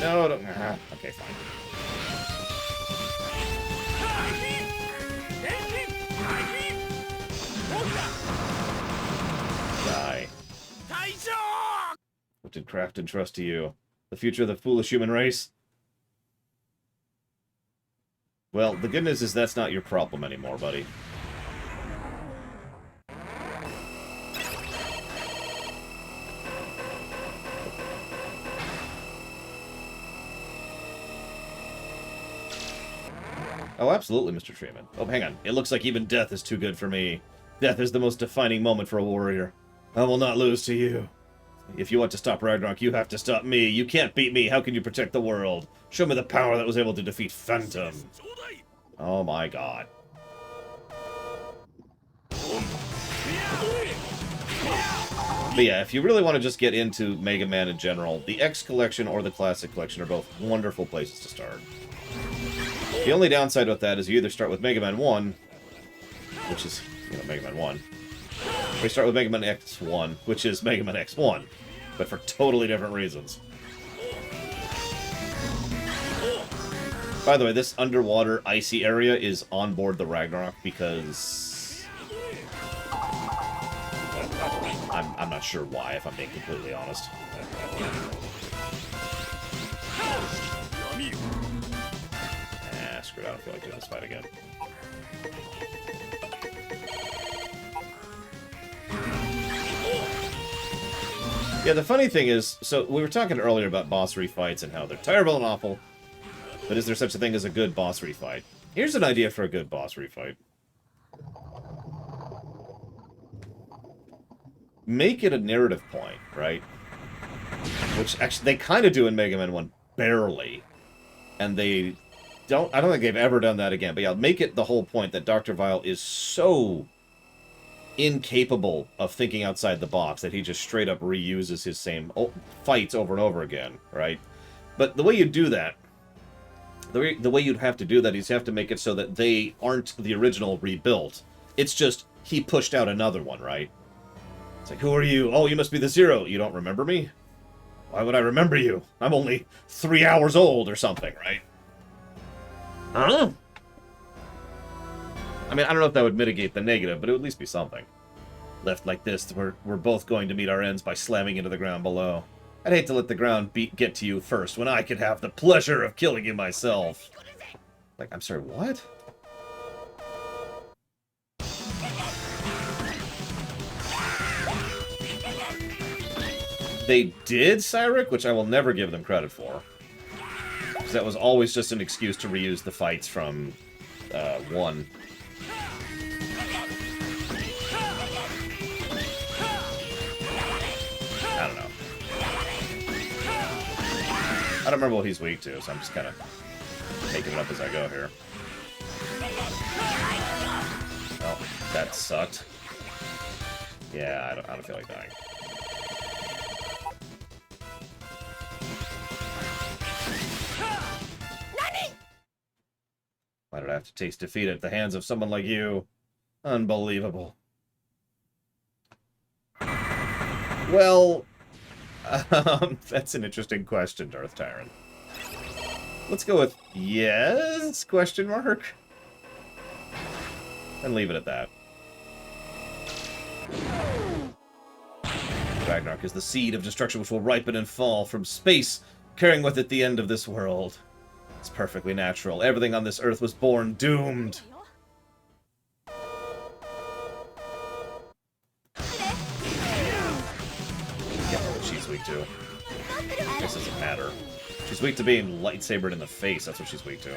No, don't... okay, fine. Die. What did Kraft entrust to you? The future of the foolish human race? Well, the good news is that's not your problem anymore, buddy. Oh, absolutely, Mr. Freeman. Oh, hang on. It looks like even death is too good for me. Death is the most defining moment for a warrior. I will not lose to you. If you want to stop Ragnarok, you have to stop me. You can't beat me. How can you protect the world? Show me the power that was able to defeat Phantom. Oh my god. But yeah, if you really want to just get into Mega Man in general, the X Collection or the Classic Collection are both wonderful places to start. The only downside with that is you either start with Mega Man 1, which is, you know, Mega Man 1, or you start with Mega Man X1, which is Mega Man X1, but for totally different reasons. By the way, this underwater icy area is on board the Ragnarok because... I'm not sure why, if I'm being completely honest. Screw it, I don't feel like doing this fight again. Yeah, the funny thing is, so we were talking earlier about boss refights and how they're terrible and awful, but is there such a thing as a good boss refight? Here's an idea for a good boss refight. Make it a narrative point, right? Which, actually, they kind of do in Mega Man 1, barely. And they don't... I don't think they've ever done that again. But yeah, make it the whole point that Dr. Vile is so incapable of thinking outside the box that he just straight up reuses his same fights over and over again, right? But the way you do that, the way you'd have to do that is you have to make it so that they aren't the original rebuilt. It's just, he pushed out another one, right? It's like, who are you? Oh, you must be the Zero. You don't remember me? Why would I remember you? I'm only 3 hours old or something, right? Huh? I mean, I don't know if that would mitigate the negative, but it would at least be something. Left like this, we're both going to meet our ends by slamming into the ground below. I'd hate to let the ground get to you first, when I could have the pleasure of killing you myself. Like, I'm sorry, what? They did Cyric, which I will never give them credit for. Because that was always just an excuse to reuse the fights from 1. I don't know. I don't remember what he's weak to, so I'm just kind of taking it up as I go here. Oh, that sucked. Yeah, I don't feel like dying. Why did I have to taste defeat at the hands of someone like you? Unbelievable. Well, that's an interesting question, Darth Tyrant. Let's go with yes, question mark? And leave it at that. Ragnarok is the seed of destruction which will ripen and fall from space, carrying with it the end of this world. It's perfectly natural. Everything on this earth was born doomed. weak to. This doesn't matter. She's weak to being lightsabered in the face. That's what she's weak to.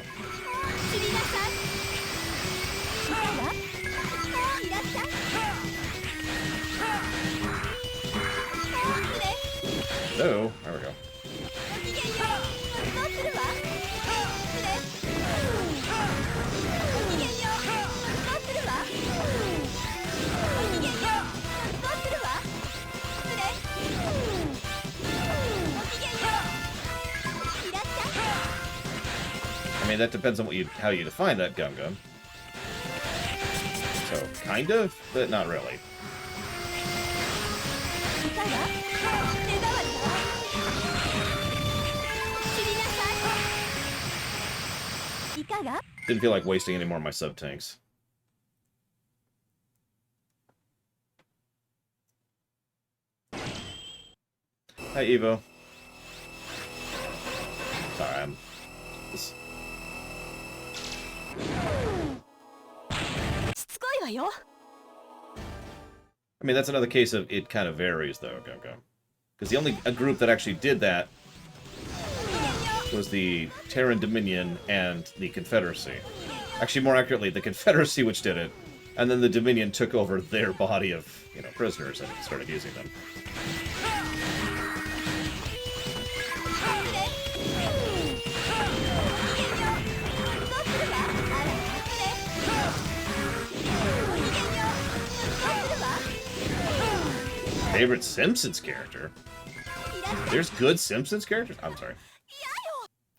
Oh, there we go. I mean, that depends on how you define that Gunga. So, kind of, but not really. Didn't feel like wasting any more of my sub-tanks. Hi, Evo. Sorry, I'm... I mean, that's another case of it kind of varies, though, Gunga. Because the only group that actually did that was the Terran Dominion and the Confederacy. Actually, more accurately, the Confederacy which did it, and then the Dominion took over their body of, you know, prisoners and started using them. Favorite Simpsons character? There's good Simpsons characters? I'm sorry.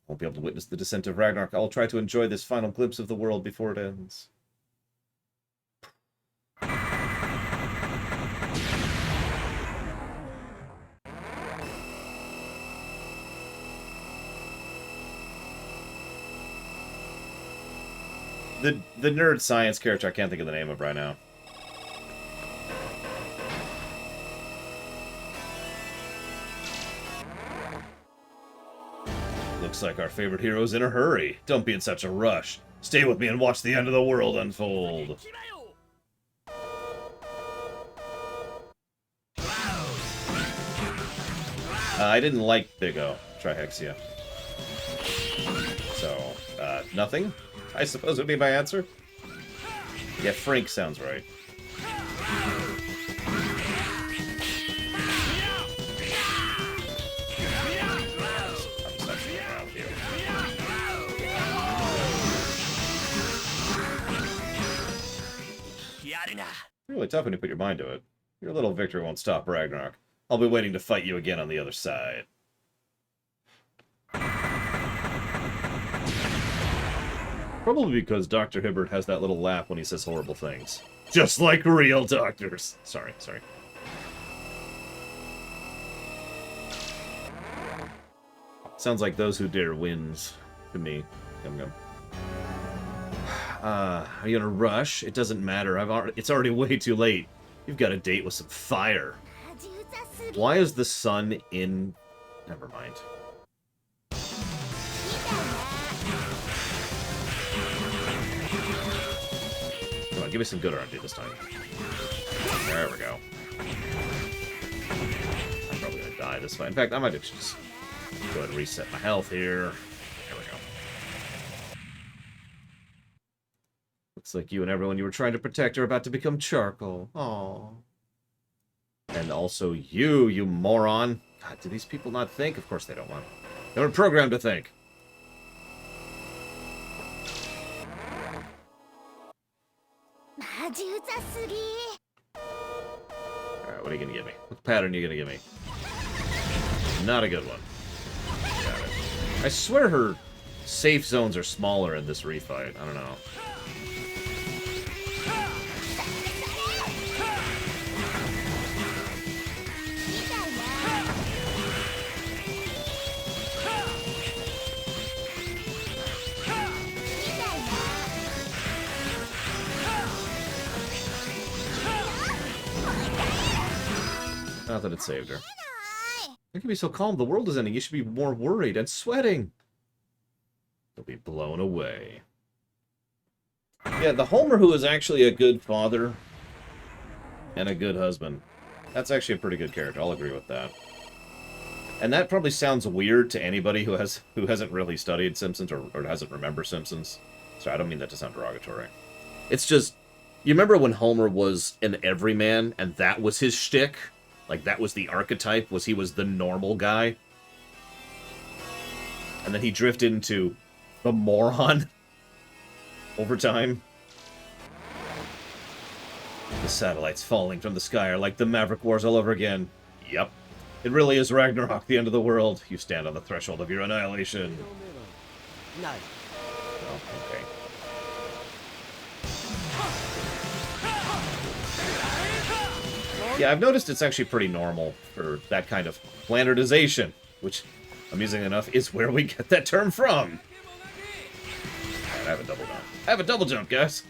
Won't be able to witness the descent of Ragnarok. I'll try to enjoy this final glimpse of the world before it ends. The nerd science character I can't think of the name of right now. Looks like our favorite hero's in a hurry. Don't be in such a rush. Stay with me and watch the end of the world unfold. I didn't like Big O, Trihexia. So, nothing? I suppose would be my answer? Yeah, Frank sounds right. Really tough when you put your mind to it. Your little victory won't stop Ragnarok. I'll be waiting to fight you again on the other side. Probably because Dr. Hibbert has that little laugh when he says horrible things. Just like real doctors. Sorry. Sounds like Those Who Dare wins to me. Gum. Are you in a rush? It doesn't matter. It's already way too late. You've got a date with some fire. Why is the sun in... Never mind. Come on, give me some good R&D this time. There we go. I'm probably gonna die this fight. In fact, I might just go ahead and reset my health here. There we go. Looks like you and everyone you were trying to protect are about to become charcoal. Aww. And also you moron. God, do these people not think? Of course they don't want. They were programmed to think. Alright, what are you gonna give me? What pattern are you gonna give me? Not a good one. Got it. I swear her safe zones are smaller in this refight. I don't know. Not that it saved her. You can be so calm. The world is ending. You should be more worried and sweating. You'll be blown away. Yeah, the Homer who is actually a good father and a good husband. That's actually a pretty good character. I'll agree with that. And that probably sounds weird to anybody who hasn't really studied Simpsons or hasn't remembered Simpsons. So I don't mean that to sound derogatory. It's just, you remember when Homer was an everyman and that was his shtick? Like, that was the archetype, he was the normal guy? And then he drifted into the moron over time. The satellites falling from the sky are like the Maverick Wars all over again. Yep. It really is Ragnarok, the end of the world. You stand on the threshold of your annihilation. Oh, okay. Yeah, I've noticed it's actually pretty normal for that kind of planetization, which, amusing enough, is where we get that term from. Right, I have a double jump. I have a double jump, guys.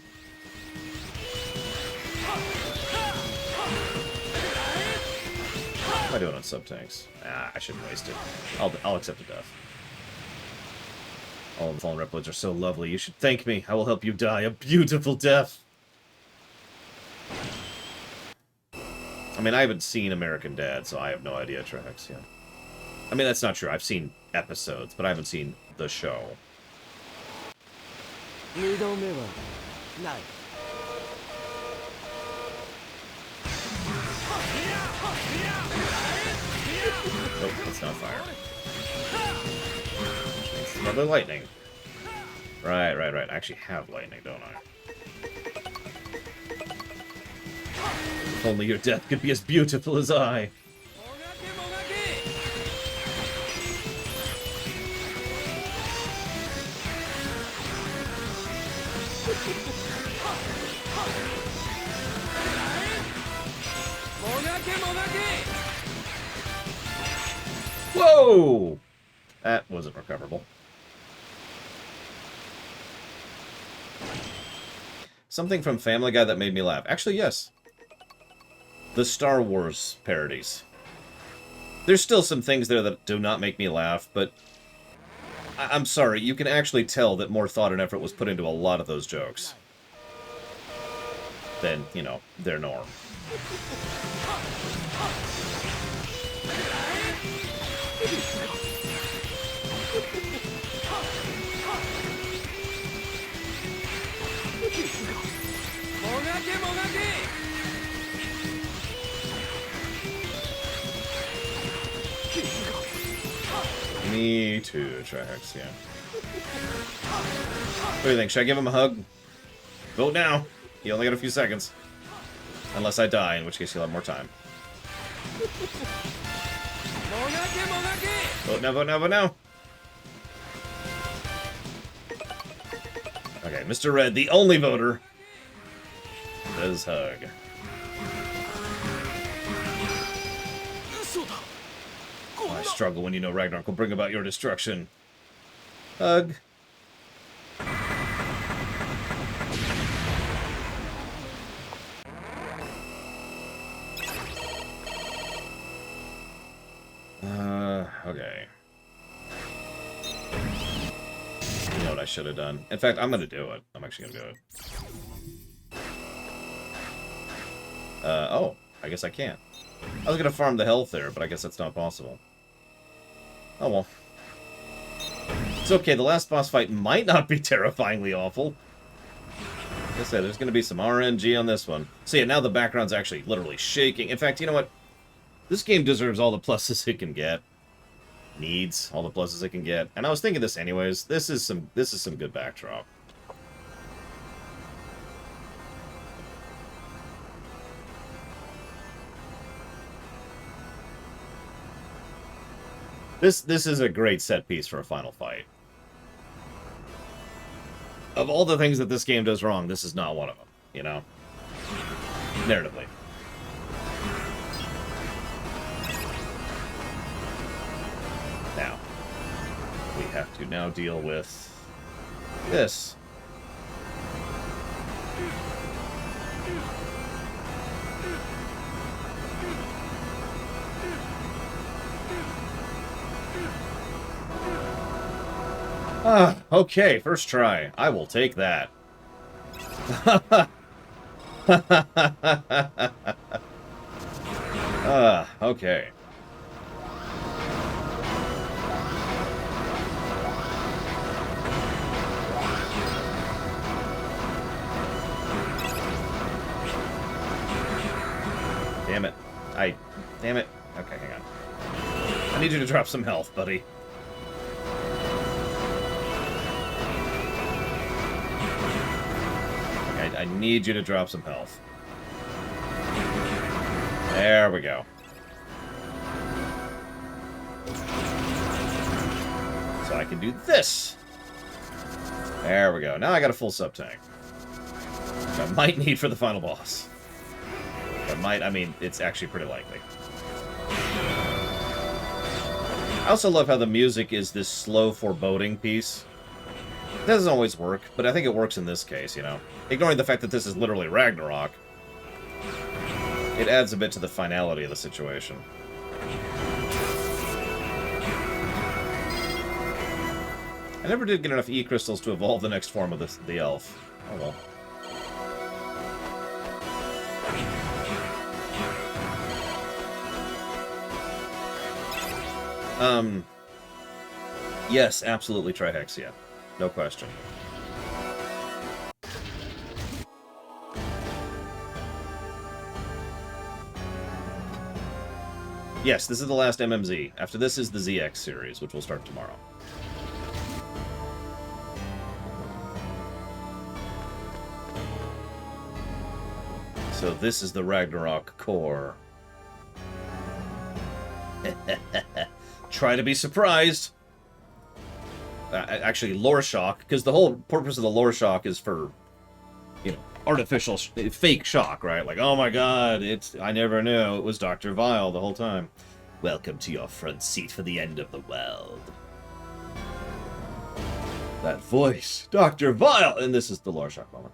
What am I doing on sub-tanks? Ah, I shouldn't waste it. I'll accept a death. All of the fallen Reploids are so lovely. You should thank me. I will help you die a beautiful death. I mean, I haven't seen American Dad, so I have no idea, Trex, yeah. I mean, that's not true. I've seen episodes, but I haven't seen the show. Oh, that's not fire. It's another lightning. Right. I actually have lightning, don't I? If only your death could be as beautiful as I. Whoa! That wasn't recoverable. Something from Family Guy that made me laugh. Actually, yes. The Star Wars parodies. There's still some things there that do not make me laugh, but I'm sorry, you can actually tell that more thought and effort was put into a lot of those jokes than, you know, their norm. Me too, Trihex, yeah. What do you think? Should I give him a hug? Vote now. You only got a few seconds. Unless I die, in which case you'll have more time. Vote now, vote now, vote now. Okay, Mr. Red, the only voter, does hug. I struggle when you know Ragnarok will bring about your destruction. Hug. Okay. You know what I should have done? In fact, I'm gonna do it. I'm actually gonna do it. Oh, I guess I can't. I was gonna farm the health there, but I guess that's not possible. Oh well. It's okay, the last boss fight might not be terrifyingly awful. Like I said, there's gonna be some RNG on this one. So yeah, now the background's actually literally shaking. In fact, you know what? This game deserves all the pluses it can get. Needs all the pluses it can get. And I was thinking this anyways. This is some good backdrop. This is a great set piece for a final fight. Of all the things that this game does wrong, this is not one of them, you know? Narratively. Now, we have to now deal with this. Okay, first try. I will take that. Okay. Damn it. Okay, hang on. I need you to drop some health, buddy. Okay, I need you to drop some health. There we go. So I can do this. There we go. Now I got a full sub-tank. Which I might need for the final boss. I mean, it's actually pretty likely. I also love how the music is this slow, foreboding piece. It doesn't always work, but I think it works in this case, you know? Ignoring the fact that this is literally Ragnarok, it adds a bit to the finality of the situation. I never did get enough E-crystals to evolve the next form of the elf. Oh well. Yes, absolutely Trihexia. No question. Yes, this is the last MMZ. After this is the ZX series, which will start tomorrow. So this is the Ragnarok core. Try to be surprised. Actually, lore shock, because the whole purpose of the lore shock is for, you know, artificial, fake shock, right? Like, oh my god, I never knew it was Dr. Vile the whole time. Welcome to your front seat for the end of the world. That voice, Dr. Vile! And this is the lore shock moment.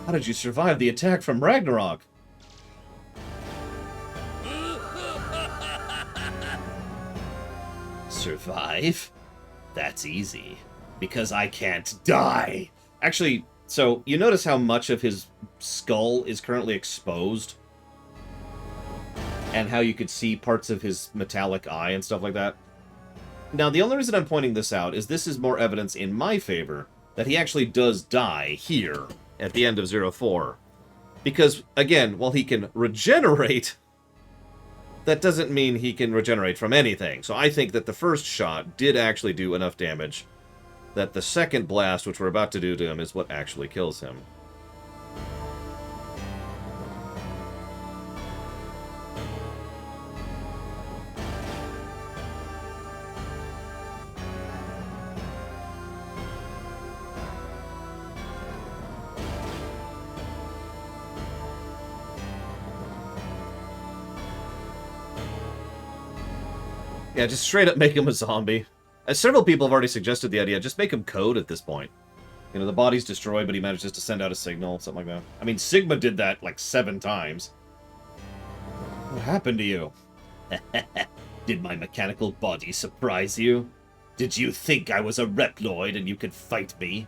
How did you survive the attack from Ragnarok? Survive? That's easy. Because I can't die! Actually, so, you notice how much of his skull is currently exposed? And how you could see parts of his metallic eye and stuff like that? Now, the only reason I'm pointing this out is this is more evidence in my favor that he actually does die here at the end of 04. Because, again, while he can regenerate, that doesn't mean he can regenerate from anything. So I think that the first shot did actually do enough damage that the second blast, which we're about to do to him, is what actually kills him. Yeah, just straight up make him a zombie. As several people have already suggested the idea, just make him code at this point. You know, the body's destroyed, but he manages to send out a signal, something like that. I mean, Sigma did that like 7 times. What happened to you? Did my mechanical body surprise you? Did you think I was a Reploid and you could fight me?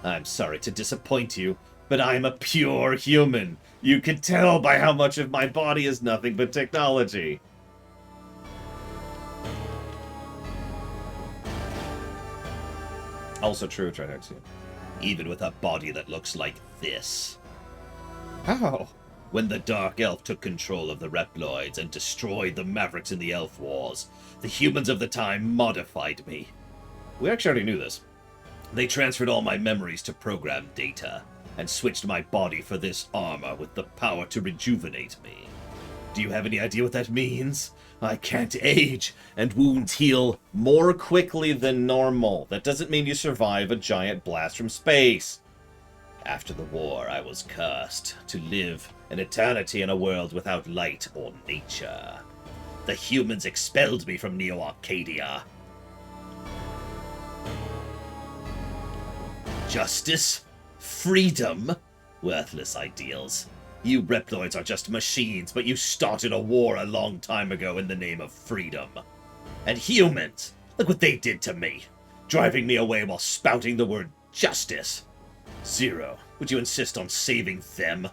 I'm sorry to disappoint you, but I'm a pure human. You can tell by how much of my body is nothing but technology. Also true, Trihexia. Even with a body that looks like this. How? When the Dark Elf took control of the Reploids and destroyed the Mavericks in the Elf Wars, the humans of the time modified me. We actually already knew this. They transferred all my memories to program data, and switched my body for this armor with the power to rejuvenate me. Do you have any idea what that means? I can't age, and wounds heal more quickly than normal. That doesn't mean you survive a giant blast from space. After the war, I was cursed to live an eternity in a world without light or nature. The humans expelled me from Neo Arcadia. Justice? Freedom? Worthless ideals. You Reploids are just machines, but you started a war a long time ago in the name of freedom. And humans, look what they did to me. Driving me away while spouting the word justice. Zero, would you insist on saving them?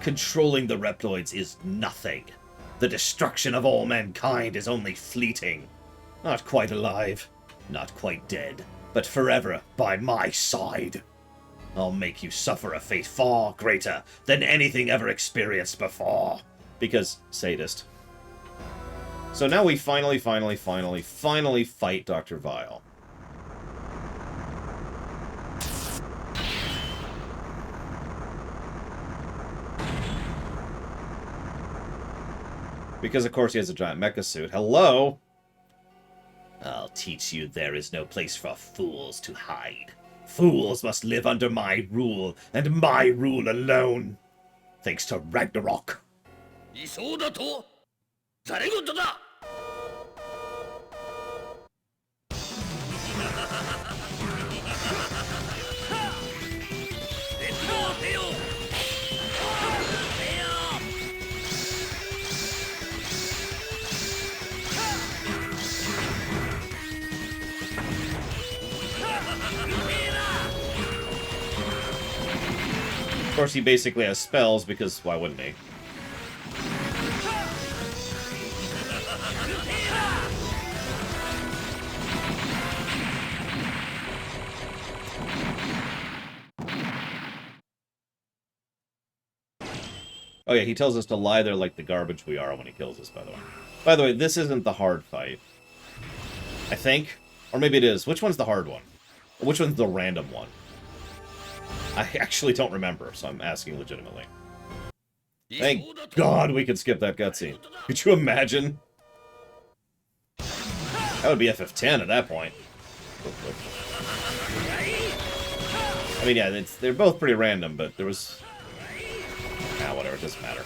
Controlling the Reploids is nothing. The destruction of all mankind is only fleeting. Not quite alive, not quite dead, but forever by my side. I'll make you suffer a fate far greater than anything ever experienced before. Because sadist. So now we finally fight Dr. Vile. Because, of course, he has a giant mecha suit. Hello? I'll teach you there is no place for fools to hide. Fools must live under my rule, and my rule alone. Thanks to Ragnarok. Of course, he basically has spells, because why wouldn't he? Oh yeah, he tells us to lie there like the garbage we are when he kills us, by the way. By the way, this isn't the hard fight. I think. Or maybe it is. Which one's the hard one? Or which one's the random one? I actually don't remember, so I'm asking legitimately. Thank God we could skip that cutscene. Could you imagine? That would be FF10 at that point. I mean, yeah, they're both pretty random, but there was... Ah, whatever, it doesn't matter.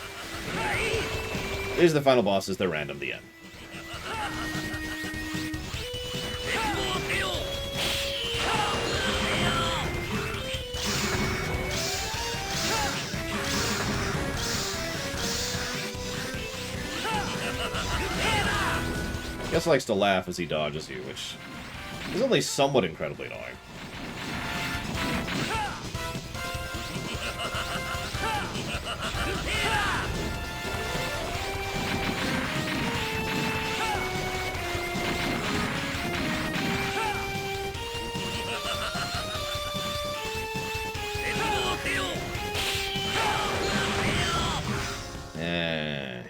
These are the final bosses, they're random, the end. Guess likes to laugh as he dodges you, which is only somewhat incredibly annoying.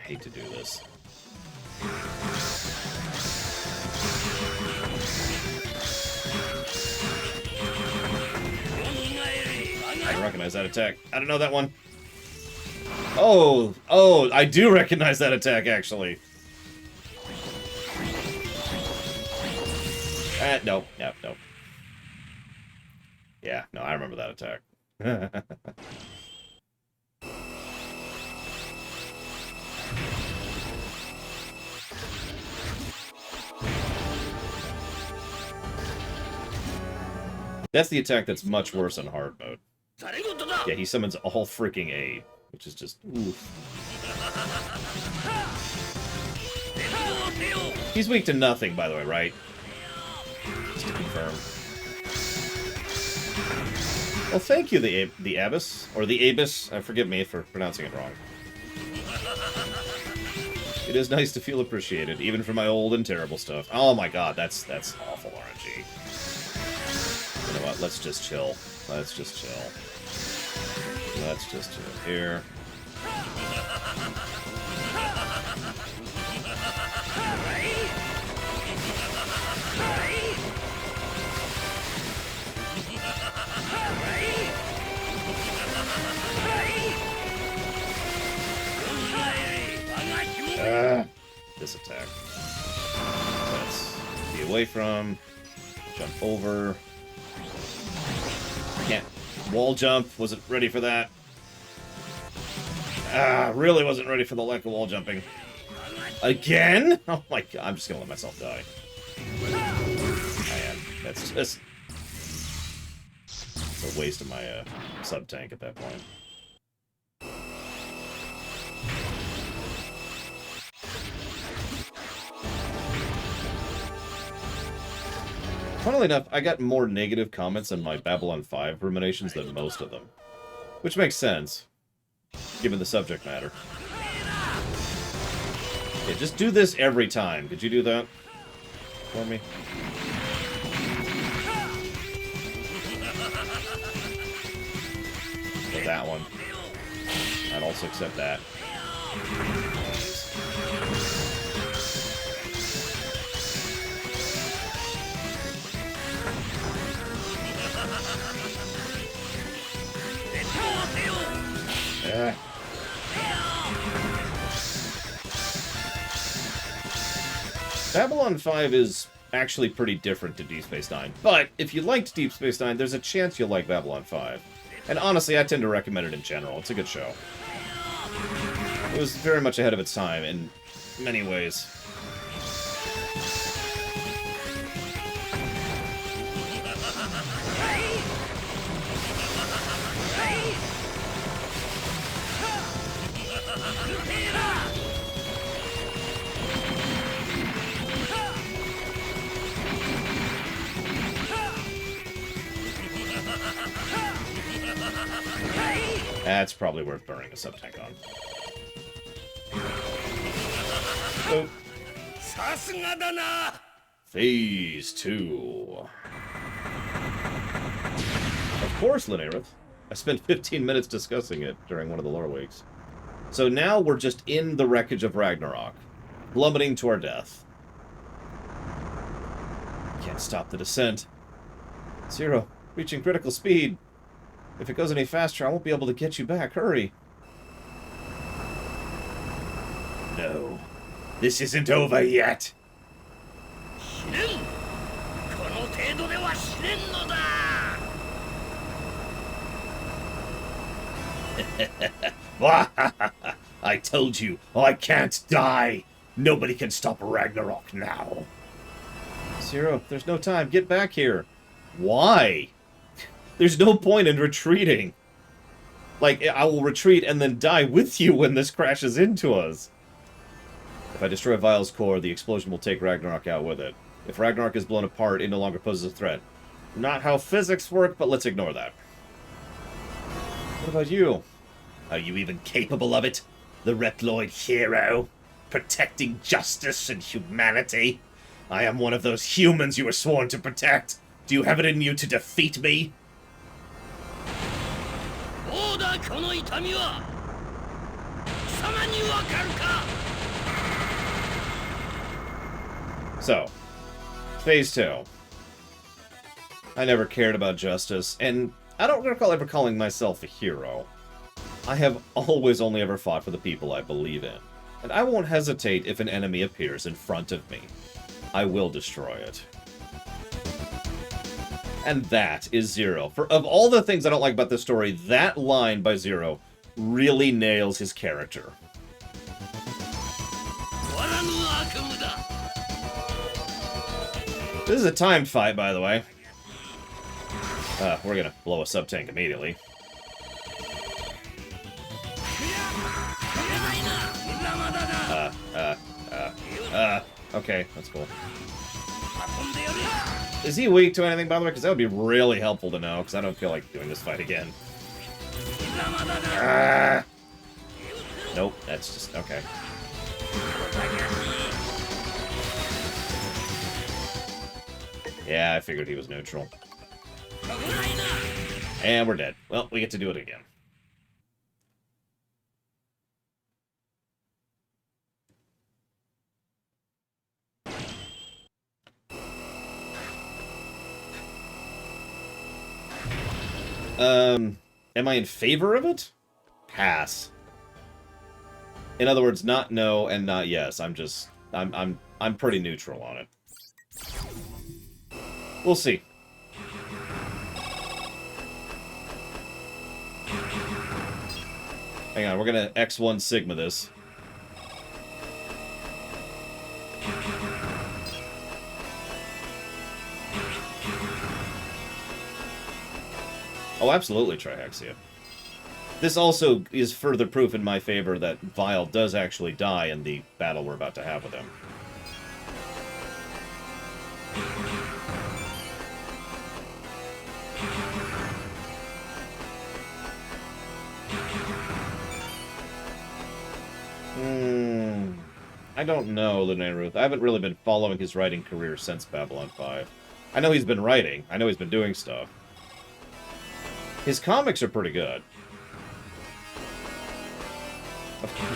Hate to do this. I don't recognize that attack. I don't know that one. Oh, I do recognize that attack, actually. Nope. Yeah, no, I remember that attack. That's the attack that's much worse on hard mode. Yeah, he summons all freaking aid, which is just oof. He's weak to nothing, by the way, right? Just to confirm. Well, thank you, the Abyss, or the Abyss. Forgive me for pronouncing it wrong. It is nice to feel appreciated, even for my old and terrible stuff. Oh my god, that's awful RNG. You know what? Let's just chill. Let's just chill. Let's just chill here. This attack. Let's be away from. Jump over. Can't. Wall jump. Wasn't ready for that. Really wasn't ready for the lack of wall jumping. Again? Oh my god. I'm just gonna let myself die. I am. That's just... It's a waste of my sub-tank at that point. Funnily enough, I got more negative comments on my Babylon 5 ruminations than most of them. Which makes sense, given the subject matter. Yeah, just do this every time. Could you do that for me? Or that one. I'd also accept that. Babylon 5 is actually pretty different to Deep Space Nine, but if you liked Deep Space Nine, there's a chance you'll like Babylon 5. And honestly, I tend to recommend it in general. It's a good show. It was very much ahead of its time in many ways. That's probably worth burning a sub-tank on. Oh. Phase 2. Of course, Linareth. I spent 15 minutes discussing it during one of the lore weeks. So now we're just in the wreckage of Ragnarok, plummeting to our death. Can't stop the descent. Zero, reaching critical speed. If it goes any faster, I won't be able to get you back. Hurry. No. This isn't over yet. I told you, I can't die. Nobody can stop Ragnarok now. Zero, there's no time. Get back here. Why? There's no point in retreating. Like, I will retreat and then die with you when this crashes into us. If I destroy Vile's core, the explosion will take Ragnarok out with it. If Ragnarok is blown apart, it no longer poses a threat. Not how physics work, but let's ignore that. What about you? Are you even capable of it? The Reploid hero? Protecting justice and humanity? I am one of those humans you were sworn to protect. Do you have it in you to defeat me? So, Phase 2. I never cared about justice, and I don't recall ever calling myself a hero. I have always only ever fought for the people I believe in, and I won't hesitate if an enemy appears in front of me. I will destroy it. And that is Zero. Of all the things I don't like about this story, that line by Zero really nails his character. This is a timed fight, by the way. We're gonna blow a sub-tank immediately. Okay, that's cool. Is he weak to anything, by the way? Because that would be really helpful to know, because I don't feel like doing this fight again. Nope, that's just... okay. Yeah, I figured he was neutral. And we're dead. Well, we get to do it again. Am I in favor of it? Pass. In other words, not no and not yes. I'm pretty neutral on it. We'll see. Hang on, we're gonna X1 Sigma this. Oh, absolutely, Trihexia. This also is further proof in my favor that Vile does actually die in the battle we're about to have with him. I don't know, Lunaruth. I haven't really been following his writing career since Babylon 5. I know he's been writing. I know he's been doing stuff. His comics are pretty good.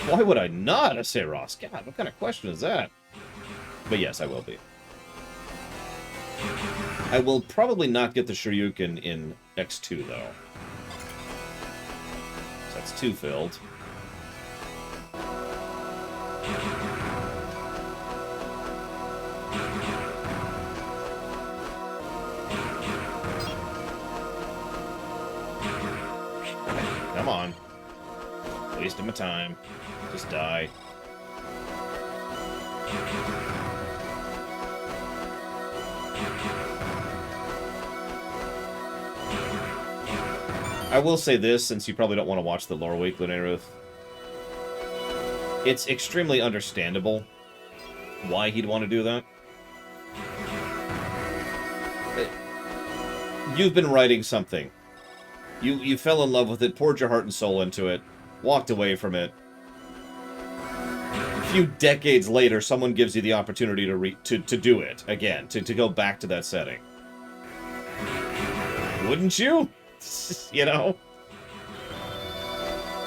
Why would I not, say Ross? God, what kind of question is that? But yes, I will be. I will probably not get the Shoryuken in X2, though. So that's 2 filled. Come on. Wasting my time. Just die. I will say this, since you probably don't want to watch the lore week, Lunaruth. It's extremely understandable why he'd want to do that. You've been writing something. You fell in love with it, poured your heart and soul into it, walked away from it. A few decades later, someone gives you the opportunity to do it again, to go back to that setting. Wouldn't you? You know?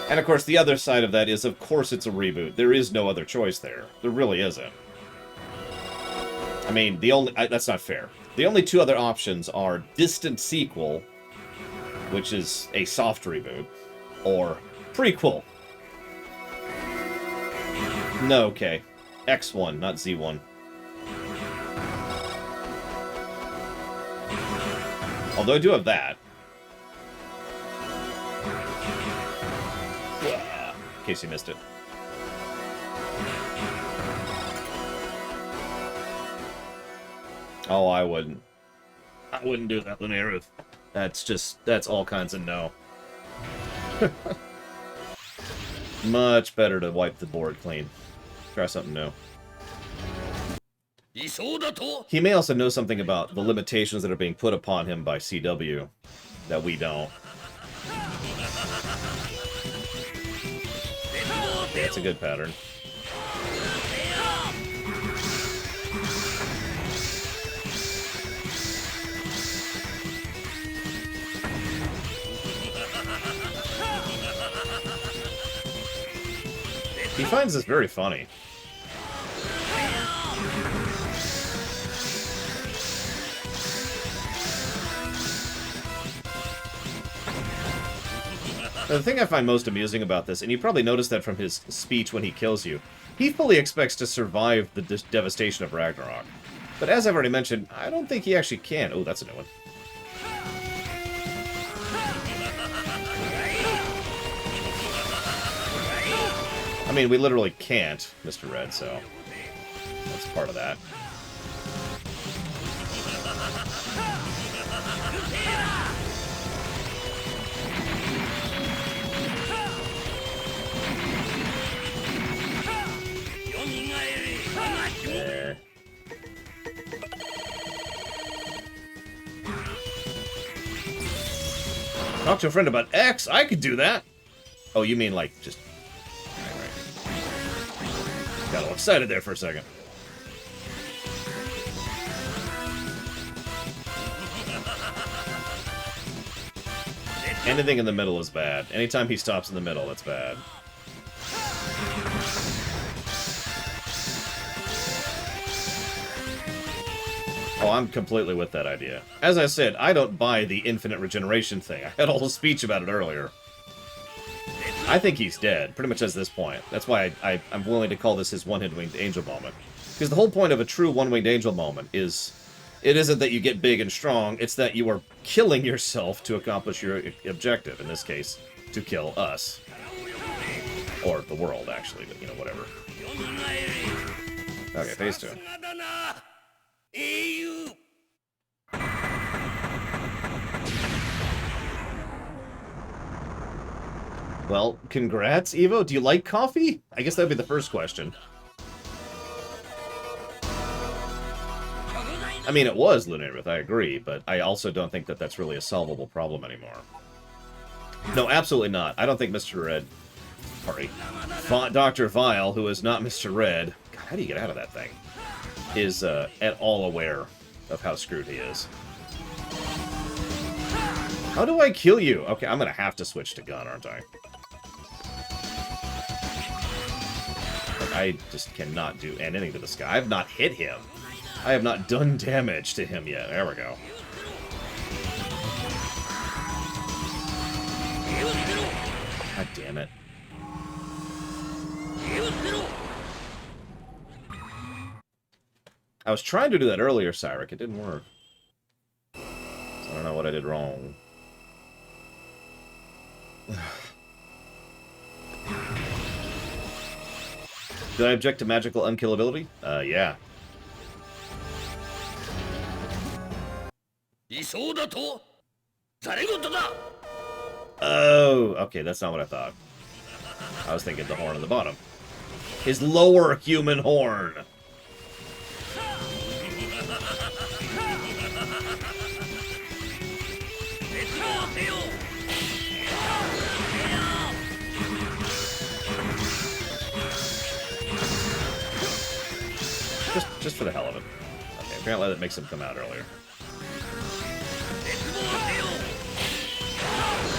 And of course, the other side of that is, of course, it's a reboot. There is no other choice there. There really isn't. I mean, that's not fair. The only 2 other options are distant sequel, which is a soft reboot, or prequel. No, okay. X1, not Z1. Although I do have that. In case you missed it. Oh, I wouldn't. I wouldn't do that, Lunaruth. That's all kinds of no. Much better to wipe the board clean. Try something new. He may also know something about the limitations that are being put upon him by CW that we don't. Yeah, it's a good pattern. He finds this very funny. The thing I find most amusing about this, and you probably noticed that from his speech when he kills you, he fully expects to survive the devastation of Ragnarok. But as I've already mentioned, I don't think he actually can. Oh, that's a new one. I mean, we literally can't, Mr. Red, so that's part of that. Talk to a friend about X? I could do that! Oh, you mean like just... Got all excited there for a second. Anything in the middle is bad. Anytime he stops in the middle, that's bad. Oh, I'm completely with that idea. As I said, I don't buy the infinite regeneration thing. I had a whole speech about it earlier. I think he's dead, pretty much at this point. That's why I'm willing to call this his one-hit winged angel moment. Because the whole point of a true one-winged angel moment is... It isn't that you get big and strong, it's that you are killing yourself to accomplish your objective. In this case, to kill us. Or the world, actually, but, you know, whatever. Okay, phase 2. Well, congrats, Evo. Do you like coffee? I guess that would be the first question. I mean, it was Lunaruth, I agree, but I also don't think that that's really a solvable problem anymore. No, absolutely not. I don't think Mr. Red... Sorry. Dr. Vile, who is not Mr. Red... God, how do you get out of that thing? Is at all aware of how screwed he is. How do I kill you? Okay, I'm gonna have to switch to gun, aren't I? I just cannot do anything to this guy. I have not hit him. I have not done damage to him yet. There we go. God damn it. I was trying to do that earlier, Cyric. It didn't work. So I don't know what I did wrong. Did I object to magical unkillability? Yeah. Oh, okay, that's not what I thought. I was thinking the horn on the bottom. His lower human horn! Just for the hell of it. Okay, apparently that makes him come out earlier.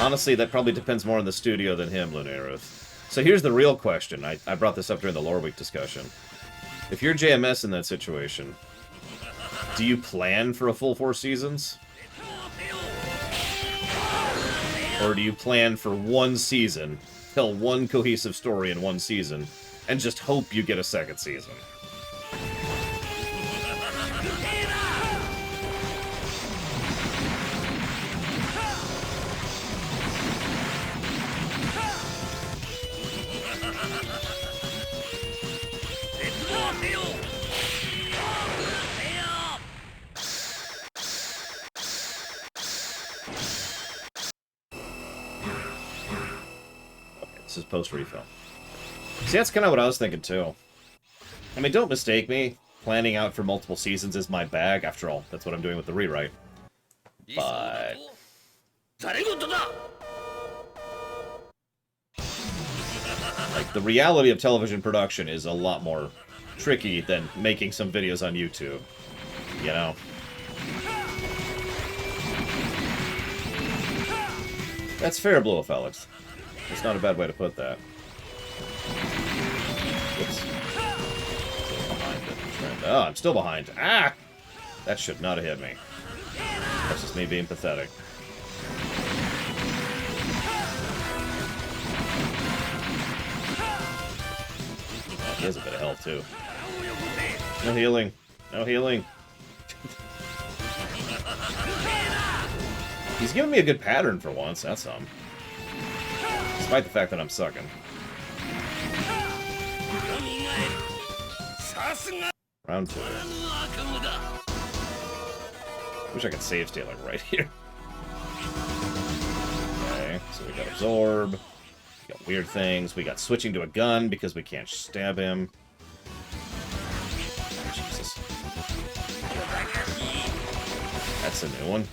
Honestly, that probably depends more on the studio than him, Lunaruth. So here's the real question. I brought this up during the Lore Week discussion. If you're JMS in that situation, do you plan for a full 4 seasons? Or do you plan for 1 season, tell 1 cohesive story in 1 season, and just hope you get a 2nd season? This is post-refill. See, that's kind of what I was thinking, too. I mean, don't mistake me. Planning out for multiple seasons is my bag. After all, that's what I'm doing with the rewrite. But... like, the reality of television production is a lot more tricky than making some videos on YouTube. You know? That's fair, Blue Felix. It's not a bad way to put that. Whoops. Still behind it. Oh, I'm still behind. Ah! That should not have hit me. That's just me being pathetic. Oh, he has a bit of health, too. No healing. No healing. He's giving me a good pattern for once, that's some. Despite the fact that I'm sucking. Round 2. Wish I could save state like right here. Okay, so we got absorb. We got weird things. We got switching to a gun because we can't stab him. Oh, Jesus. That's a new one.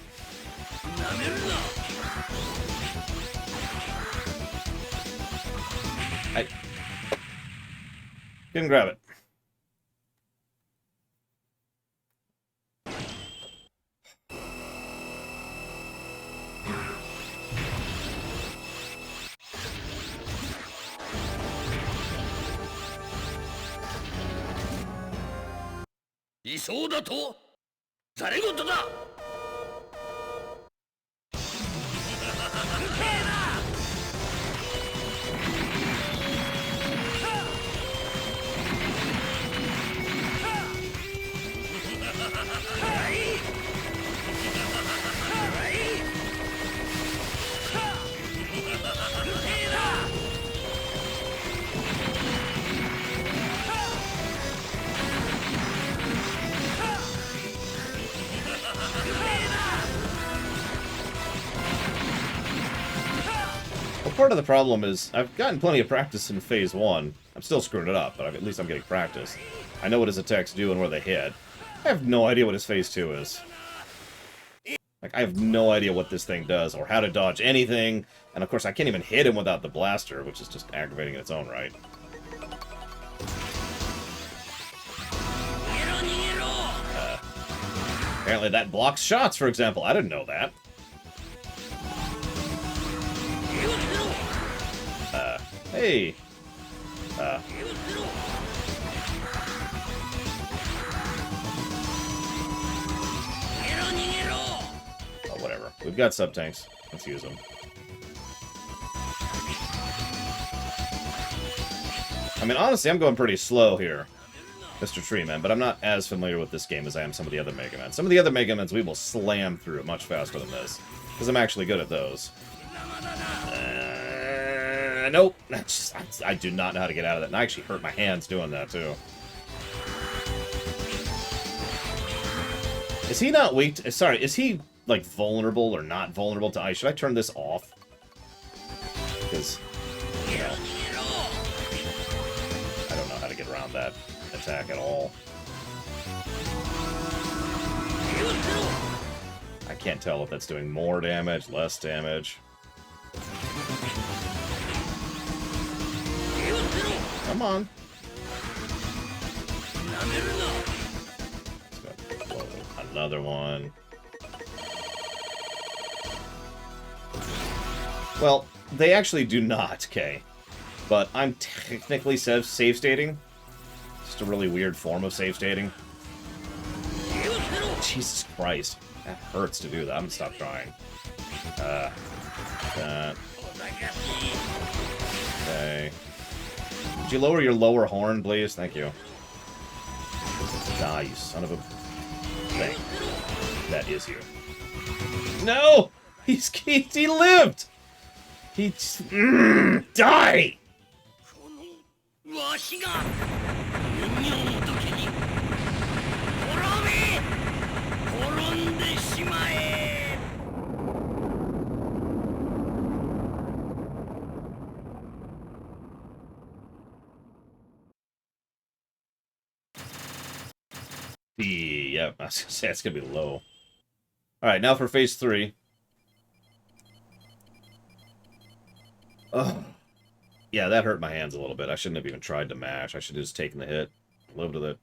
I couldn't grab it. Part of the problem is I've gotten plenty of practice in Phase 1. I'm still screwing it up, but at least I'm getting practice. I know what his attacks do and where they hit. I have no idea what his Phase 2 is. Like, I have no idea what this thing does, or how to dodge anything, and of course I can't even hit him without the blaster, which is just aggravating in its own right. Apparently that blocks shots, for example. I didn't know that. Hey! we've got sub-tanks. Let's use them. I mean, honestly, I'm going pretty slow here, Mr. Treeman, but I'm not as familiar with this game as I am some of the other Mega Men. Some of the other Mega Mens we will slam through much faster than this, because I'm actually good at those. Nope. I do not know how to get out of that, and I actually hurt my hands doing that, too. Is he not weak to... Sorry, is he, like, vulnerable or not vulnerable to ice? Should I turn this off? Because, you know... I don't know how to get around that attack at all. I can't tell if that's doing more damage, less damage. Come on. Let's go. Another one. Well, they actually do not, okay. But I'm technically save stating. Just a really weird form of save stating. Jesus Christ. That hurts to do that. I'm gonna stop trying. Okay. Would you lower your lower horn, please? Thank you. Ah, you son of a thing. That is you. No! He lived! He... die! Yeah, I was gonna say it's gonna be low. Alright, now for phase 3. Ugh. Yeah, that hurt my hands a little bit. I shouldn't have even tried to mash. I should have just taken the hit. Lived with it.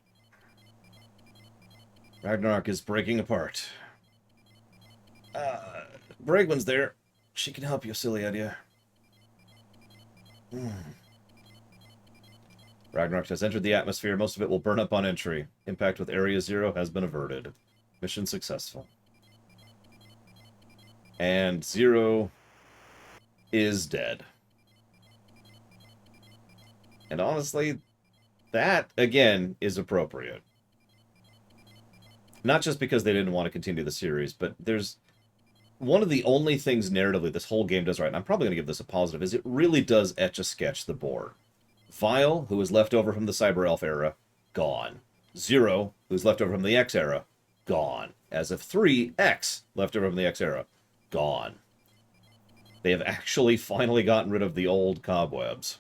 Ragnarok is breaking apart. Bragman's there. She can help you, silly idea. Ragnarok has entered the atmosphere. Most of it will burn up on entry. Impact with Area 0 has been averted. Mission successful. And 0 is dead. And honestly, that, again, is appropriate. Not just because they didn't want to continue the series, but there's... One of the only things narratively this whole game does right, and I'm probably going to give this a positive, is it really does etch-a-sketch the board. Vile, who was left over from the Cyber Elf era, gone. 0, who's left over from the X era, gone. As of 3, X, left over from the X era, gone. They have actually finally gotten rid of the old cobwebs.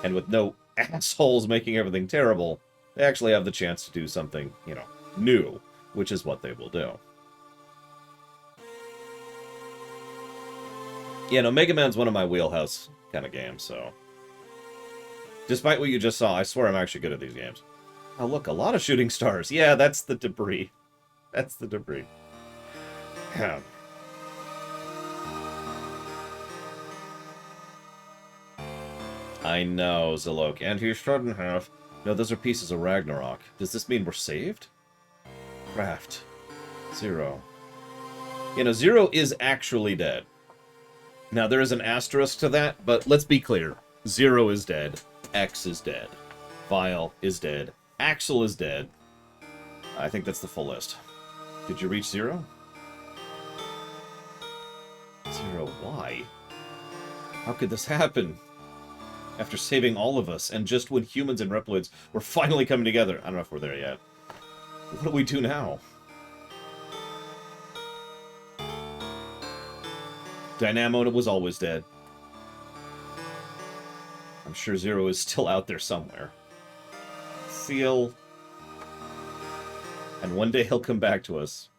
And with no assholes making everything terrible, they actually have the chance to do something, you know, new, which is what they will do. Yeah, no, Mega Man's one of my wheelhouse kind of games, so... Despite what you just saw, I swear I'm actually good at these games. Oh, look, a lot of shooting stars. Yeah, that's the debris. That's the debris. I know, Zalok. And he shouldn't have. No, those are pieces of Ragnarok. Does this mean we're saved? Craft. 0. You know, 0 is actually dead. Now, there is an asterisk to that, but let's be clear. 0 is dead. X is dead. Vile is dead. Axel is dead. I think that's the full list. Did you reach 0? 0, why? How could this happen? After saving all of us, and just when humans and Reploids were finally coming together. I don't know if we're there yet. What do we do now? Dynamo was always dead. I'm sure 0 is still out there somewhere. Seal. And one day he'll come back to us.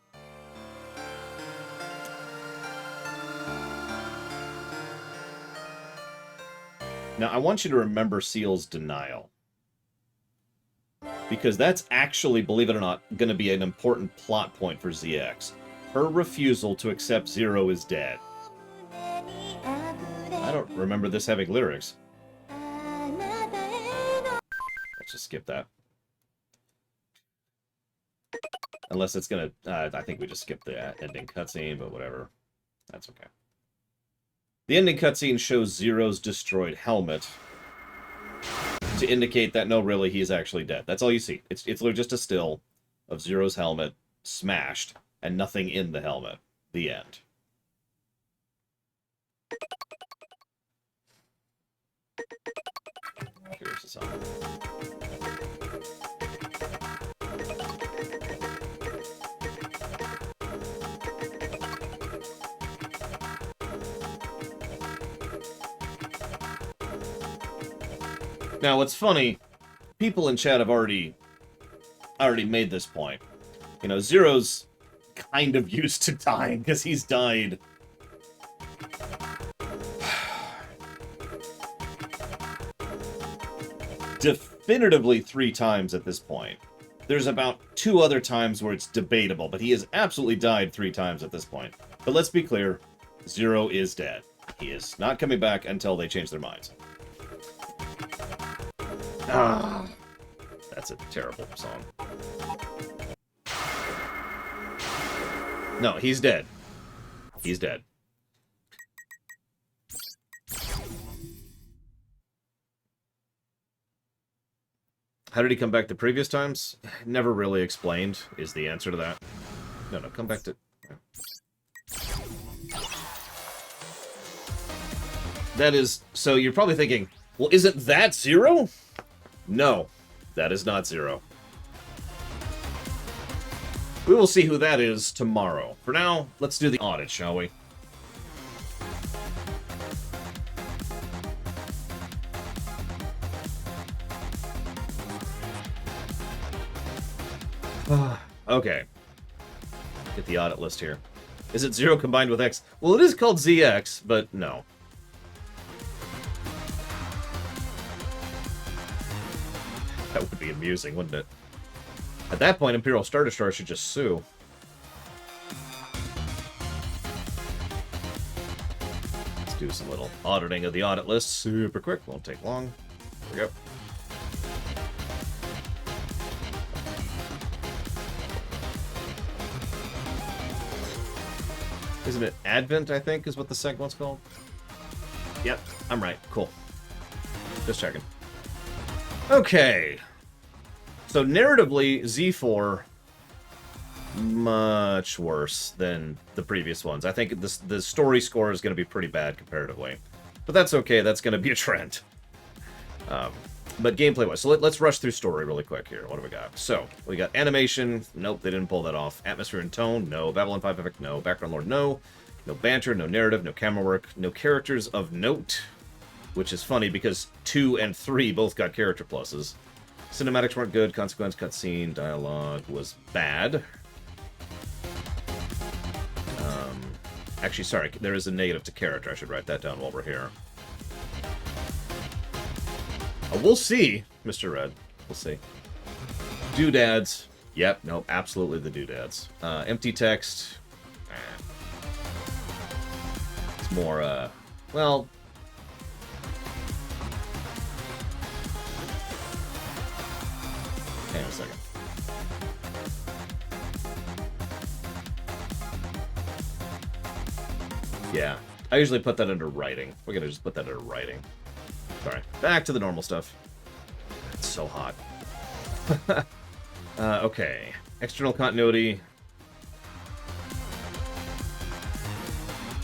Now, I want you to remember Seal's denial. Because that's actually, believe it or not, going to be an important plot point for ZX. Her refusal to accept 0 is dead. I don't remember this having lyrics. Let's just skip that. Unless it's gonna... I think we just skipped the ending cutscene, but whatever. That's okay. The ending cutscene shows Zero's destroyed helmet to indicate that, no, really, he's actually dead. That's all you see. It's literally just a still of Zero's helmet smashed and nothing in the helmet. The end. Here's the song. Now, what's funny, people in chat have already made this point. You know, Zero's kind of used to dying, because he's died definitively 3 times at this point. There's about 2 other times where it's debatable, but he has absolutely died 3 times at this point. But let's be clear, Zero is dead. He is not coming back until they change their minds. Ah, that's a terrible song. No, he's dead. He's dead. How did he come back the previous times? Never really explained, is the answer to that. No, come back to... That is... So you're probably thinking, well, isn't that Zero? No, that is not Zero. We will see who that is tomorrow. For now, let's do the audit, shall we? Okay. Get the audit list here. Is it Zero combined with X? Well, it is called ZX, but no. That would be amusing, wouldn't it? At that point, Imperial Star Destroyer should just sue. Let's do some little auditing of the audit list. Super quick, won't take long. There we go. Isn't it Advent, I think, is what the second one's called? Yep, I'm right. Cool. Just checking. Okay. So, narratively, Z4, much worse than the previous ones. I think the story score is going to be pretty bad comparatively. But that's okay, that's going to be a trend. But gameplay-wise, so let's rush through story really quick here. What do we got? So, we got animation. Nope, they didn't pull that off. Atmosphere and tone. No. Babylon 5 effect. No. Background lore. No. No banter. No narrative. No camera work. No characters of note. Which is funny because 2 and 3 both got character pluses. Cinematics weren't good. Consequence, cutscene, dialogue was bad. Actually, sorry. There is a negative to character. I should write that down while we're here. We'll see, Mr. Red. We'll see. Doodads. Yep, nope, absolutely the doodads. Empty text. It's more, well... Hang on a second. Yeah, I usually put that under writing. We're gonna just put that under writing. Sorry. Back to the normal stuff. It's so hot. Okay. External continuity.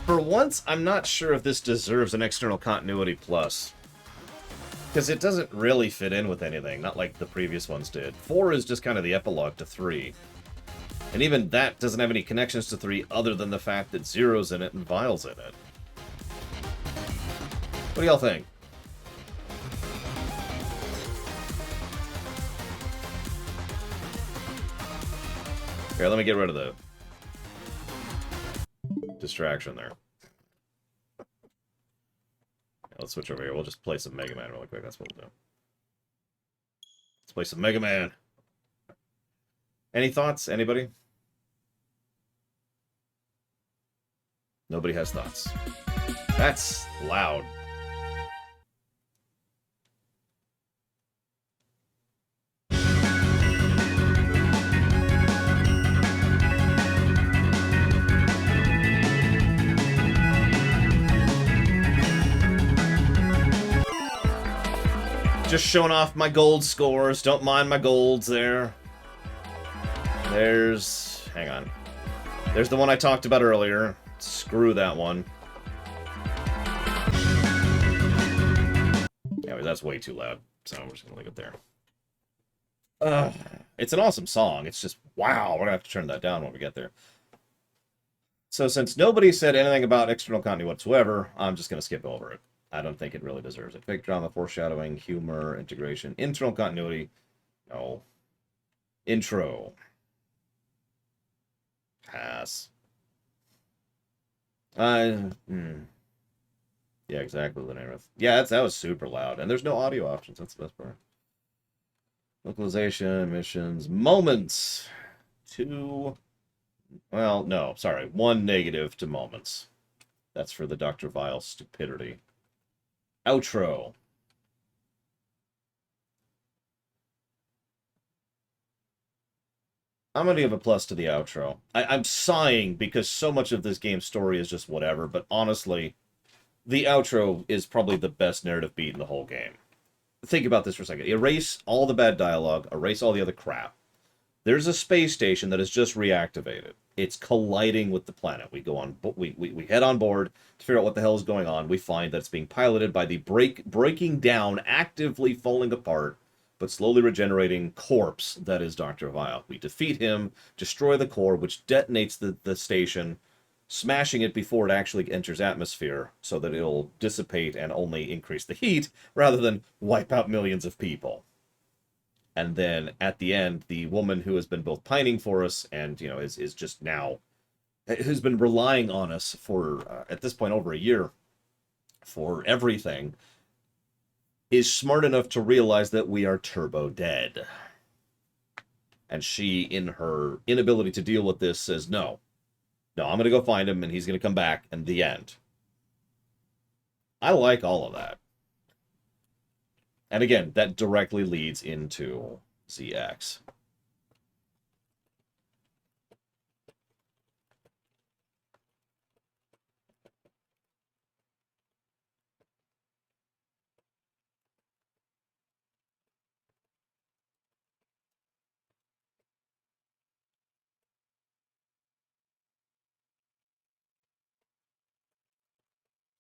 For once, I'm not sure if this deserves an external continuity plus. Because it doesn't really fit in with anything, not like the previous ones did. 4 is just kind of the epilogue to 3. And even that doesn't have any connections to 3 other than the fact that Zero's in it and Vile's in it. What do y'all think? Here, let me get rid of the distraction there. Let's switch over here. We'll just play some Mega Man really quick. That's what we'll do. Let's play some Mega Man. Any thoughts? Anybody? Nobody has thoughts. That's loud. Just showing off my gold scores. Don't mind my golds there. There's... hang on. There's the one I talked about earlier. Screw that one. Anyway, that's way too loud, so I'm just gonna leave it there. It's an awesome song. It's just, wow, we're gonna have to turn that down when we get there. So since nobody said anything about external continuity whatsoever, I'm just gonna skip over it. I don't think it really deserves it. Fake drama, foreshadowing, humor, integration, internal continuity. No. Intro. Pass. Yeah, exactly, Linareth. Yeah, that was super loud. And there's no audio options. That's the best part. Localization, missions, moments. 2... well, no, sorry. 1 negative to moments. That's for the Dr. Vile stupidity. Outro. I'm going to give a plus to the outro. I'm sighing because so much of this game's story is just whatever, but honestly, the outro is probably the best narrative beat in the whole game. Think about this for a second. Erase all the bad dialogue, erase all the other crap. There's a space station that is just reactivated. It's colliding with the planet. We go on, we head on board to figure out what the hell is going on. We find that it's being piloted by the breaking down, actively falling apart, but slowly regenerating corpse that is Dr. Vile. We defeat him, destroy the core, which detonates the station, smashing it before it actually enters atmosphere, so that it'll dissipate and only increase the heat, rather than wipe out millions of people. And then, at the end, the woman who has been both pining for us and, you know, is just now... who's been relying on us for, at this point, over a year for everything, is smart enough to realize that we are turbo dead. And she, in her inability to deal with this, says, no, I'm going to go find him, and he's going to come back, and the end. I like all of that. And again, that directly leads into ZX.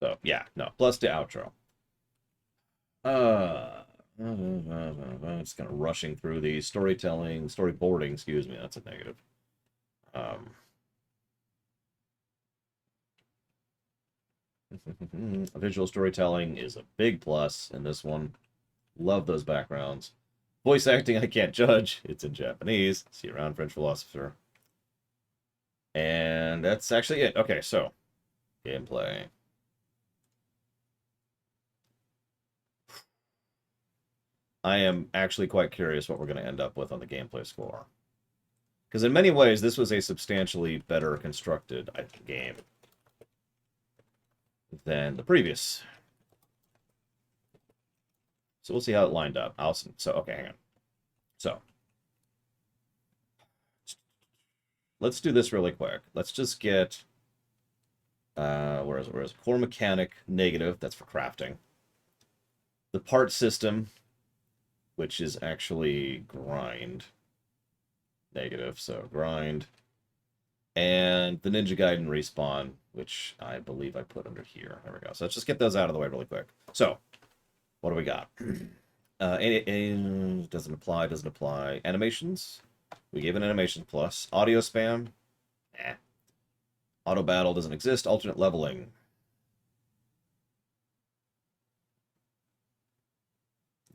So, yeah, no, plus the outro. It's kind of rushing through these. Storyboarding, excuse me, that's a negative. Visual storytelling is a big plus in this one. Love those backgrounds. Voice acting, I can't judge. It's in Japanese. See you around, French philosopher. And that's actually it. Okay, so gameplay. I am actually quite curious what we're going to end up with on the gameplay score. Because in many ways, this was a substantially better constructed game than the previous. So we'll see how it lined up. So, okay, hang on. So, let's do this really quick. Let's just get... where is it? Core mechanic, negative. That's for crafting. The part system, which is actually grind. Negative, so grind. And the Ninja Gaiden respawn, which I believe I put under here. There we go. So let's just get those out of the way really quick. So, what do we got? Doesn't apply. Animations. We gave an animation plus. Audio spam. Auto battle doesn't exist. Alternate leveling.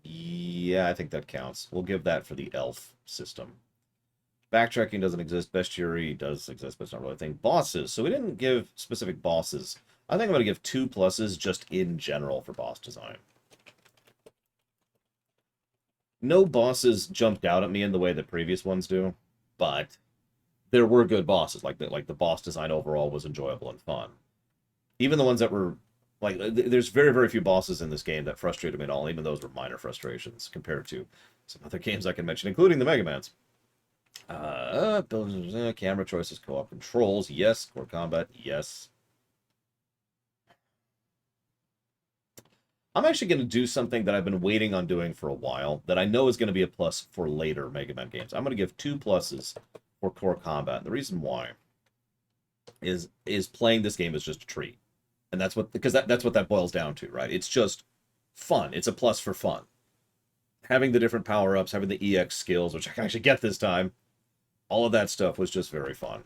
Yeah, I think that counts. We'll give that for the elf system. Backtracking doesn't exist. Bestiary does exist, but it's not really a thing. Bosses. So we didn't give specific bosses. I think I'm going to give 2 pluses just in general for boss design. No bosses jumped out at me in the way the previous ones do, but there were good bosses. Like the boss design overall was enjoyable and fun. Even the ones that were... like, there's very, very few bosses in this game that frustrated me at all. Even those were minor frustrations compared to some other games I can mention, including the Mega Mans. Camera choices, co-op controls, yes. Core combat, yes. I'm actually going to do something that I've been waiting on doing for a while that I know is going to be a plus for later Mega Man games. I'm going to give 2 pluses for core combat. And the reason why is playing this game is just a treat. And that's what because that's what that boils down to, right? It's just fun. It's a plus for fun. Having the different power-ups, having the EX skills, which I can actually get this time, all of that stuff was just very fun.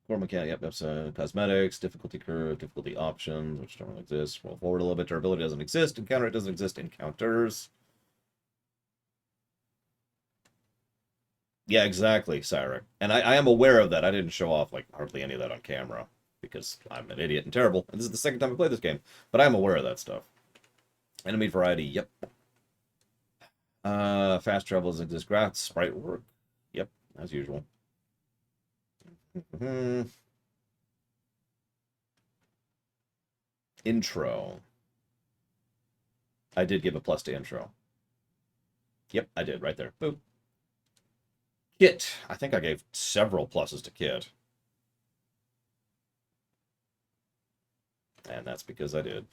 Core mechanic, yep, that's cosmetics, difficulty curve, difficulty options, which don't exist. Roll forward a little bit, durability doesn't exist, encounter it doesn't exist, encounters. Yeah, exactly, Cyric. And I am aware of that. I didn't show off like hardly any of that on camera because I'm an idiot and terrible. And this is the second time I played this game, but I'm aware of that stuff. Enemy variety, yep. Fast travel doesn't exist. Graph sprite work, yep, as usual. Intro. I did give a plus to intro. Yep, I did right there. Boop. Kit. I think I gave several pluses to Kit. And that's because I did.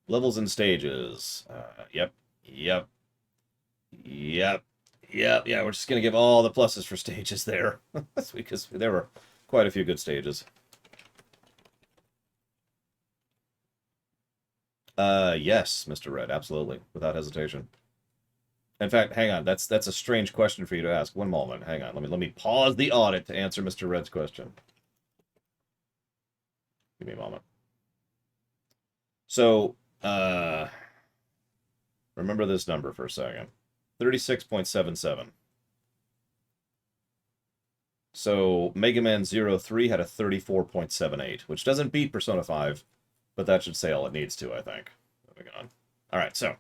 Levels and stages. Yep. Yep. Yep. Yep. Yeah, we're just going to give all the pluses for stages there. That's because there were quite a few good stages. Yes, Mr. Red, absolutely, without hesitation. In fact, hang on, that's a strange question for you to ask. One moment, hang on. Let me pause the audit to answer Mr. Red's question. Give me a moment. So, remember this number for a second. 36.77. So, Mega Man 03 had a 34.78, which doesn't beat Persona 5, but that should say all it needs to, I think. Moving on. All right, so.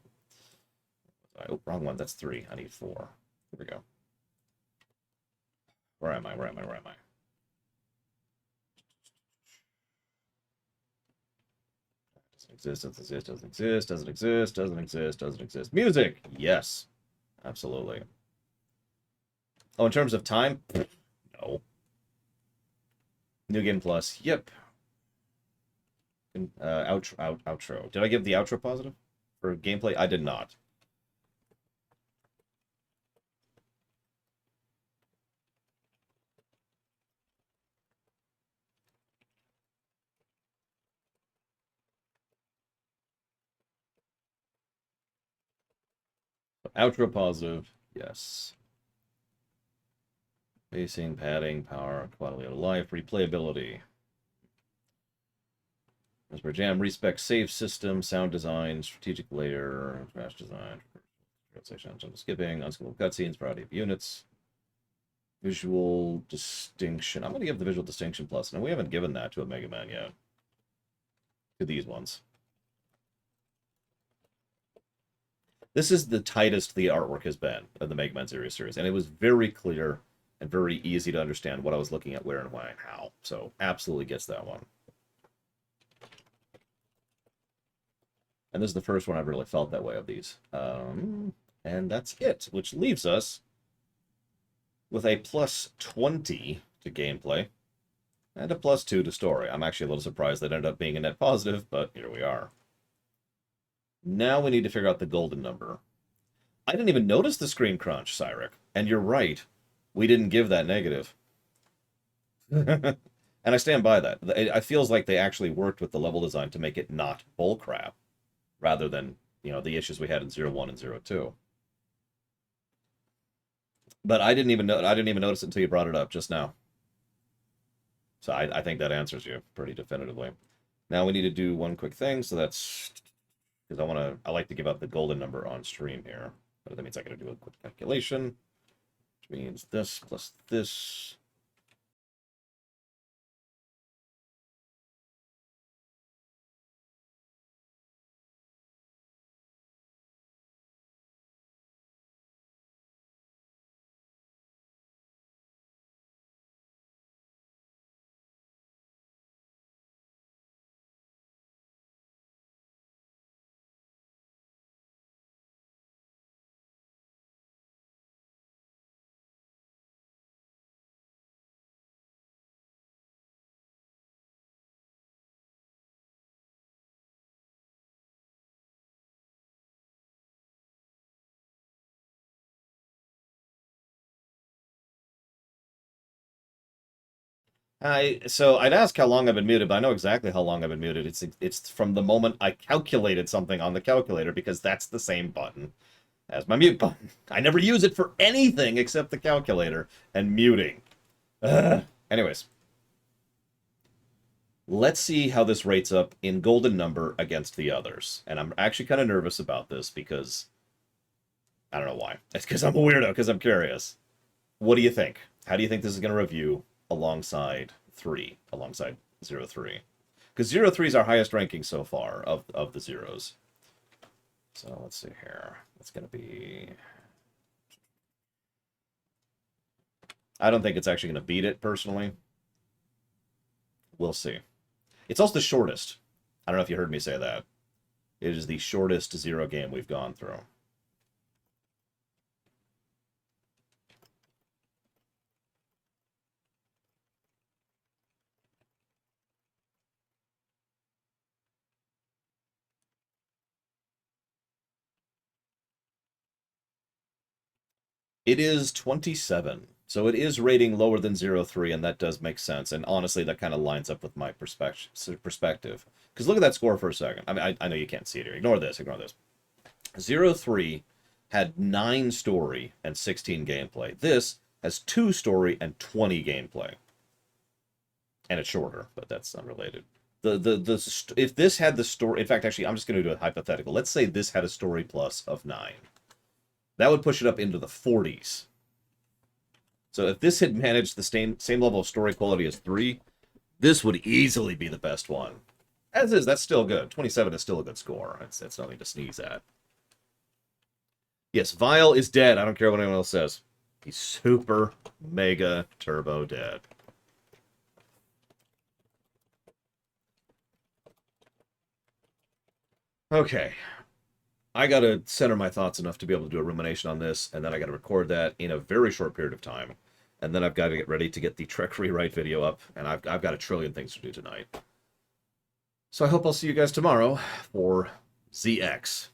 Oh, wrong one. That's 3. I need 4. Here we go. Where am I? Where am I? Where am I? Doesn't exist, doesn't exist, doesn't exist, doesn't exist, doesn't exist, doesn't exist. Music! Yes. Absolutely. Oh, in terms of time? No. New Game Plus. Yep. Outro. Did I give the outro positive? For gameplay? I did not. Outro positive. Yes. Pacing, padding, power, quality of life, replayability. As per Jam, respec save system, sound design, strategic layer, crash design, translation, skipping, unskippable cutscenes, variety of units, visual distinction. I'm going to give the visual distinction plus. Now, we haven't given that to a Mega Man yet. To these ones. This is the tightest the artwork has been of the Mega Man Zero series, and it was very clear and very easy to understand what I was looking at, where and why and how. So, absolutely gets that one. And this is the first one I've really felt that way of these. And that's it, which leaves us with a plus 20 to gameplay and a plus 2 to story. I'm actually a little surprised that ended up being a net positive, but here we are. Now we need to figure out the golden number. I didn't even notice the screen crunch, Cyric. And you're right. We didn't give that negative. And I stand by that. It feels like they actually worked with the level design to make it not bullcrap, rather than, the issues we had in 01 and 02. But I didn't even notice it until you brought it up just now. So I think that answers you pretty definitively. Now we need to do one quick thing, so that's because I like to give out the golden number on stream here. But that means I gotta do a quick calculation, which means this plus this So I'd ask how long I've been muted, but I know exactly how long I've been muted. It's from the moment I calculated something on the calculator, because that's the same button as my mute button. I never use it for anything except the calculator and muting. Ugh. Anyways, let's see how this rates up in golden number against the others. And I'm actually kind of nervous about this because I don't know why. It's because I'm a weirdo, because I'm curious. What do you think? How do you think this is going to review alongside 3, alongside 03? Because 03 is our highest ranking so far of the zeros. So let's see here. It's going to be... I don't think it's actually going to beat it, personally. We'll see. It's also the shortest. I don't know if you heard me say that. It is the shortest zero game we've gone through. It is 27. So it is rating lower than 03, and that does make sense. And honestly, that kind of lines up with my perspective. Because look at that score for a second. I mean, I know you can't see it here. Ignore this, ignore this. 03 had 9 story and 16 gameplay. This has 2 story and 20 gameplay. And it's shorter, but that's unrelated. If this had the story... In fact, actually, I'm just going to do a hypothetical. Let's say this had a story plus of 9. That would push it up into the 40s. So if this had managed the same level of story quality as 3, this would easily be the best one. As is, that's still good. 27 is still a good score. It's nothing to sneeze at. Yes, Vile is dead. I don't care what anyone else says. He's super, mega, turbo dead. Okay. I gotta center my thoughts enough to be able to do a rumination on this, and then I gotta record that in a very short period of time. And then I've got to get ready to get the Trek Rewrite video up, and I've got a trillion things to do tonight. So I hope I'll see you guys tomorrow for ZX.